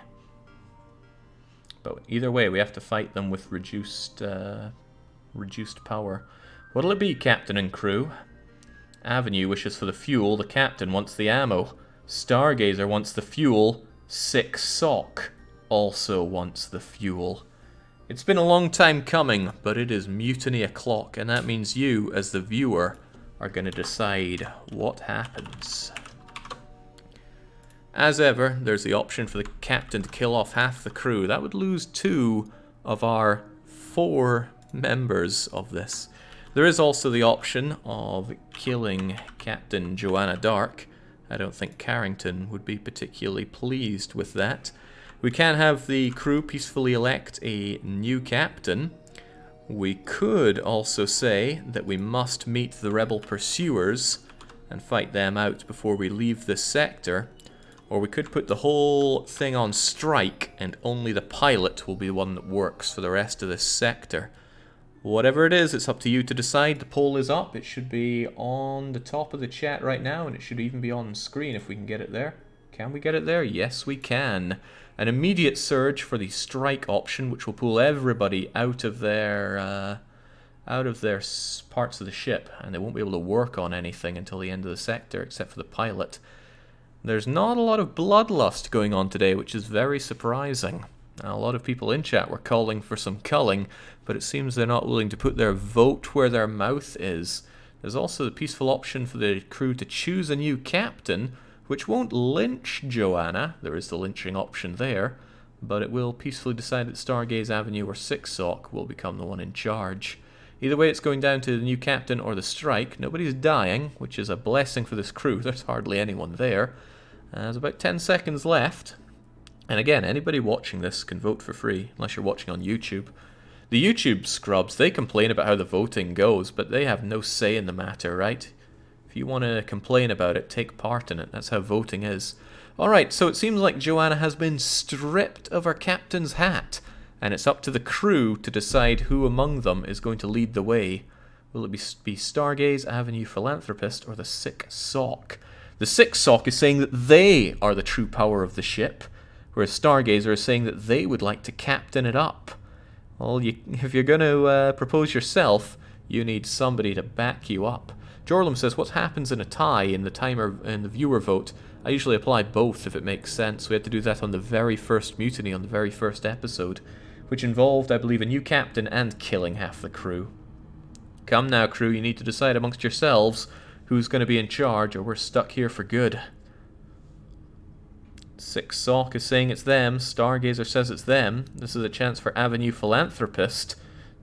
But either way, we have to fight them with reduced power. What'll it be, Captain and crew? Avenue wishes for the fuel. The Captain wants the ammo. Stargazer wants the fuel. Sick Sock also wants the fuel. It's been a long time coming, but it is Mutiny o'clock, and that means you, as the viewer, are going to decide what happens. As ever, there's the option for the Captain to kill off half the crew. That would lose 2 of our 4 members of this. There is also the option of killing Captain Joanna Dark. I don't think Carrington would be particularly pleased with that. We can have the crew peacefully elect a new captain. We could also say that we must meet the rebel pursuers and fight them out before we leave this sector. Or we could put the whole thing on strike and only the pilot will be the one that works for the rest of this sector. Whatever it is, it's up to you to decide. The poll is up. It should be on the top of the chat right now, and it should even be on screen if we can get it there. Can we get it there? Yes, we can. An immediate surge for the strike option, which will pull everybody out of their parts of the ship, and they won't be able to work on anything until the end of the sector, except for the pilot. There's not a lot of bloodlust going on today, which is very surprising. Now, a lot of people in chat were calling for some culling, but it seems they're not willing to put their vote where their mouth is. There's also the peaceful option for the crew to choose a new captain, which won't lynch Joanna. There is the lynching option there, but it will peacefully decide that Stargaze Avenue or Six Sock will become the one in charge. Either way, it's going down to the new captain or the strike. Nobody's dying, which is a blessing for this crew. There's hardly anyone there. There's about 10 seconds left. And again, anybody watching this can vote for free, unless you're watching on YouTube. The YouTube scrubs, they complain about how the voting goes, but they have no say in the matter, right? If you want to complain about it, take part in it. That's how voting is. Alright, so it seems like Joanna has been stripped of her captain's hat, and it's up to the crew to decide who among them is going to lead the way. Will it be Stargaze Avenue Philanthropist or the Sick Sock? The Sick Sock is saying that they are the true power of the ship, whereas Stargazer is saying that they would like to captain it up. Well, if you're going to propose yourself, you need somebody to back you up. Jorlum says, what happens in a tie in the viewer vote? I usually apply both if it makes sense. We had to do that on the very first Mutiny, on the very first episode, which involved, I believe, a new captain and killing half the crew. Come now, crew, you need to decide amongst yourselves who's going to be in charge, or we're stuck here for good. Six Sock is saying it's them. Stargazer says it's them. This is a chance for Avenue Philanthropist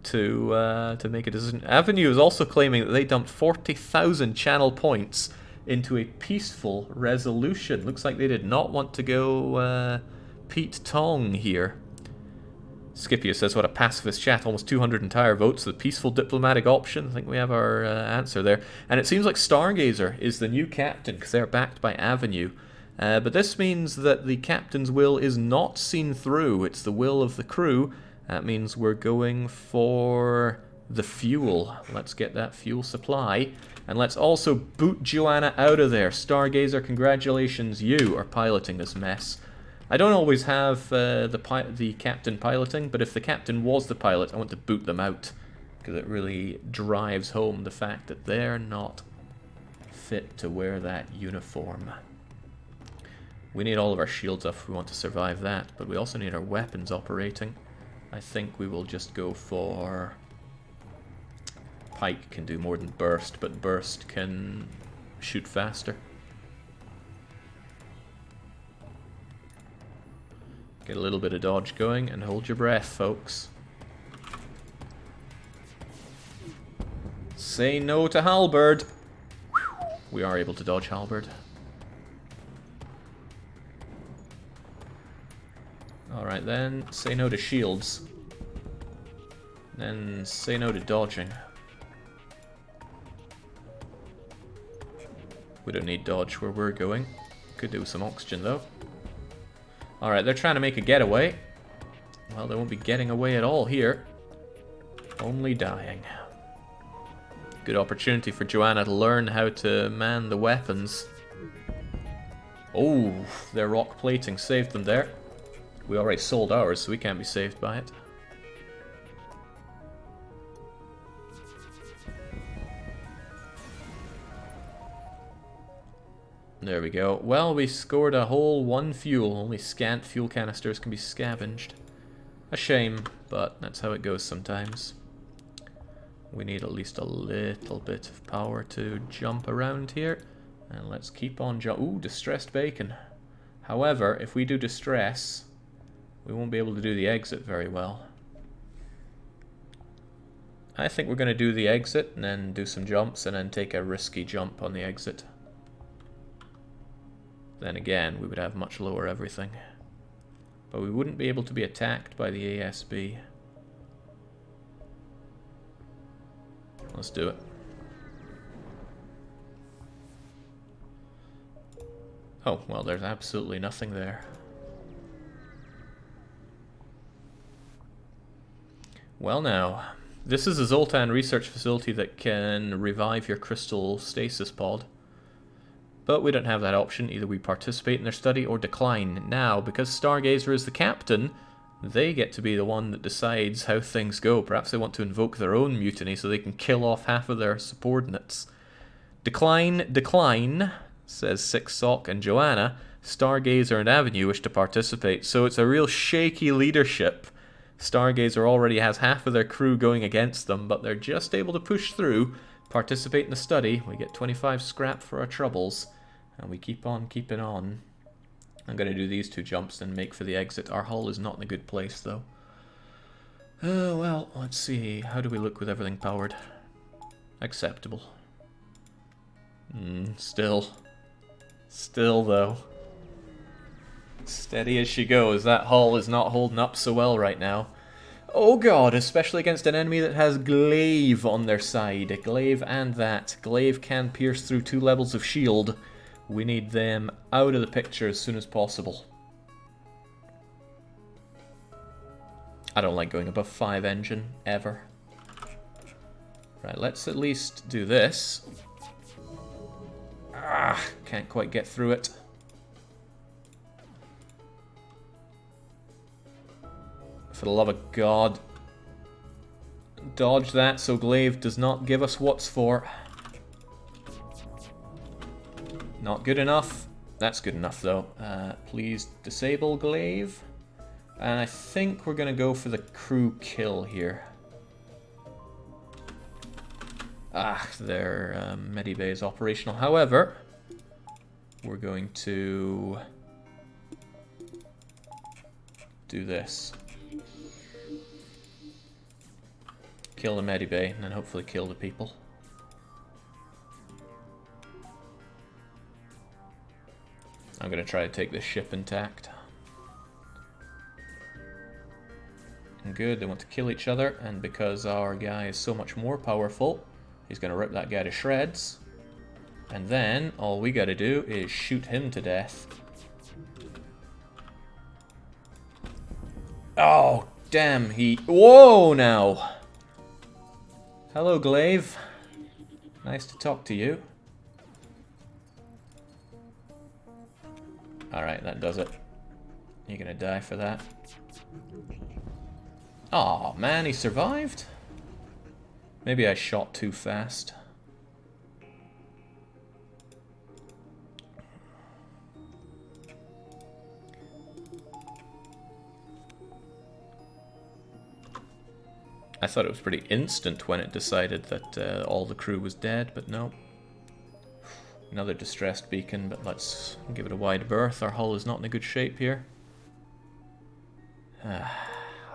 to make a decision. Avenue is also claiming that they dumped 40,000 channel points into a peaceful resolution. Looks like they did not want to go Pete Tong here. Scipio says, what a pacifist chat. Almost 200 entire votes. The peaceful diplomatic option. I think we have our answer there. And it seems like Stargazer is the new captain because they're backed by Avenue. But this means that the captain's will is not seen through. It's the will of the crew. That means we're going for the fuel. Let's get that fuel supply. And let's also boot Joanna out of there. Stargazer, congratulations, you are piloting this mess. I don't always have the captain piloting, but if the captain was the pilot, I want to boot them out. Because it really drives home the fact that they're not fit to wear that uniform. We need all of our shields up if we want to survive that, but we also need our weapons operating. I think we will just go for... Pike can do more than burst, but burst can shoot faster. Get a little bit of dodge going and hold your breath, folks. Say no to halberd. We are able to dodge halberd. Alright then, say no to shields. Then say no to dodging. We don't need dodge where we're going. Could do with some oxygen though. Alright, they're trying to make a getaway. Well, they won't be getting away at all here. Only dying. Good opportunity for Joanna to learn how to man the weapons. Oh, their rock plating saved them there. We already sold ours, so we can't be saved by it. There we go. Well, we scored a whole 1 fuel. Only scant fuel canisters can be scavenged. A shame, but that's how it goes sometimes. We need at least a little bit of power to jump around here. And let's keep on ooh, distressed bacon. However, if we do distress, we won't be able to do the exit very well. I think we're going to do the exit and then do some jumps and then take a risky jump on the exit. Then again, we would have much lower everything. But we wouldn't be able to be attacked by the ASB. Let's do it. Oh, well, there's absolutely nothing there. Well now, this is a Zoltan research facility that can revive your crystal stasis pod. But we don't have that option. Either we participate in their study or decline. Now, because Stargazer is the captain, they get to be the one that decides how things go. Perhaps they want to invoke their own mutiny so they can kill off half of their subordinates. Decline, decline, says Six Sock and Joanna. Stargazer and Avenue wish to participate. So it's a real shaky leadership. Stargazer already has half of their crew going against them, but they're just able to push through, participate in the study. We get 25 scrap for our troubles, and we keep on keeping on. I'm going to do these 2 jumps and make for the exit. Our hull is not in a good place, though. Well, let's see. How do we look with everything powered? Acceptable. Still, though. Steady as she goes. That hull is not holding up so well right now. Oh god, especially against an enemy that has glaive on their side. Glaive and that. Glaive can pierce through 2 levels of shield. We need them out of the picture as soon as possible. I don't like going above 5 engine, ever. Right, let's at least do this. Ah, can't quite get through it. For the love of God. Dodge that so glaive does not give us what's for. Not good enough. That's good enough though. Please disable glaive. And I think we're going to go for the crew kill here. Ah, their medibay is operational. However, we're going to do this. Kill the medibay and then hopefully kill the people. I'm going to try to take this ship intact. And good, they want to kill each other, and because our guy is so much more powerful, he's going to rip that guy to shreds. And then all we got to do is shoot him to death Oh, damn, he... Whoa, now! Hello, Glaive. Nice to talk to you. Alright, that does it. You're gonna die for that. Aw, man, he survived? Maybe I shot too fast. I thought it was pretty instant when it decided that all the crew was dead, but no. Another distressed beacon, but let's give it a wide berth. Our hull is not in a good shape here.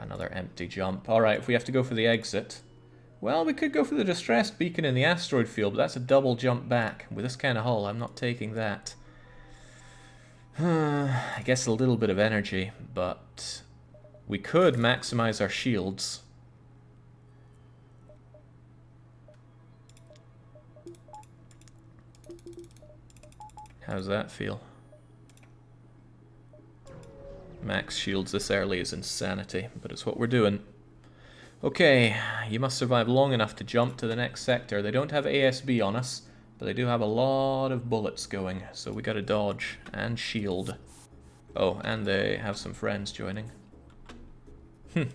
Another empty jump. Alright, if we have to go for the exit... Well, we could go for the distressed beacon in the asteroid field, but that's a double jump back. With this kind of hull, I'm not taking that. I guess a little bit of energy, but... We could maximize our shields. How's that feel? Max shields this early is insanity, but it's what we're doing. Okay, you must survive long enough to jump to the next sector. They don't have ASB on us, but they do have a lot of bullets going, so we gotta dodge and shield. Oh, and they have some friends joining.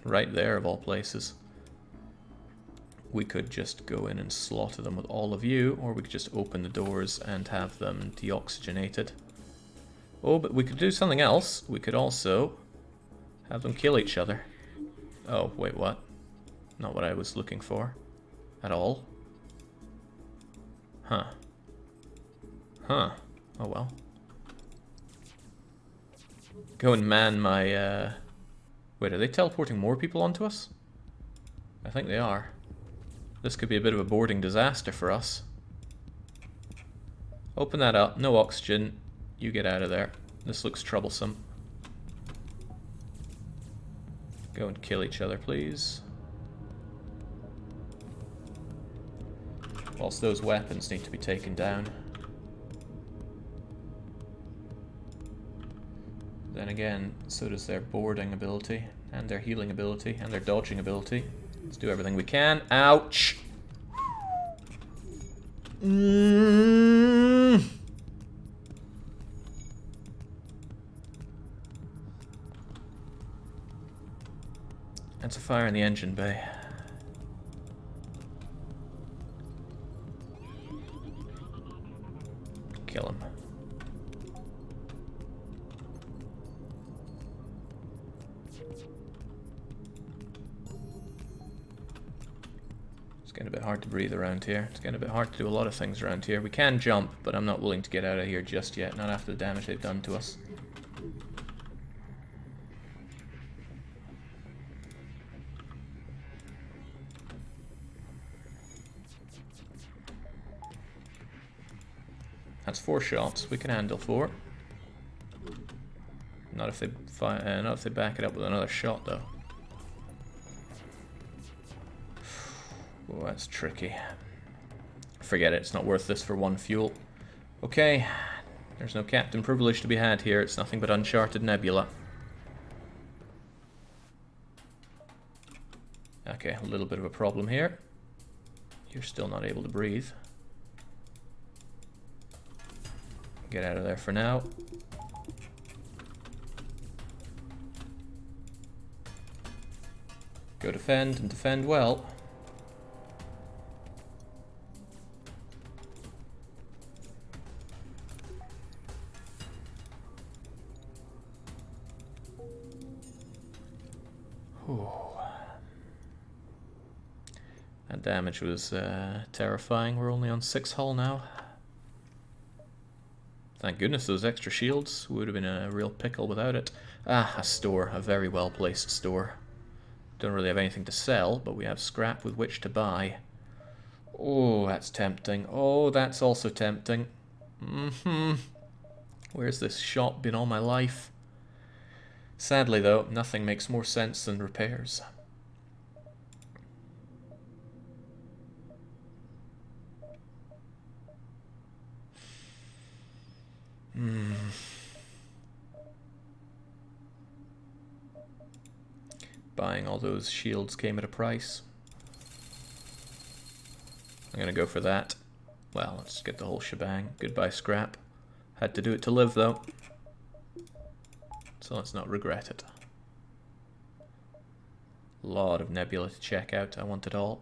Right there, of all places. We could just go in and slaughter them with all of you, or we could just open the doors and have them deoxygenated. Oh, but we could do something else. We could also have them kill each other. Oh, wait, what? Not what I was looking for. At all. Huh. Huh. Oh well. Go and man my, Wait, are they teleporting more people onto us? I think they are. This could be a bit of a boarding disaster for us. Open that up. No oxygen. You get out of there. This looks troublesome. Go and kill each other, please. Whilst those weapons need to be taken down. Then again, so does their boarding ability, and their healing ability, and their dodging ability. Let's do everything we can. Ouch! That's a fire in the engine bay. Kill him. It's getting a bit hard to breathe around here. It's getting a bit hard to do a lot of things around here. We can jump, but I'm not willing to get out of here just yet, not after the damage they've done to us. That's 4 shots. We can handle 4. Not if they back it up with another shot, though. Oh, that's tricky. Forget it. It's not worth this for 1 fuel. Okay. There's no captain privilege to be had here. It's nothing but uncharted nebula. Okay, a little bit of a problem here. You're still not able to breathe. Get out of there for now. Go defend, and defend well. Whew. That damage was terrifying. We're only on 6 hull now. Thank goodness those extra shields. Would have been a real pickle without it. Ah, a store. A very well placed store. Don't really have anything to sell, but we have scrap with which to buy. Oh, that's tempting. Oh, that's also tempting. Where's this shop been all my life? Sadly, though, nothing makes more sense than repairs. Buying all those shields came at a price. I'm gonna go for that. Well, let's get the whole shebang. Goodbye, scrap. Had to do it to live, though. So let's not regret it. Lot of nebula to check out. I want it all.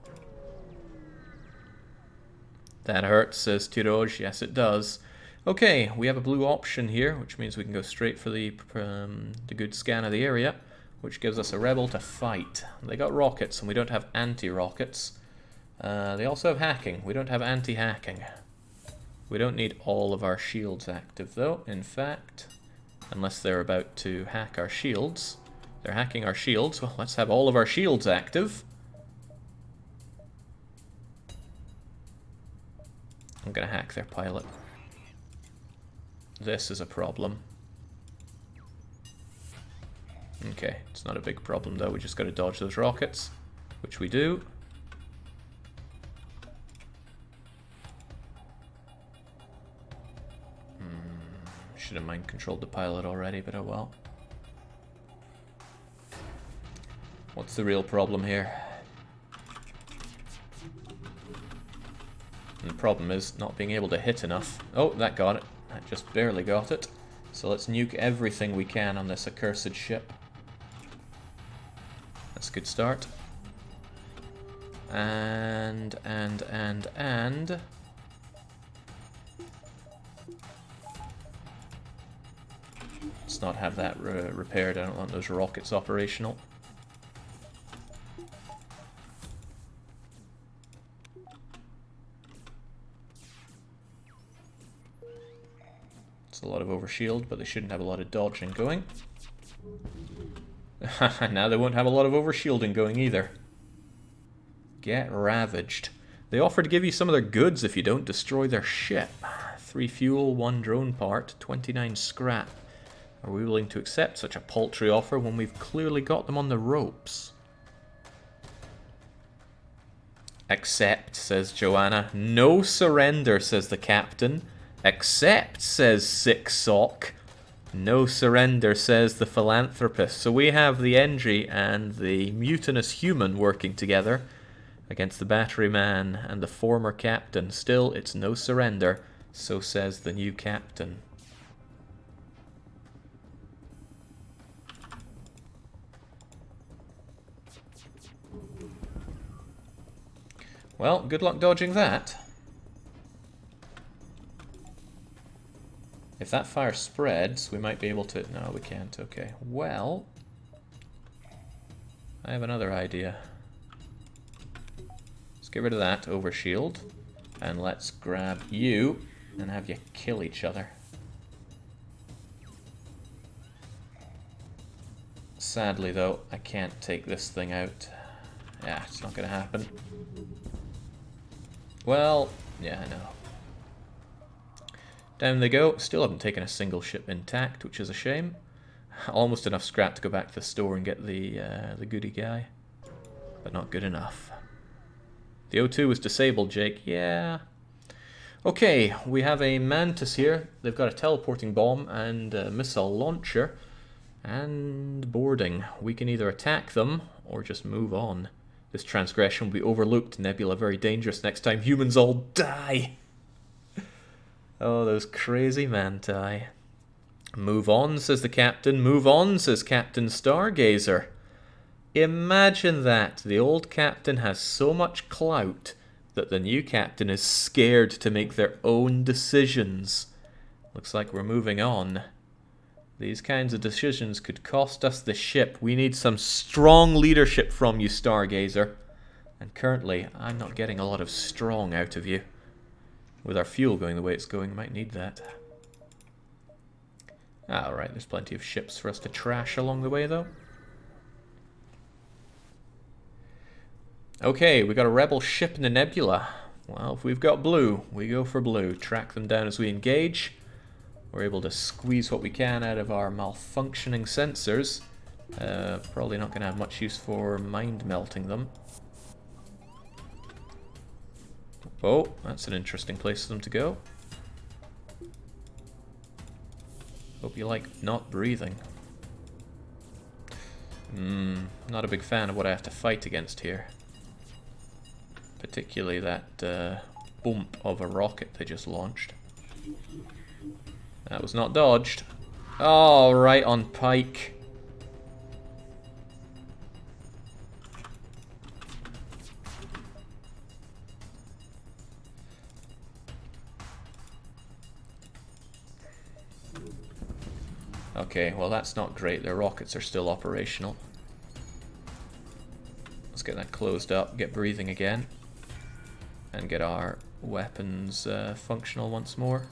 That hurts, says Tiroj. Yes, it does. Okay, we have a blue option here, which means we can go straight for the good scan of the area, which gives us a rebel to fight. They got rockets, and we don't have anti-rockets. They also have hacking. We don't have anti-hacking. We don't need all of our shields active, though. In fact, unless they're about to hack our shields. They're hacking our shields. Well, let's have all of our shields active. I'm gonna hack their pilot. This is a problem. Okay, it's not a big problem though. We just gotta dodge those rockets, which we do. Should have mind controlled the pilot already, but oh well. What's the real problem here? And the problem is not being able to hit enough. Oh, that got it. That just barely got it. So let's nuke everything we can on this accursed ship. That's a good start. And... let's not have that repaired. I don't want those rockets operational. It's a lot of overshield, but they shouldn't have a lot of dodging going. Now they won't have a lot of overshielding going either. Get ravaged. They offer to give you some of their goods if you don't destroy their ship. 3 fuel, 1 drone part, 29 scrap. Are we willing to accept such a paltry offer when we've clearly got them on the ropes? Accept, says Joanna. No surrender, says the captain. Accept, says Sick Sock. No surrender, says the philanthropist. So we have the Endry and the mutinous human working together against the battery man and the former captain. Still, it's no surrender, so says the new captain. Well, good luck dodging that. If that fire spreads, we might be able to... No, we can't. Okay. Well, I have another idea. Let's get rid of that overshield. And let's grab you and have you kill each other. Sadly, though, I can't take this thing out. Yeah, it's not going to happen. Well, yeah, I know. Down they go. Still haven't taken a single ship intact, which is a shame. Almost enough scrap to go back to the store and get the goody guy. But not good enough. The O2 was disabled, Jake. Yeah. Okay, we have a Mantis here. They've got a teleporting bomb and a missile launcher. And boarding. We can either attack them or just move on. This transgression will be overlooked. Nebula very dangerous. Next time humans all die. Oh, those crazy manti. Move on, says the captain. Move on, says Captain Stargazer. Imagine that. The old captain has so much clout that the new captain is scared to make their own decisions. Looks like we're moving on. These kinds of decisions could cost us the ship. We need some strong leadership from you, Stargazer. And currently, I'm not getting a lot of strong out of you. With our fuel going the way it's going, might need that. Alright, there's plenty of ships for us to trash along the way, though. Okay, we got a rebel ship in the nebula. Well, if we've got blue, we go for blue. Track them down as we engage. We're able to squeeze what we can out of our malfunctioning sensors. Probably not going to have much use for mind melting them. Oh, that's an interesting place for them to go. Hope you like not breathing. Not a big fan of what I have to fight against here. Particularly that bump of a rocket they just launched. That was not dodged. Oh, right on pike. Okay, well that's not great. Their rockets are still operational. Let's get that closed up, get breathing again, and get our weapons functional once more.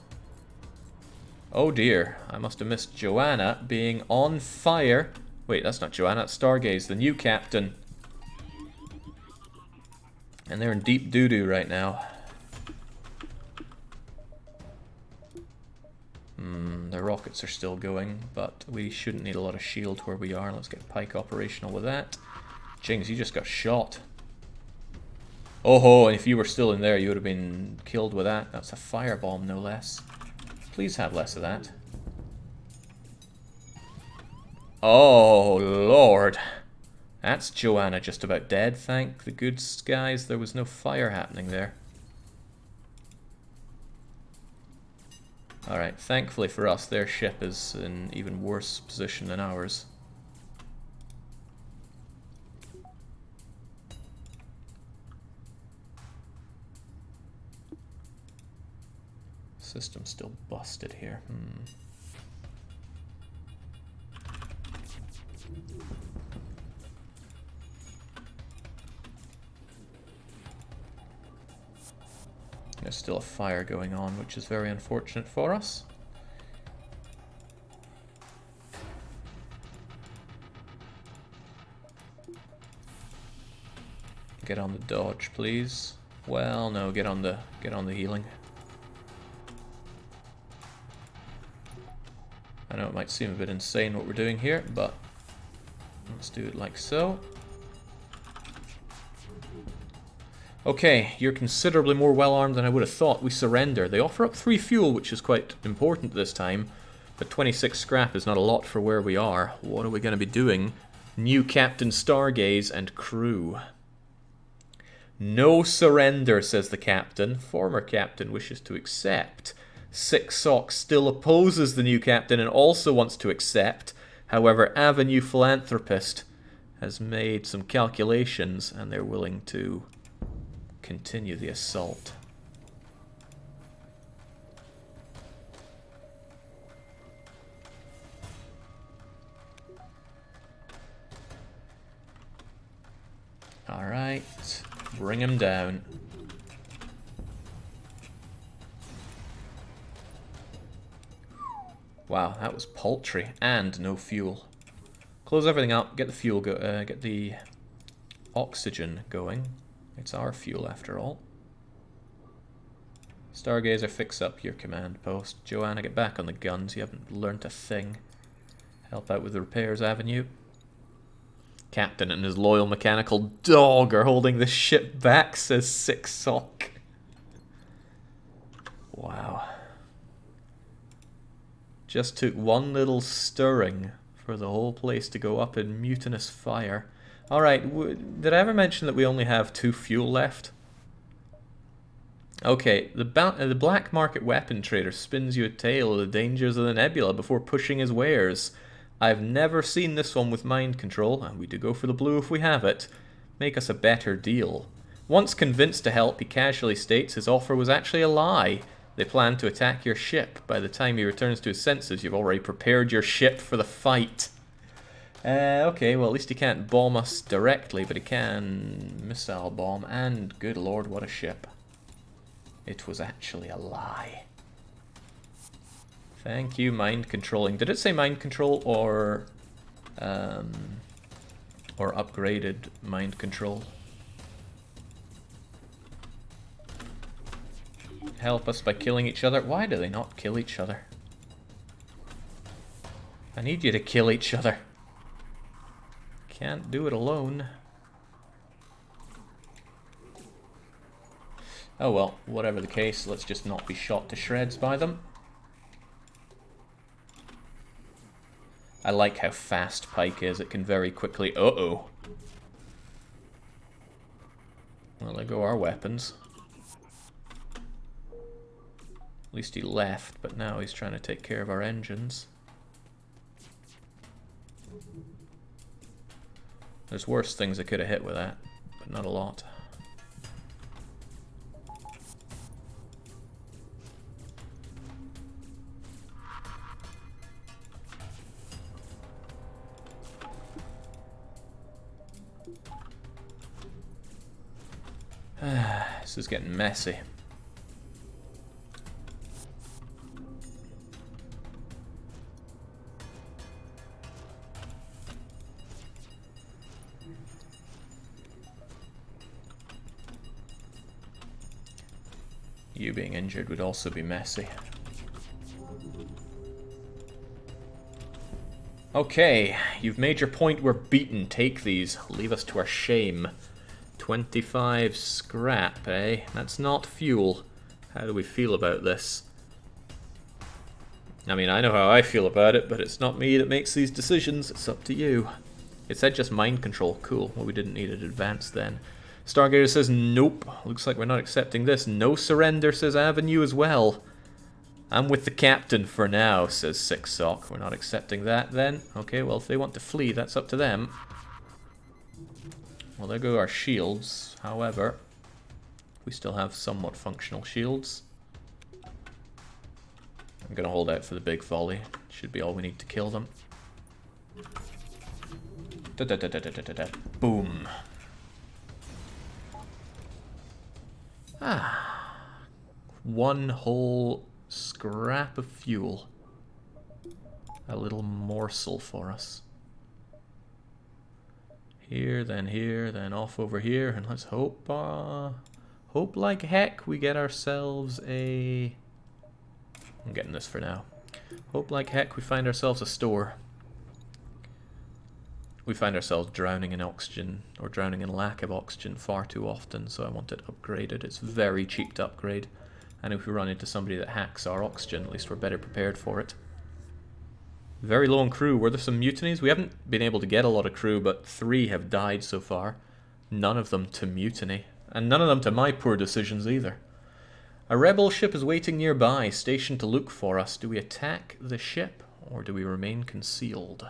Oh dear, I must have missed Joanna being on fire. Wait, that's not Joanna, it's Stargaze, the new captain. And they're in deep doo-doo right now. The rockets are still going, but we shouldn't need a lot of shield where we are. Let's get Pike operational with that. Jings, you just got shot. Oh ho, and if you were still in there, you would have been killed with that. That's a firebomb, no less. Please have less of that. Oh, Lord. That's Joanna just about dead, thank the good skies. There was no fire happening there. Alright, thankfully for us, their ship is in even worse position than ours. System's still busted here. There's still a fire going on, which is very unfortunate for us. Get on the dodge, please. Well, no, get on the healing. I know it might seem a bit insane what we're doing here, but let's do it like so. Okay, you're considerably more well-armed than I would have thought. We surrender. They offer up 3 fuel, which is quite important this time, but 26 scrap is not a lot for where we are. What are we going to be doing? New Captain Stargaze and crew. No surrender, says the captain. Former captain wishes to accept. Six Sock still opposes the new captain and also wants to accept. However, Avenue Philanthropist has made some calculations and they're willing to continue the assault. Alright, bring him down. Wow, that was paltry and no fuel. Close everything up, get the fuel get the oxygen going. It's our fuel after all. Stargazer, fix up your command post. Joanna, get back on the guns. You haven't learnt a thing. Help out with the repairs, Avenue. Captain and his loyal mechanical dog are holding the ship back, says Six Sock. Wow. Just took one little stirring for the whole place to go up in mutinous fire. Alright, did I ever mention that we only have 2 fuel left? Okay, the black market weapon trader spins you a tale of the dangers of the nebula before pushing his wares. I've never seen this one with mind control, and we do go for the blue if we have it. Make us a better deal. Once convinced to help, he casually states his offer was actually a lie. They plan to attack your ship. By the time he returns to his senses, you've already prepared your ship for the fight. Okay, well at least he can't bomb us directly, but he can missile bomb, and good lord, what a ship. It was actually a lie. Thank you, mind controlling. Did it say mind control or upgraded mind control? Help us by killing each other. Why do they not kill each other? I need you to kill each other. Can't do it alone. Oh well, whatever the case, let's just not be shot to shreds by them. I like how fast Pike is. It can very quickly... Uh-oh. Well, there go our weapons. At least he left, but now he's trying to take care of our engines. There's worse things I could have hit with that, but not a lot. This is getting messy. You being injured would also be messy. Okay, you've made your point. We're beaten. Take these. Leave us to our shame. 25 scrap, eh? That's not fuel. How do we feel about this? I mean, I know how I feel about it, but it's not me that makes these decisions. It's up to you. It said just mind control. Cool. Well, we didn't need it advanced then. Stargazer says nope. Looks like we're not accepting this. No surrender, says Avenue as well. I'm with the captain for now, says Six Sock. We're not accepting that then. Okay, well, if they want to flee, that's up to them. Well, there go our shields. However, we still have somewhat functional shields. I'm going to hold out for the big volley. Should be all we need to kill them. Boom. Ah. One whole scrap of fuel. A little morsel for us. Here, then off over here, and let's hope like heck we get ourselves a... I'm getting this for now. Hope like heck we find ourselves a store. We find ourselves drowning in oxygen, or drowning in lack of oxygen far too often, so I want it upgraded. It's very cheap to upgrade, and if we run into somebody that hacks our oxygen, at least we're better prepared for it. Very low on crew. Were there some mutinies? We haven't been able to get a lot of crew, but 3 have died so far. None of them to mutiny. And none of them to my poor decisions either. A rebel ship is waiting nearby, stationed to look for us. Do we attack the ship, or do we remain concealed?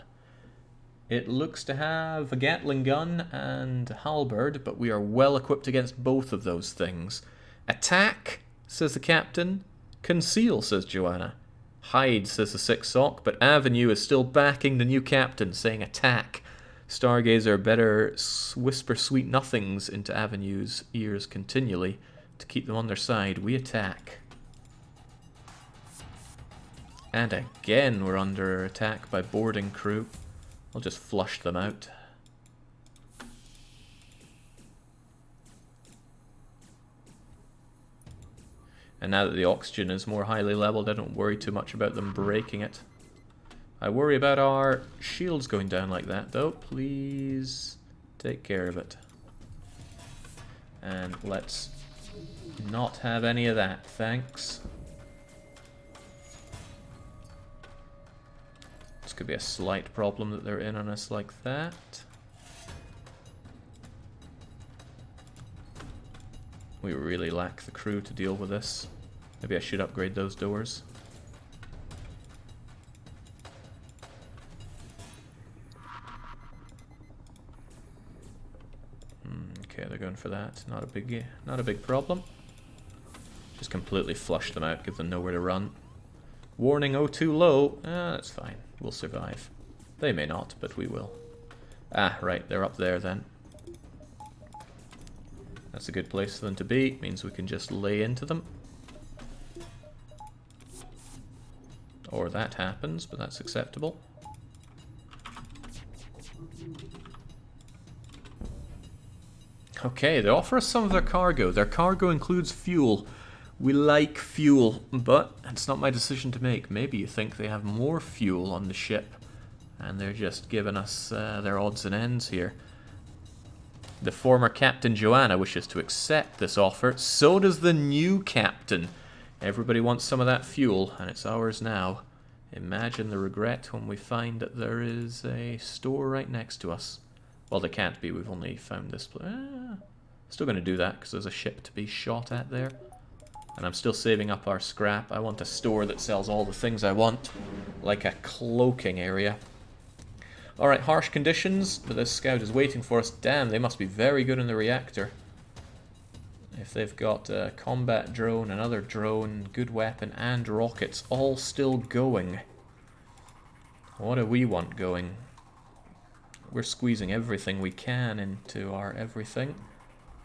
It looks to have a Gatling gun and halberd, but we are well equipped against both of those things. Attack, says the captain. Conceal, says Joanna. Hide, says the Six Sock, but Avenue is still backing the new captain, saying attack. Stargazer better whisper sweet nothings into Avenue's ears continually to keep them on their side. We attack. And again we're under attack by boarding crew. I'll just flush them out. And now that the oxygen is more highly leveled, I don't worry too much about them breaking it. I worry about our shields going down like that, though. Please take care of it. And let's not have any of that, thanks. This could be a slight problem that they're in on us like that. We really lack the crew to deal with this. Maybe I should upgrade those doors. Okay, they're going for that. Not a big problem. Just completely flush them out, give them nowhere to run. Warning O2 low. That's fine. We'll survive. They may not, but we will. Ah, right, they're up there then. That's a good place for them to be. Means we can just lay into them. Or that happens, but that's acceptable. Okay, they offer us some of their cargo. Their cargo includes fuel. We like fuel, but it's not my decision to make. Maybe you think they have more fuel on the ship, and they're just giving us their odds and ends here. The former Captain Joanna wishes to accept this offer. So does the new captain. Everybody wants some of that fuel, and it's ours now. Imagine the regret when we find that there is a store right next to us. Well, there can't be, we've only found this place. Still going to do that because there's a ship to be shot at there. And I'm still saving up our scrap. I want a store that sells all the things I want, like a cloaking area. Alright, harsh conditions, but this scout is waiting for us. Damn, they must be very good in the reactor. If they've got a combat drone, another drone, good weapon, and rockets all still going. What do we want going? We're squeezing everything we can into our everything.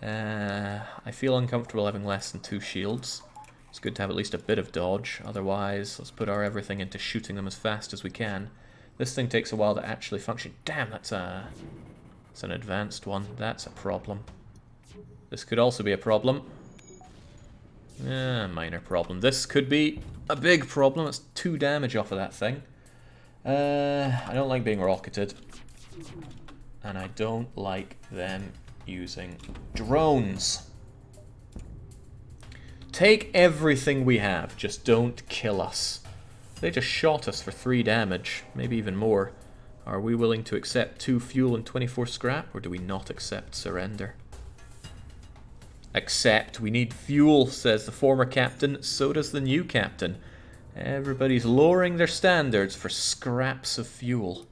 I feel uncomfortable having less than 2 shields. It's good to have at least a bit of dodge. Otherwise, let's put our everything into shooting them as fast as we can. This thing takes a while to actually function. Damn, that's an advanced one. That's a problem. This could also be a problem. Minor problem. This could be a big problem. It's 2 damage off of that thing. I don't like being rocketed. And I don't like them using drones. Take everything we have. Just don't kill us. They just shot us for 3 damage. Maybe even more. Are we willing to accept 2 fuel and 24 scrap? Or do we not accept surrender? Accept. We need fuel, says the former captain. So does the new captain. Everybody's lowering their standards for scraps of fuel.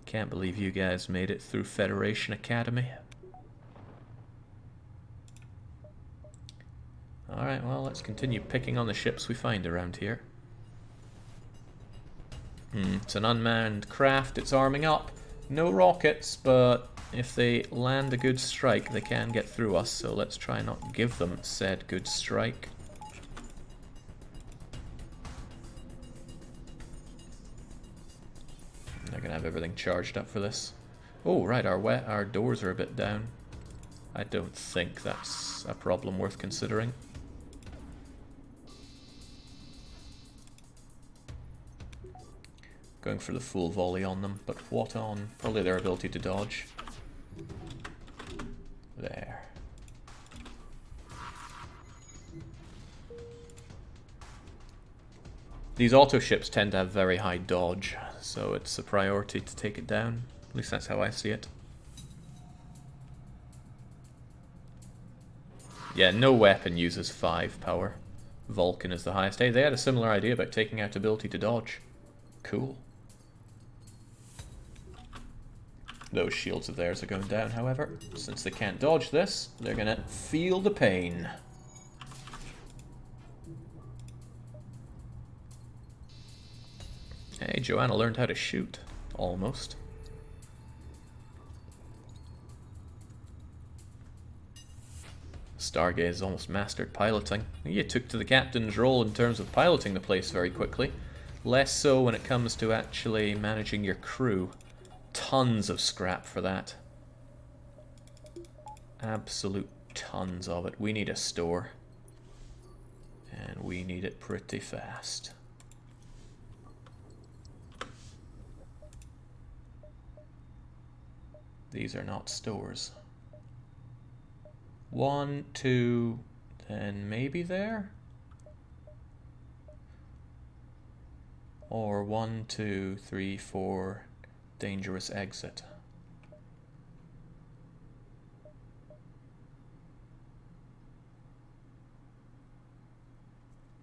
Can't believe you guys made it through Federation Academy. Alright, well, let's continue picking on the ships we find around here. It's an unmanned craft. It's arming up. No rockets, but if they land a good strike, they can get through us, so let's try not give them said good strike. They're gonna have everything charged up for this. Oh, right, our doors are a bit down. I don't think that's a problem worth considering. Going for the full volley on them, but what on? Probably their ability to dodge. There. These auto ships tend to have very high dodge, so it's a priority to take it down. At least that's how I see it. Yeah, no weapon uses 5 power. Vulcan is the highest. Hey, they had a similar idea about taking out ability to dodge. Cool. Those shields of theirs are going down, however. Since they can't dodge this, they're gonna feel the pain. Hey, Joanna learned how to shoot. Almost. Stargaze almost mastered piloting. You took to the captain's role in terms of piloting the place very quickly. Less so when it comes to actually managing your crew. Tons of scrap for that. Absolute tons of it. We need a store. And we need it pretty fast. These are not stores. 1, 2, then maybe there? Or 1, 2, 3, 4, dangerous exit.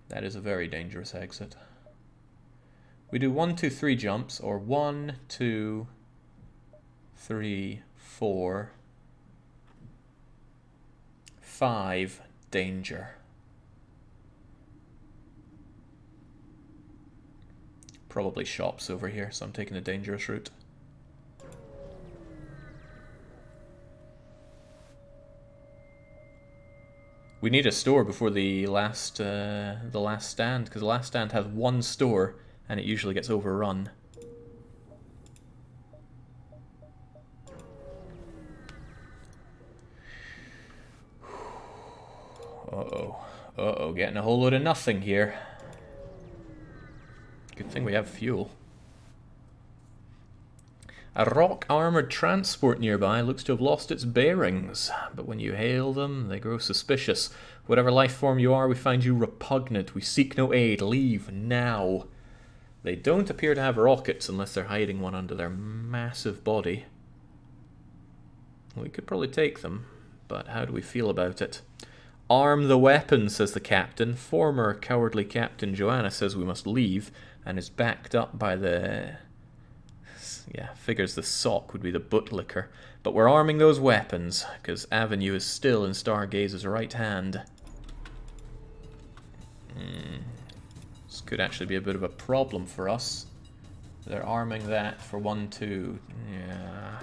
That is a very dangerous exit. We do 1, 2, 3 jumps, or 1, 2, 3, 4, 5, danger. Probably shops over here, so I'm taking the dangerous route. We need a store before the last stand, because the last stand has 1 store, and it usually gets overrun. Uh-oh. Uh-oh, getting a whole load of nothing here. Good thing we have fuel. A rock armoured transport nearby looks to have lost its bearings, but when you hail them, they grow suspicious. Whatever life form you are, we find you repugnant. We seek no aid. Leave now. They don't appear to have rockets unless they're hiding one under their massive body. We could probably take them, but how do we feel about it? Arm the weapon, says the captain. Former cowardly Captain Joanna says we must leave, and is backed up by the... yeah, figures the sock would be the bootlicker. But we're arming those weapons, because Avenue is still in Stargaze's right hand. This could actually be a bit of a problem for us. They're arming that for 1-2. Yeah.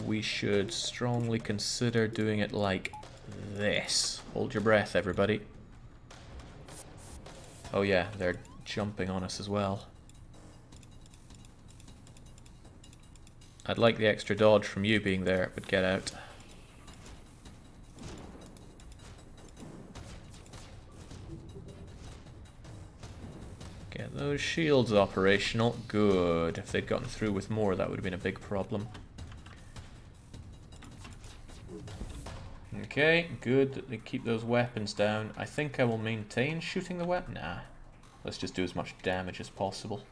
We should strongly consider doing it like this. Hold your breath, everybody. Oh yeah, they're jumping on us as well. I'd like the extra dodge from you being there, but get out. Get those shields operational. Good. If they'd gotten through with more, that would have been a big problem. Okay, good that they keep those weapons down. I think I will maintain shooting the weapon. Nah. Let's just do as much damage as possible.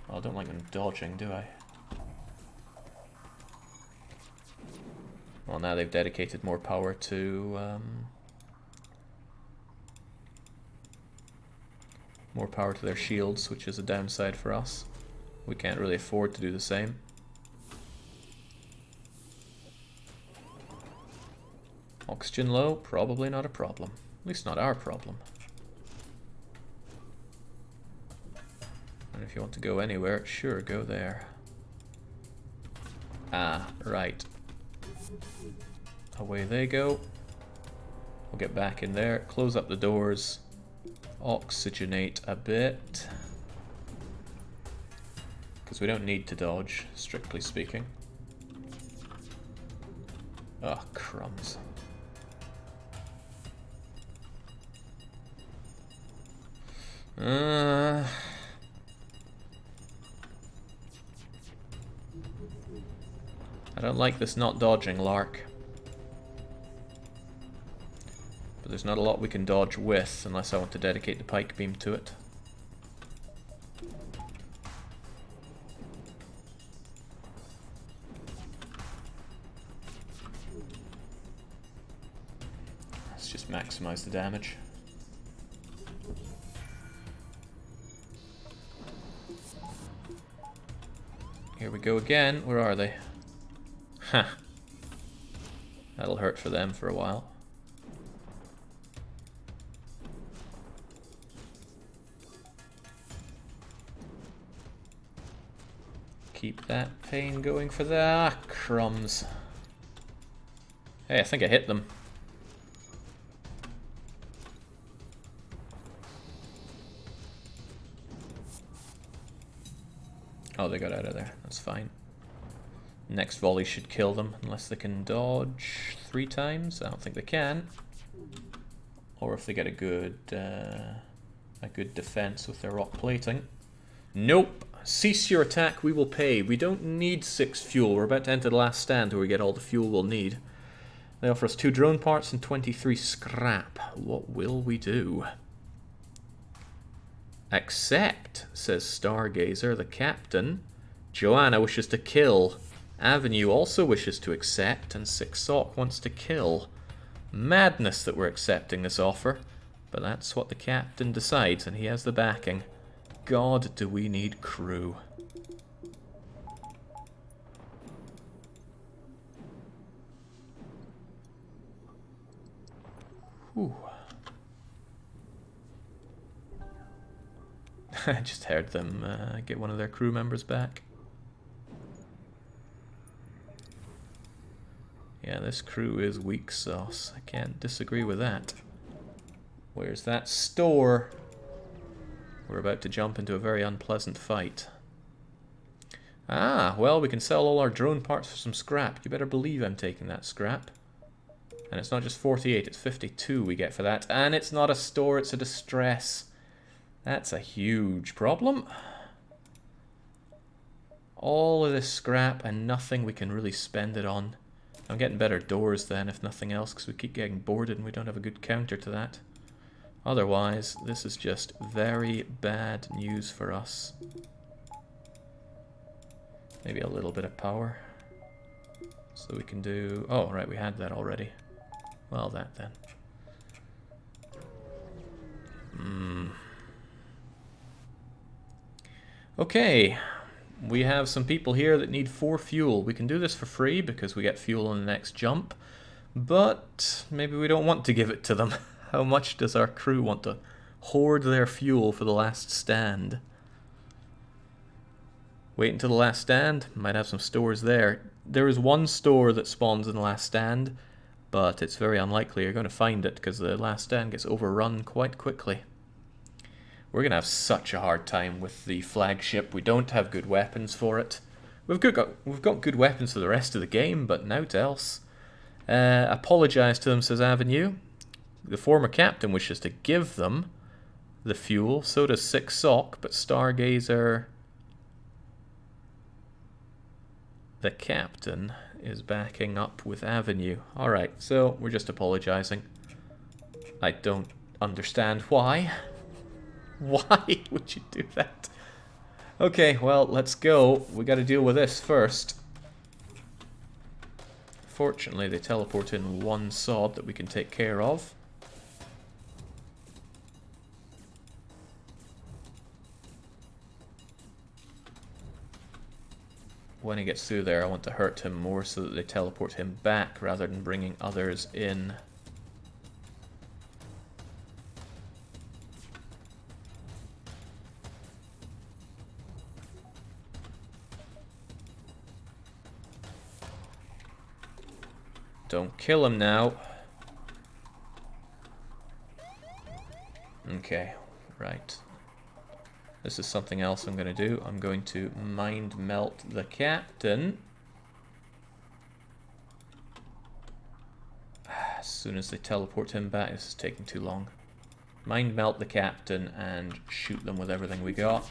Well, I don't like them dodging, do I? Well, now they've dedicated more power to... more power to their shields, which is a downside for us. We can't really afford to do the same. Oxygen low, probably not a problem. At least not our problem. And if you want to go anywhere, sure, go there. Ah, right. Away they go. We'll get back in there, close up the doors, oxygenate a bit. Because we don't need to dodge, strictly speaking. Oh, crumbs. I don't like this not dodging lark. But there's not a lot we can dodge with unless I want to dedicate the pike beam to it. Let's just maximize the damage. Here we go again. Where are they? Huh. That'll hurt for them for a while. Keep that pain going for the... Ah, crumbs. Hey, I think I hit them. Oh, they got out of there. That's fine. Next volley should kill them, unless they can dodge 3 times. I don't think they can. Or if they get a good defense with their rock plating. Nope. Cease your attack, we will pay. We don't need 6 fuel. We're about to enter the last stand where we get all the fuel we'll need. They offer us 2 drone parts and 23 scrap. What will we do? Accept, says Stargazer, the captain. Joanna wishes to kill. Avenue also wishes to accept, and Six Sock wants to kill. Madness that we're accepting this offer, but that's what the captain decides, and he has the backing. God, do we need crew. Whew. I just heard them get one of their crew members back. Yeah, this crew is weak sauce. I can't disagree with that. Where's that store? We're about to jump into a very unpleasant fight. Ah, well, we can sell all our drone parts for some scrap. You better believe I'm taking that scrap. And it's not just 48, it's 52 we get for that. And it's not a store, it's a distress. That's a huge problem. all of this scrap and nothing we can really spend it on. I'm getting better doors then, if nothing else, because we keep getting boarded and we don't have a good counter to that. Otherwise, this is just very bad news for us. Maybe a little bit of power. So we can do... Oh, right, we had that already. Well, that then. Okay. We have some people here that need 4 fuel. We can do this for free because we get fuel on the next jump. But maybe we don't want to give it to them. How much does our crew want to hoard their fuel for the last stand? Wait until the last stand. Might have some stores there. There is one store that spawns in the last stand, but it's very unlikely you're going to find it because the last stand gets overrun quite quickly. We're going to have such a hard time with the flagship. We don't have good weapons for it. We've got good weapons for the rest of the game, but naught else. Apologise to them, says Avenue. The former captain wishes to give them the fuel. So does Six Sock, but Stargazer... The captain is backing up with Avenue. Alright, so we're just apologising. I don't understand why. Why would you do that? Okay, well, let's go. We gotta deal with this first. Fortunately, they teleport in one sod that we can take care of. When he gets through there, I want to hurt him more so that they teleport him back rather than bringing others in. Don't kill him now. Okay, right. This is something else I'm going to do. I'm going to mind melt the captain. As soon as they teleport him back, this is taking too long. Mind melt the captain and shoot them with everything we got.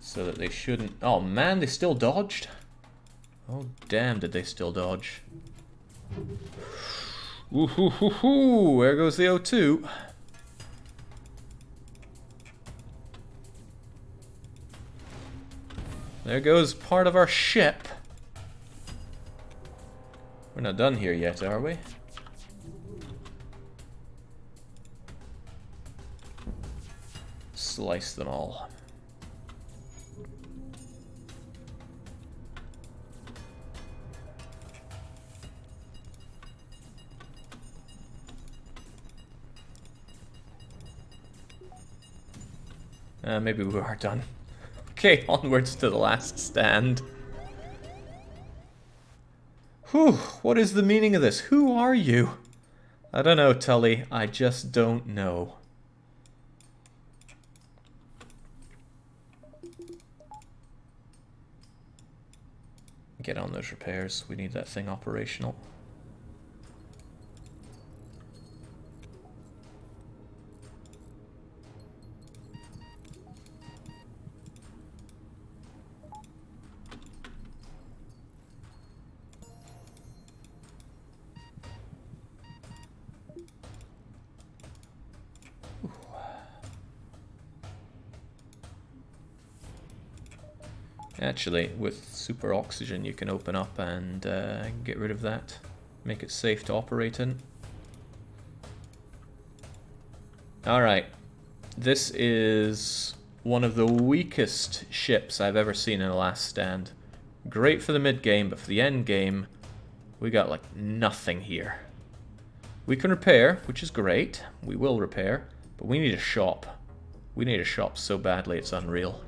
So that they shouldn't... Oh man, they still dodged? Oh damn, did they still dodge? Ooh, hoo, hoo, hoo. There goes the O2. There goes part of our ship. We're not done here yet, are we? Slice them all. Maybe we are done. Okay, onwards to the last stand. Whew, what is the meaning of this? Who are you? I don't know, Tully. I just don't know. Get on those repairs. We need that thing operational. Actually, with super oxygen you can open up and get rid of that. Make it safe to operate in. Alright. This is one of the weakest ships I've ever seen in a last stand. Great for the mid-game, but for the end-game, we got like nothing here. We can repair, which is great. We will repair, but we need a shop. We need a shop so badly it's unreal.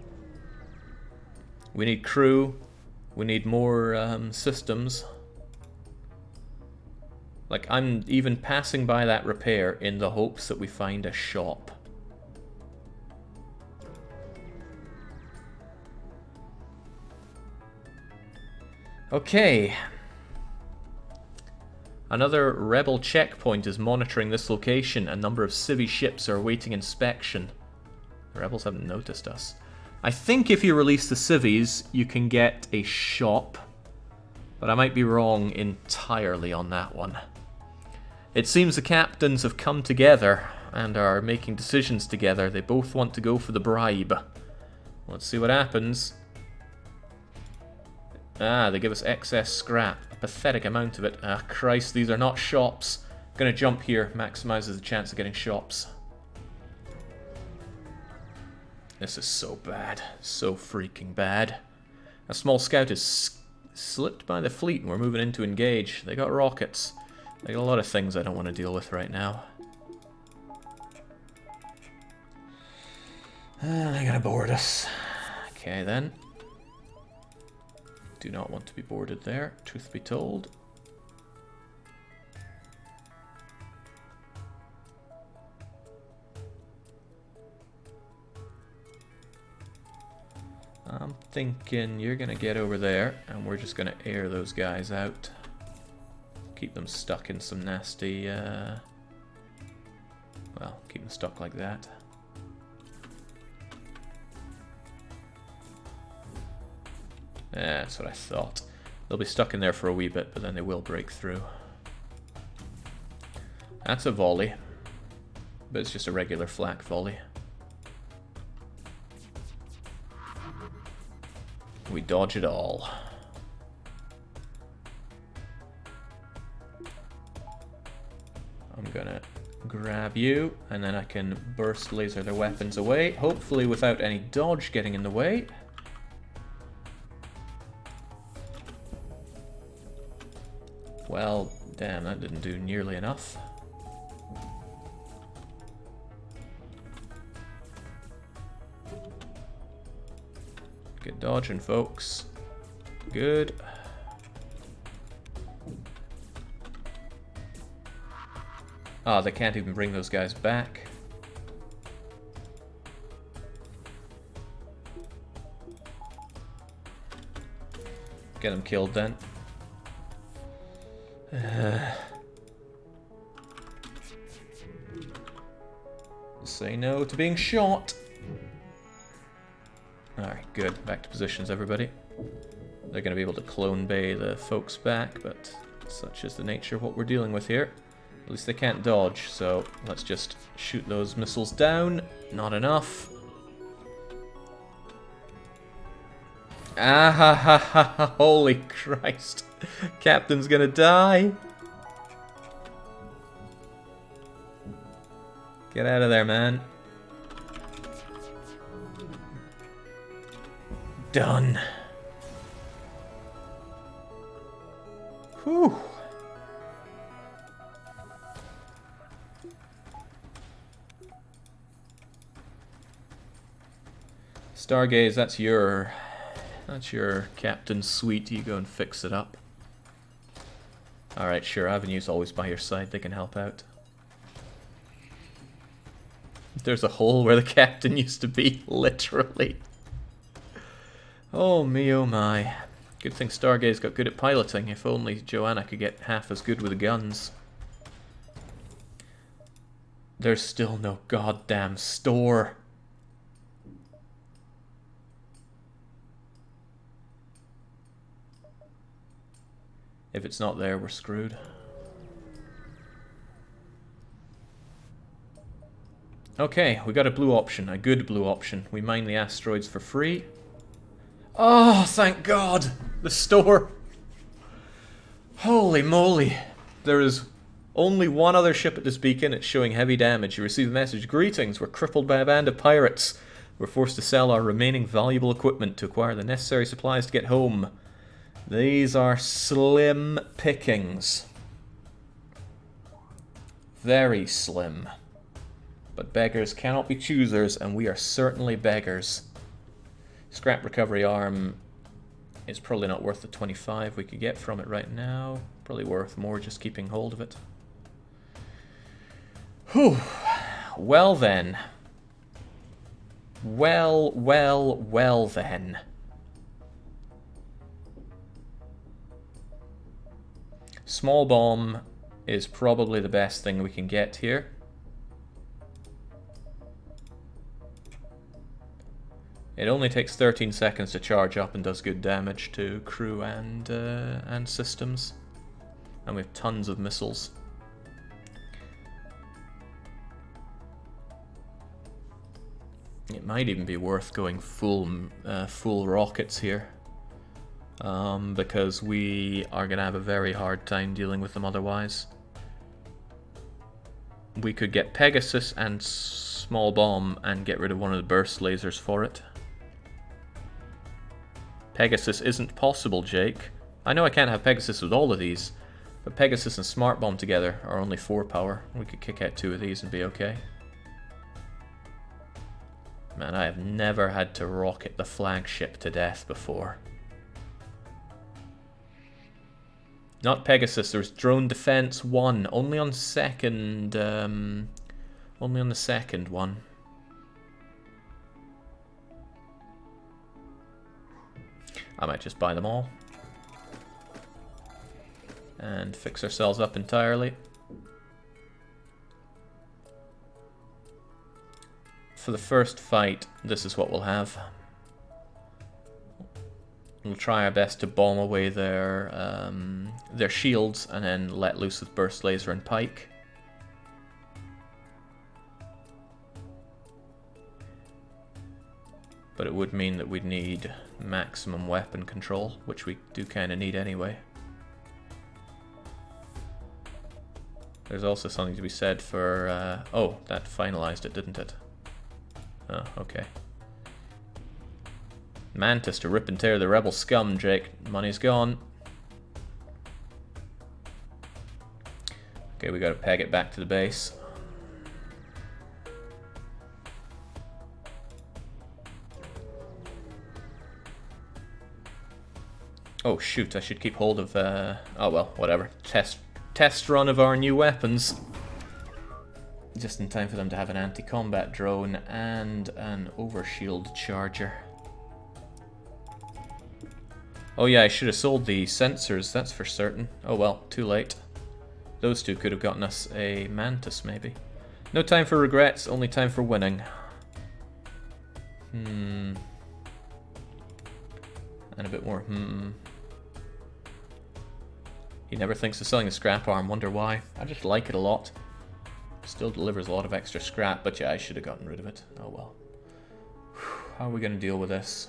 We need crew. We need more systems. Like, I'm even passing by that repair in the hopes that we find a shop. Okay. Another rebel checkpoint is monitoring this location. A number of civvy ships are awaiting inspection. The rebels haven't noticed us. I think if you release the civvies, you can get a shop. But I might be wrong entirely on that one. It seems the captains have come together and are making decisions together. They both want to go for the bribe. Let's see what happens. Ah, they give us excess scrap. A pathetic amount of it. Ah, Christ, these are not shops. Gonna jump here. Maximizes the chance of getting shops. This is so bad. So freaking bad. A small scout is slipped by the fleet and we're moving in to engage. They got rockets. They got a lot of things I don't want to deal with right now. They're gonna board us. Okay then. Do not want to be boarded there, truth be told. I'm thinking you're gonna get over there and we're just gonna air those guys out. Keep them stuck in some nasty, well, keep them stuck like that. Yeah, that's what I thought. They'll be stuck in there for a wee bit, but then they will break through. That's a volley. But it's just a regular flak volley. We dodge it all. I'm gonna grab you, and then I can burst laser their weapons away, hopefully without any dodge getting in the way. Well, damn, that didn't do nearly enough. Get dodging, folks. Good. Ah, they can't even bring those guys back. Get them killed then. Say no to being shot. Alright, good. Back to positions, everybody. They're going to be able to clone bay the folks back, but such is the nature of what we're dealing with here. At least they can't dodge, so let's just shoot those missiles down. Not enough. Ah ha ha ha ha, holy Christ. Captain's gonna die. Get out of there, man. Done. Whew. Stargaze, that's your captain's suite. You go and fix it up. Alright, sure, Avenue's always by your side. They can help out. There's a hole where the captain used to be, literally. Oh me, oh my. Good thing Stargaze got good at piloting. If only Joanna could get half as good with the guns. There's still no goddamn store. If it's not there, we're screwed. Okay, we got a blue option, a good blue option. We mine the asteroids for free. Oh, thank God! The store! Holy moly! There is only one other ship at this beacon. It's showing heavy damage. You receive a message. Greetings, we're crippled by a band of pirates. We're forced to sell our remaining valuable equipment to acquire the necessary supplies to get home. These are slim pickings. Very slim. But beggars cannot be choosers, and we are certainly beggars. Scrap recovery arm is probably not worth the 25 we could get from it right now. Probably worth more just keeping hold of it. Whew. Well then. Well then. Small bomb is probably the best thing we can get here. It only takes 13 seconds to charge up and does good damage to crew and systems. And we have tons of missiles. It might even be worth going full rockets here. Because we are going to have a very hard time dealing with them otherwise. We could get Pegasus and Small Bomb and get rid of one of the burst lasers for it. Pegasus isn't possible, Jake. I know I can't have Pegasus with all of these, but Pegasus and Smart Bomb together are only 4 power. We could kick out 2 of these and be okay. Man, I have never had to rocket the flagship to death before. Not Pegasus, there's Drone Defense 1, only on second, only on the second one. I might just buy them all. And fix ourselves up entirely. For the first fight, this is what we'll have. We'll try our best to bomb away their shields and then let loose with burst laser and pike. But it would mean that we'd need maximum weapon control, which we do kind of need anyway. There's also something to be said for... oh, that finalized it, didn't it? Oh, okay. Mantis to rip and tear the rebel scum, Jake. Money's gone. Okay, we gotta peg it back to the base. Oh shoot, I should keep hold of, oh well, whatever. Test run of our new weapons. Just in time for them to have an anti-combat drone and an overshield charger. Oh yeah, I should have sold the sensors, that's for certain. Oh well, too late. Those two could have gotten us a Mantis, maybe. No time for regrets, only time for winning. And a bit more He never thinks of selling the scrap arm, wonder why. I just like it a lot. Still delivers a lot of extra scrap, but yeah, I should have gotten rid of it. Oh well. How are we going to deal with this?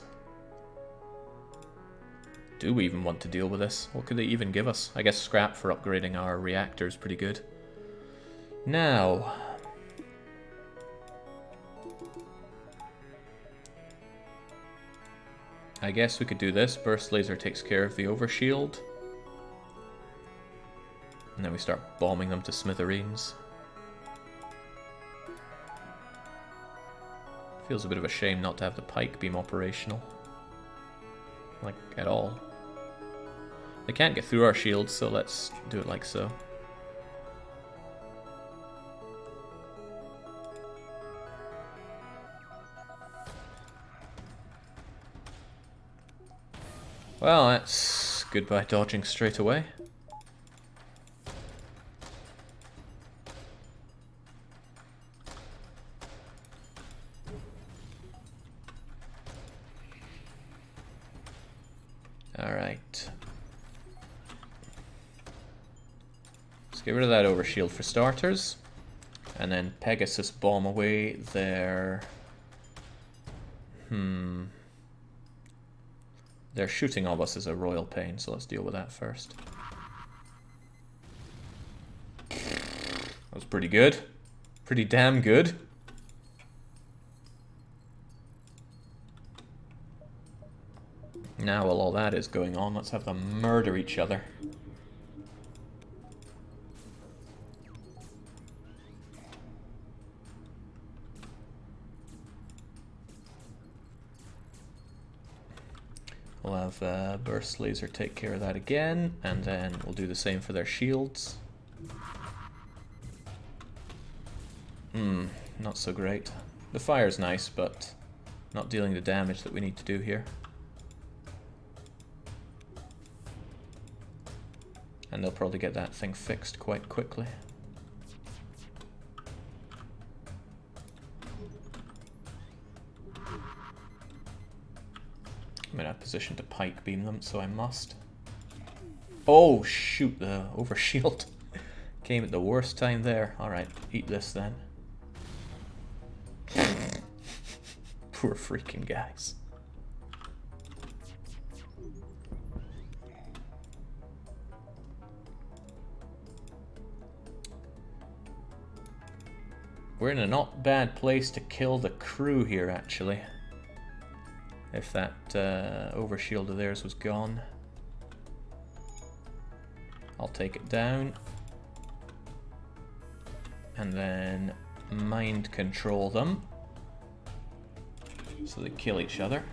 Do we even want to deal with this? What could they even give us? I guess scrap for upgrading our reactor is pretty good. Now... I guess we could do this. Burst laser takes care of the overshield. And then we start bombing them to smithereens. Feels a bit of a shame not to have the pike beam operational. Like, at all. They can't get through our shields, so let's do it like so. Well, that's goodbye dodging straight away. Alright. Let's get rid of that overshield for starters. And then Pegasus bomb away their... Their shooting of us is a royal pain, so let's deal with that first. That was pretty good. Pretty damn good. Now while all that is going on, let's have them murder each other. We'll have Burst Laser take care of that again, and then we'll do the same for their shields. Not so great. The fire's nice, but not dealing the damage that we need to do here. And they'll probably get that thing fixed quite quickly. I'm in a position to pike beam them, so I must. Oh, shoot, the overshield came at the worst time there. Alright, eat this then. Poor freaking guys. We're in a not bad place to kill the crew here, actually. If that overshield of theirs was gone. I'll take it down. And then mind control them. So they kill each other.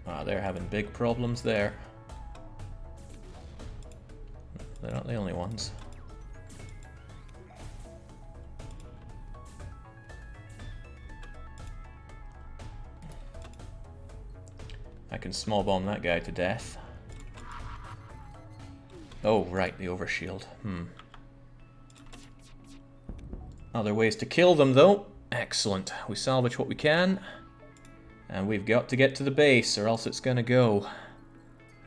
Ah, they're having big problems there. They're not the only ones. I can small bomb that guy to death. Oh, right, the overshield. Other ways to kill them, though. Excellent. We salvage what we can. And we've got to get to the base, or else it's gonna go.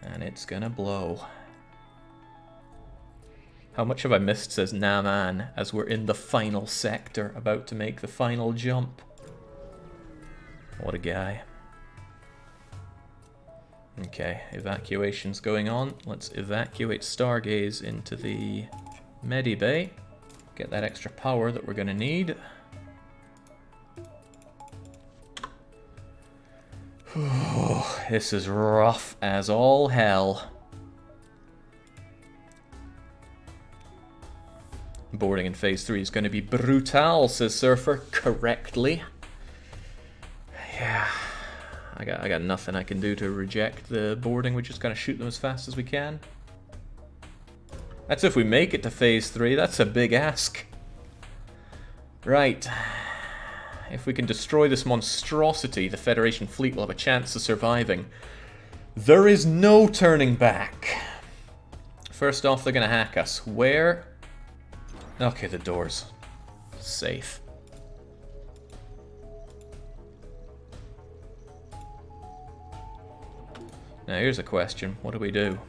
And it's gonna blow. How much have I missed, says Nah Man, as we're in the final sector, about to make the final jump. What a guy. Okay, evacuation's going on. Let's evacuate Stargaze into the Medibay. Get that extra power that we're gonna need. This is rough as all hell. Boarding in phase 3 is going to be brutal, says Surfer, correctly. Yeah, I got nothing I can do to reject the boarding. We're just going to shoot them as fast as we can. That's if we make it to phase 3. That's a big ask. Right. If we can destroy this monstrosity, the Federation fleet will have a chance of surviving. There is no turning back. First off, they're going to hack us. Where? Okay, the door's safe. Now here's a question. What do we do?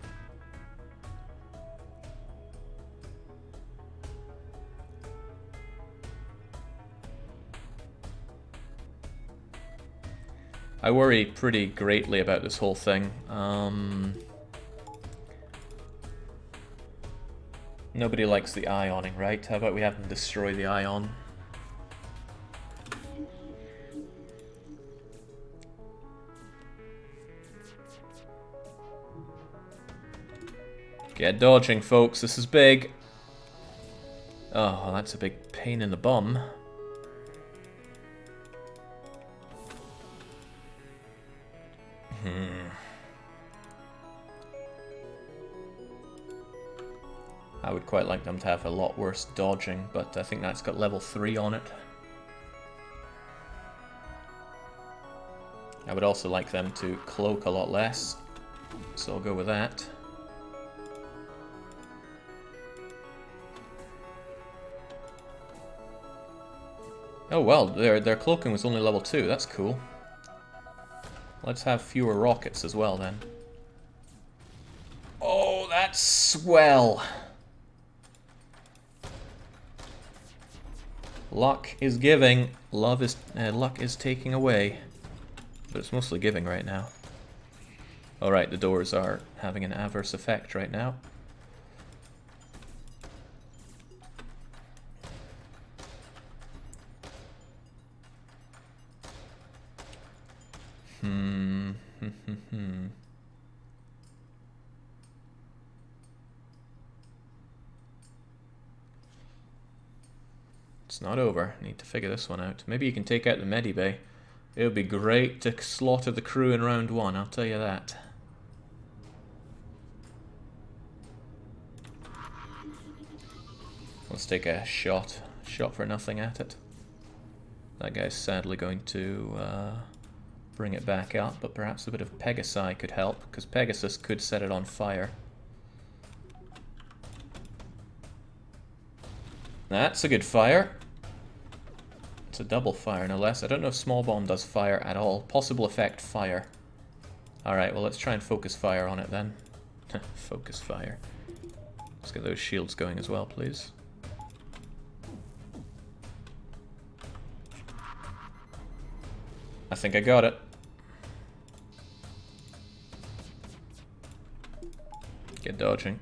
I worry pretty greatly about this whole thing. Nobody likes the ioning, right? How about we have them destroy the ion? Get dodging, folks. This is big. Oh, that's a big pain in the bum. I would quite like them to have a lot worse dodging, but I think that's got level 3 on it. I would also like them to cloak a lot less, so I'll go with that. Oh well, their cloaking was only level 2, that's cool. Let's have fewer rockets as well then. Oh, that's swell! Luck is giving, luck is taking away. But it's mostly giving right now. Alright, the doors are having an adverse effect right now. It's not over. Need to figure this one out. Maybe you can take out the Medibay. It would be great to slaughter the crew in round 1, I'll tell you that. Let's take a shot for nothing at it. That guy's sadly going to bring it back up, but perhaps a bit of Pegasi could help, because Pegasus could set it on fire. That's a good fire. It's a double fire, no less. I don't know if small bomb does fire at all. Possible effect, fire. Alright, well let's try and focus fire on it then. Focus fire. Let's get those shields going as well, please. I think I got it. Get dodging.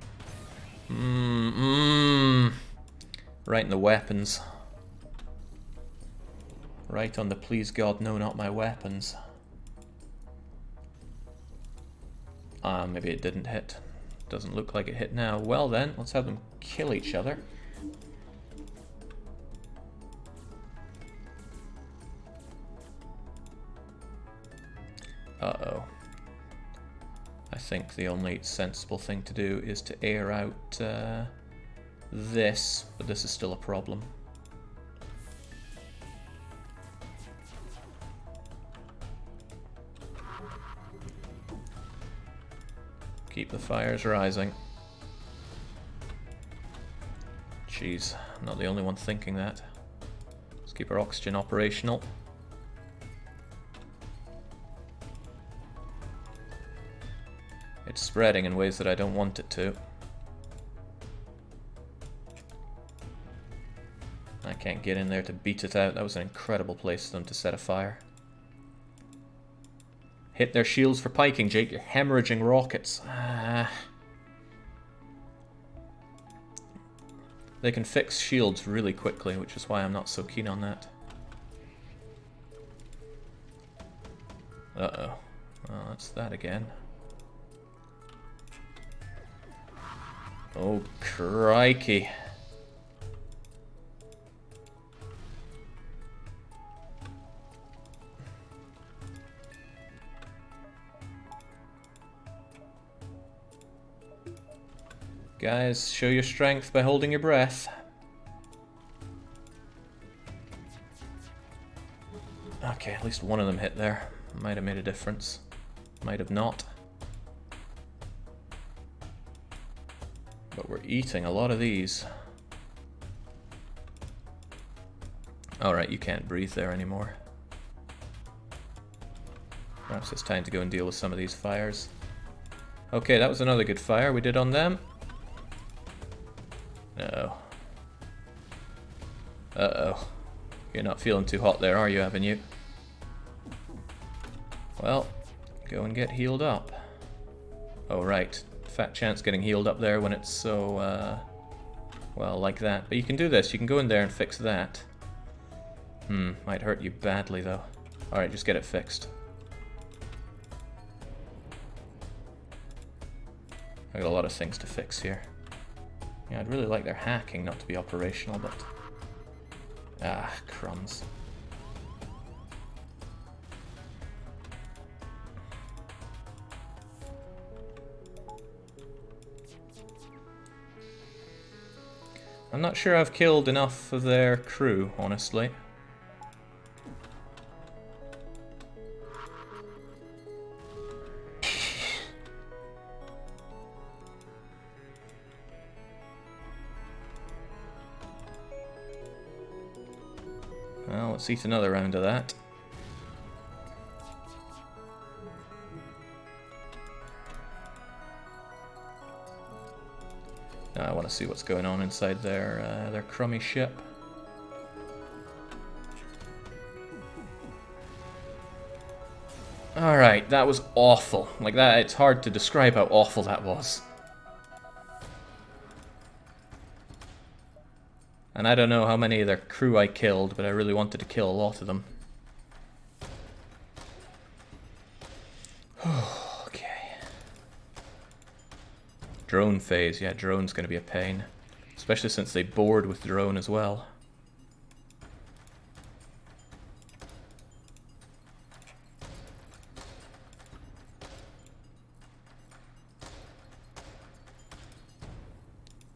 Right in the weapons. Right on the please God, no, not my weapons. Maybe it didn't hit. Doesn't look like it hit now. Well then, let's have them kill each other. Uh-oh. I think the only sensible thing to do is to air out this, but this is still a problem. Keep the fires rising. Jeez, I'm not the only one thinking that. Let's keep our oxygen operational. It's spreading in ways that I don't want it to. I can't get in there to beat it out. That was an incredible place for them to set a fire. Hit their shields for piking, Jake. You're hemorrhaging rockets. They can fix shields really quickly, which is why I'm not so keen on that. Uh-oh. Well, that's that again. Oh, crikey. Guys, show your strength by holding your breath. Okay, at least one of them hit there. Might have made a difference. Might have not. But we're eating a lot of these. Alright, you can't breathe there anymore. Perhaps it's time to go and deal with some of these fires. Okay, that was another good fire we did on them. Uh-oh. Uh-oh. You're not feeling too hot there, are you, haven't you? Well, go and get healed up. Oh, right. Fat chance getting healed up there when it's so, well, like that. But you can do this. You can go in there and fix that. Might hurt you badly, though. Alright, just get it fixed. I got a lot of things to fix here. Yeah, I'd really like their hacking not to be operational, but... Ah, crumbs. I'm not sure I've killed enough of their crew, honestly. Well, let's eat another round of that. Now I want to see what's going on inside their crummy ship. Alright, that was awful. Like that, it's hard to describe how awful that was. And I don't know how many of their crew I killed, but I really wanted to kill a lot of them. Okay. Drone phase. Yeah, drone's going to be a pain. Especially since they board with drone as well.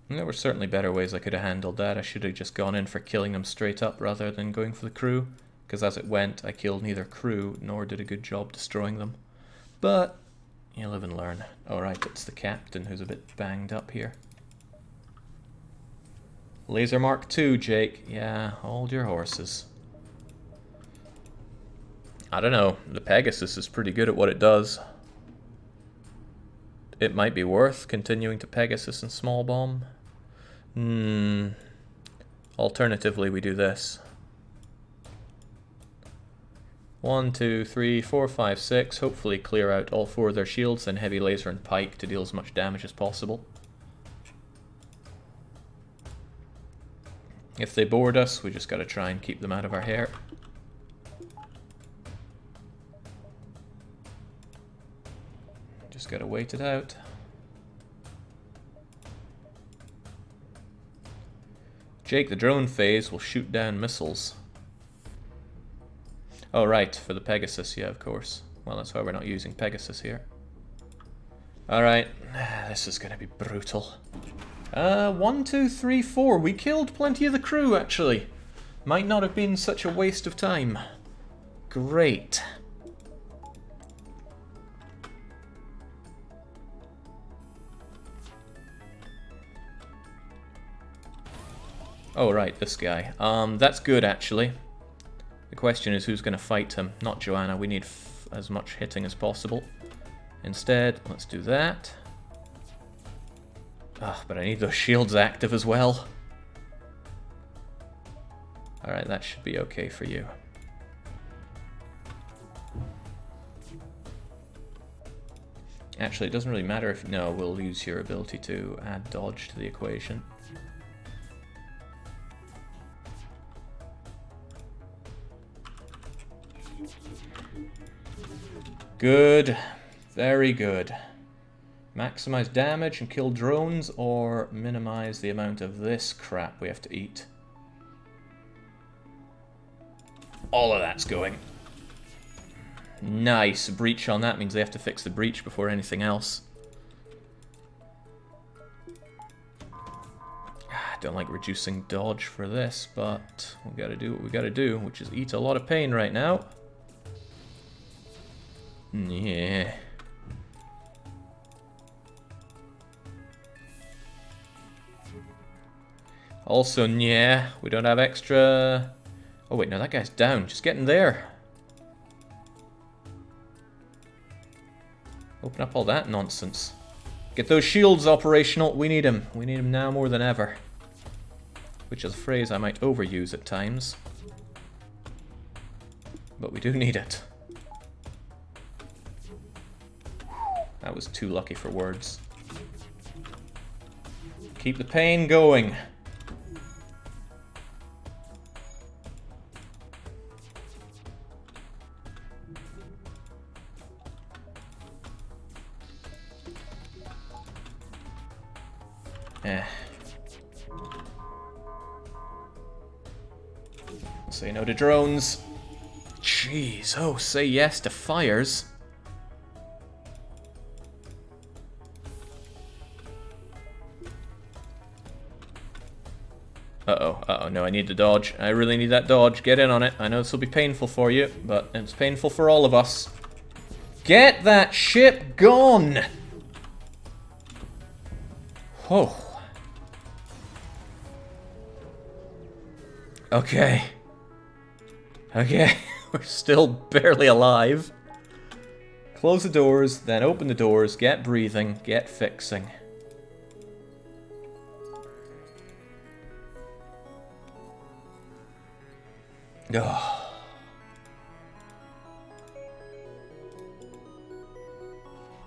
And there were certainly better ways I could have handled that. I should have just gone in for killing them straight up rather than going for the crew. Because as it went, I killed neither crew nor did a good job destroying them. But you live and learn. Alright, it's the captain who's a bit banged up here. Laser Mark II, Jake. Yeah, hold your horses. I don't know. The Pegasus is pretty good at what it does. It might be worth continuing to Pegasus and Small Bomb. Alternatively, we do this. 1, 2, 3, 4, 5, 6. Hopefully clear out all 4 of their shields, then Heavy Laser and Pike to deal as much damage as possible. If they board us, we just gotta try and keep them out of our hair. Just gotta wait it out. Jake the drone phase will shoot down missiles. Oh right, for the Pegasus, yeah, of course. Well, that's why we're not using Pegasus here. Alright, this is gonna be brutal. 1, 2, 3, 4. We killed plenty of the crew, actually. Might not have been such a waste of time. Great. Oh, right, this guy. That's good, actually. The question is who's going to fight him. Not Joanna. We need as much hitting as possible. Instead, let's do that. But I need those shields active as well. Alright, that should be okay for you. Actually, it doesn't really matter if... No, we'll use your ability to add dodge to the equation. Good. Very good. Maximize damage and kill drones, or minimize the amount of this crap we have to eat. All of that's going. Nice. Breach on that means they have to fix the breach before anything else. Don't like reducing dodge for this, but we gotta do what we gotta do, which is eat a lot of pain right now. Yeah. Also, yeah, we don't have extra... Oh wait, no, that guy's down. Just get in there. Open up all that nonsense. Get those shields operational. We need them. We need them now more than ever. Which is a phrase I might overuse at times. But we do need it. That was too lucky for words. Keep the pain going. Say no to drones. Jeez, oh, say yes to fires. Uh-oh, no, I need the dodge. I really need that dodge. Get in on it. I know this will be painful for you, but it's painful for all of us. Get that ship gone! Oh. Okay. Okay, we're still barely alive. Close the doors, then open the doors, get breathing, get fixing. Oh.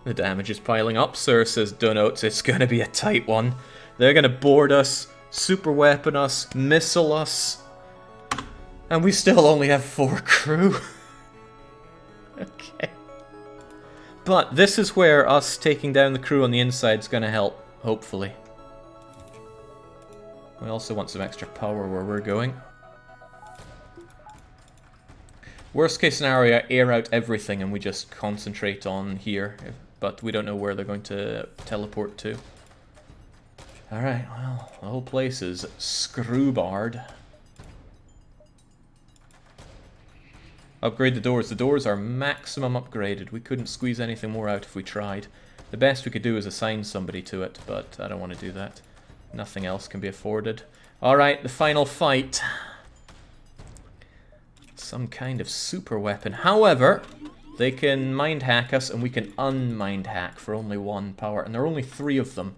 The damage is piling up, sir, says Donuts. It's gonna be a tight one. They're gonna board us, super weapon us, missile us. And we still only have 4 crew. Okay. But this is where us taking down the crew on the inside is going to help, hopefully. We also want some extra power where we're going. Worst case scenario, air out everything and we just concentrate on here. But we don't know where they're going to teleport to. Alright, well, the whole place is screw-barred. Upgrade the doors. The doors are maximum upgraded. We couldn't squeeze anything more out if we tried. The best we could do is assign somebody to it, but I don't want to do that. Nothing else can be afforded. Alright, the final fight. some kind of super weapon. However, they can mind hack us and we can unmind hack for only 1 power. And there are only 3 of them.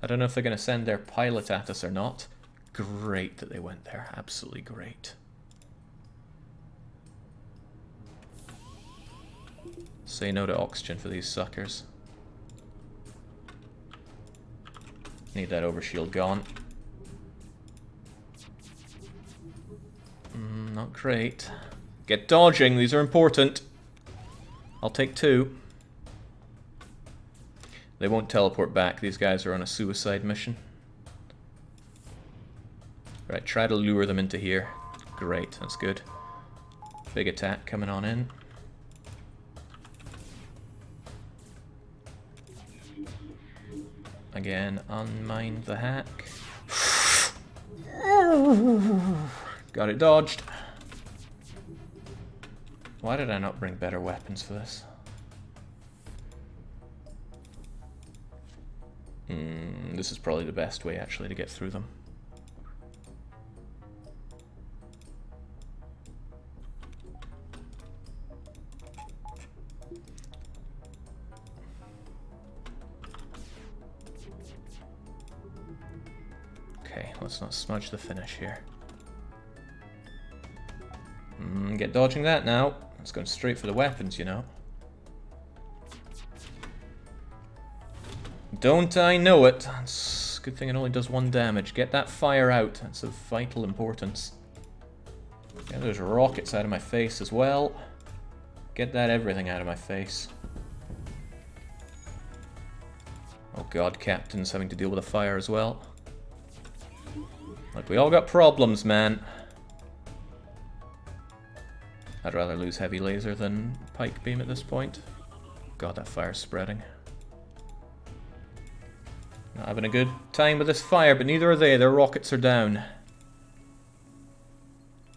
I don't know if they're going to send their pilot at us or not. Great that they went there. Absolutely great. Say no to oxygen for these suckers. Need that overshield gone. Not great. Get dodging, these are important. I'll take 2. They won't teleport back, these guys are on a suicide mission. Right, try to lure them into here. Great, that's good. Big attack coming on in. Again, unmind the hack. Got it dodged. Why did I not bring better weapons for this? This is probably the best way actually to get through them. Okay, let's not smudge the finish here. Get dodging that now. It's going straight for the weapons, you know. Don't I know it? It's a good thing it only does 1 damage. Get that fire out. That's of vital importance. Yeah, there's rockets out of my face as well. Get that everything out of my face. Oh god, Captain's having to deal with a fire as well. Like, we all got problems, man. I'd rather lose heavy laser than pike beam at this point. God, that fire's spreading. Not having a good time with this fire, but neither are they. Their rockets are down.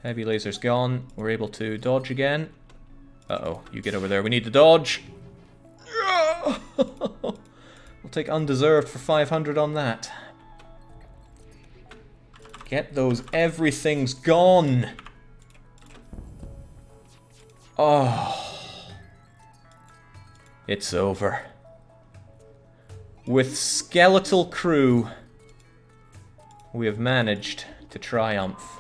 Heavy laser's gone. We're able to dodge again. Uh-oh, you get over there. We need to dodge. We'll take undeserved for 500 on that. Get those. Everything's gone. Oh. It's over. With skeletal crew, we have managed to triumph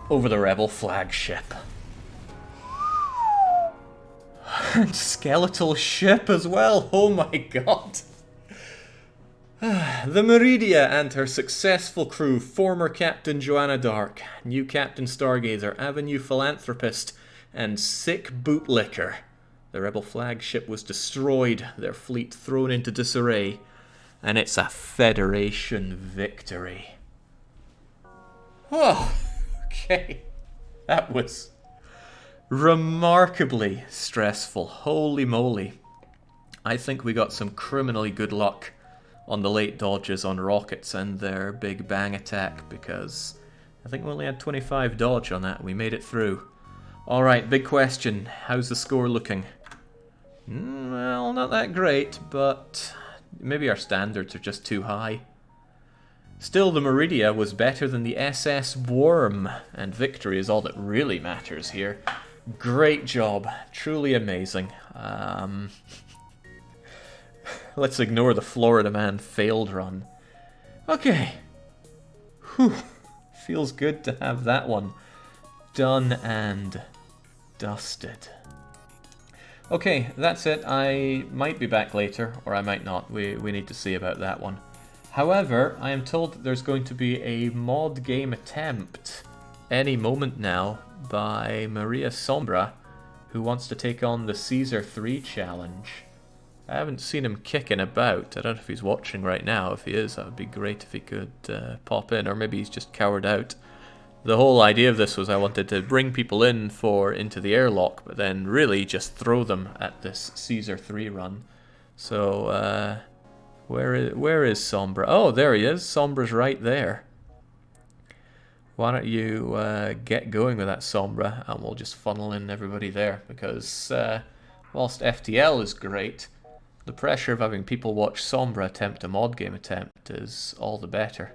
over the rebel flagship. And skeletal ship as well, oh my god. The Meridia and her successful crew, former Captain Joanna Dark, new Captain Stargazer, Avenue Philanthropist, and Sick Bootlicker. The rebel flagship was destroyed, their fleet thrown into disarray, and it's a Federation victory. Oh, okay. That was remarkably stressful. Holy moly. I think we got some criminally good luck on the late dodges on rockets and their big bang attack, because I think we only had 25 dodge on that. We made it through. Alright, big question. How's the score looking? Well, not that great, but maybe our standards are just too high. Still, the Meridia was better than the SS Worm, and victory is all that really matters here. Great job. Truly amazing. Let's ignore the Florida Man failed run. Okay. Whew. Feels good to have that one done and dusted. Okay, that's it. I might be back later, or I might not. We need to see about that one. However, I am told that there's going to be a mod game attempt any moment now by Maria Sombra, who wants to take on the Caesar 3 challenge. I haven't seen him kicking about. I don't know if he's watching right now. If he is, that would be great if he could pop in, or maybe he's just cowered out. The whole idea of this was I wanted to bring people in for Into the Airlock, but then really just throw them at this Caesar 3 run. So, where is Sombra? Oh, there he is. Sombra's right there. Why don't you get going with that, Sombra, and we'll just funnel in everybody there, because whilst FTL is great, the pressure of having people watch Sombra attempt a mod game attempt is all the better.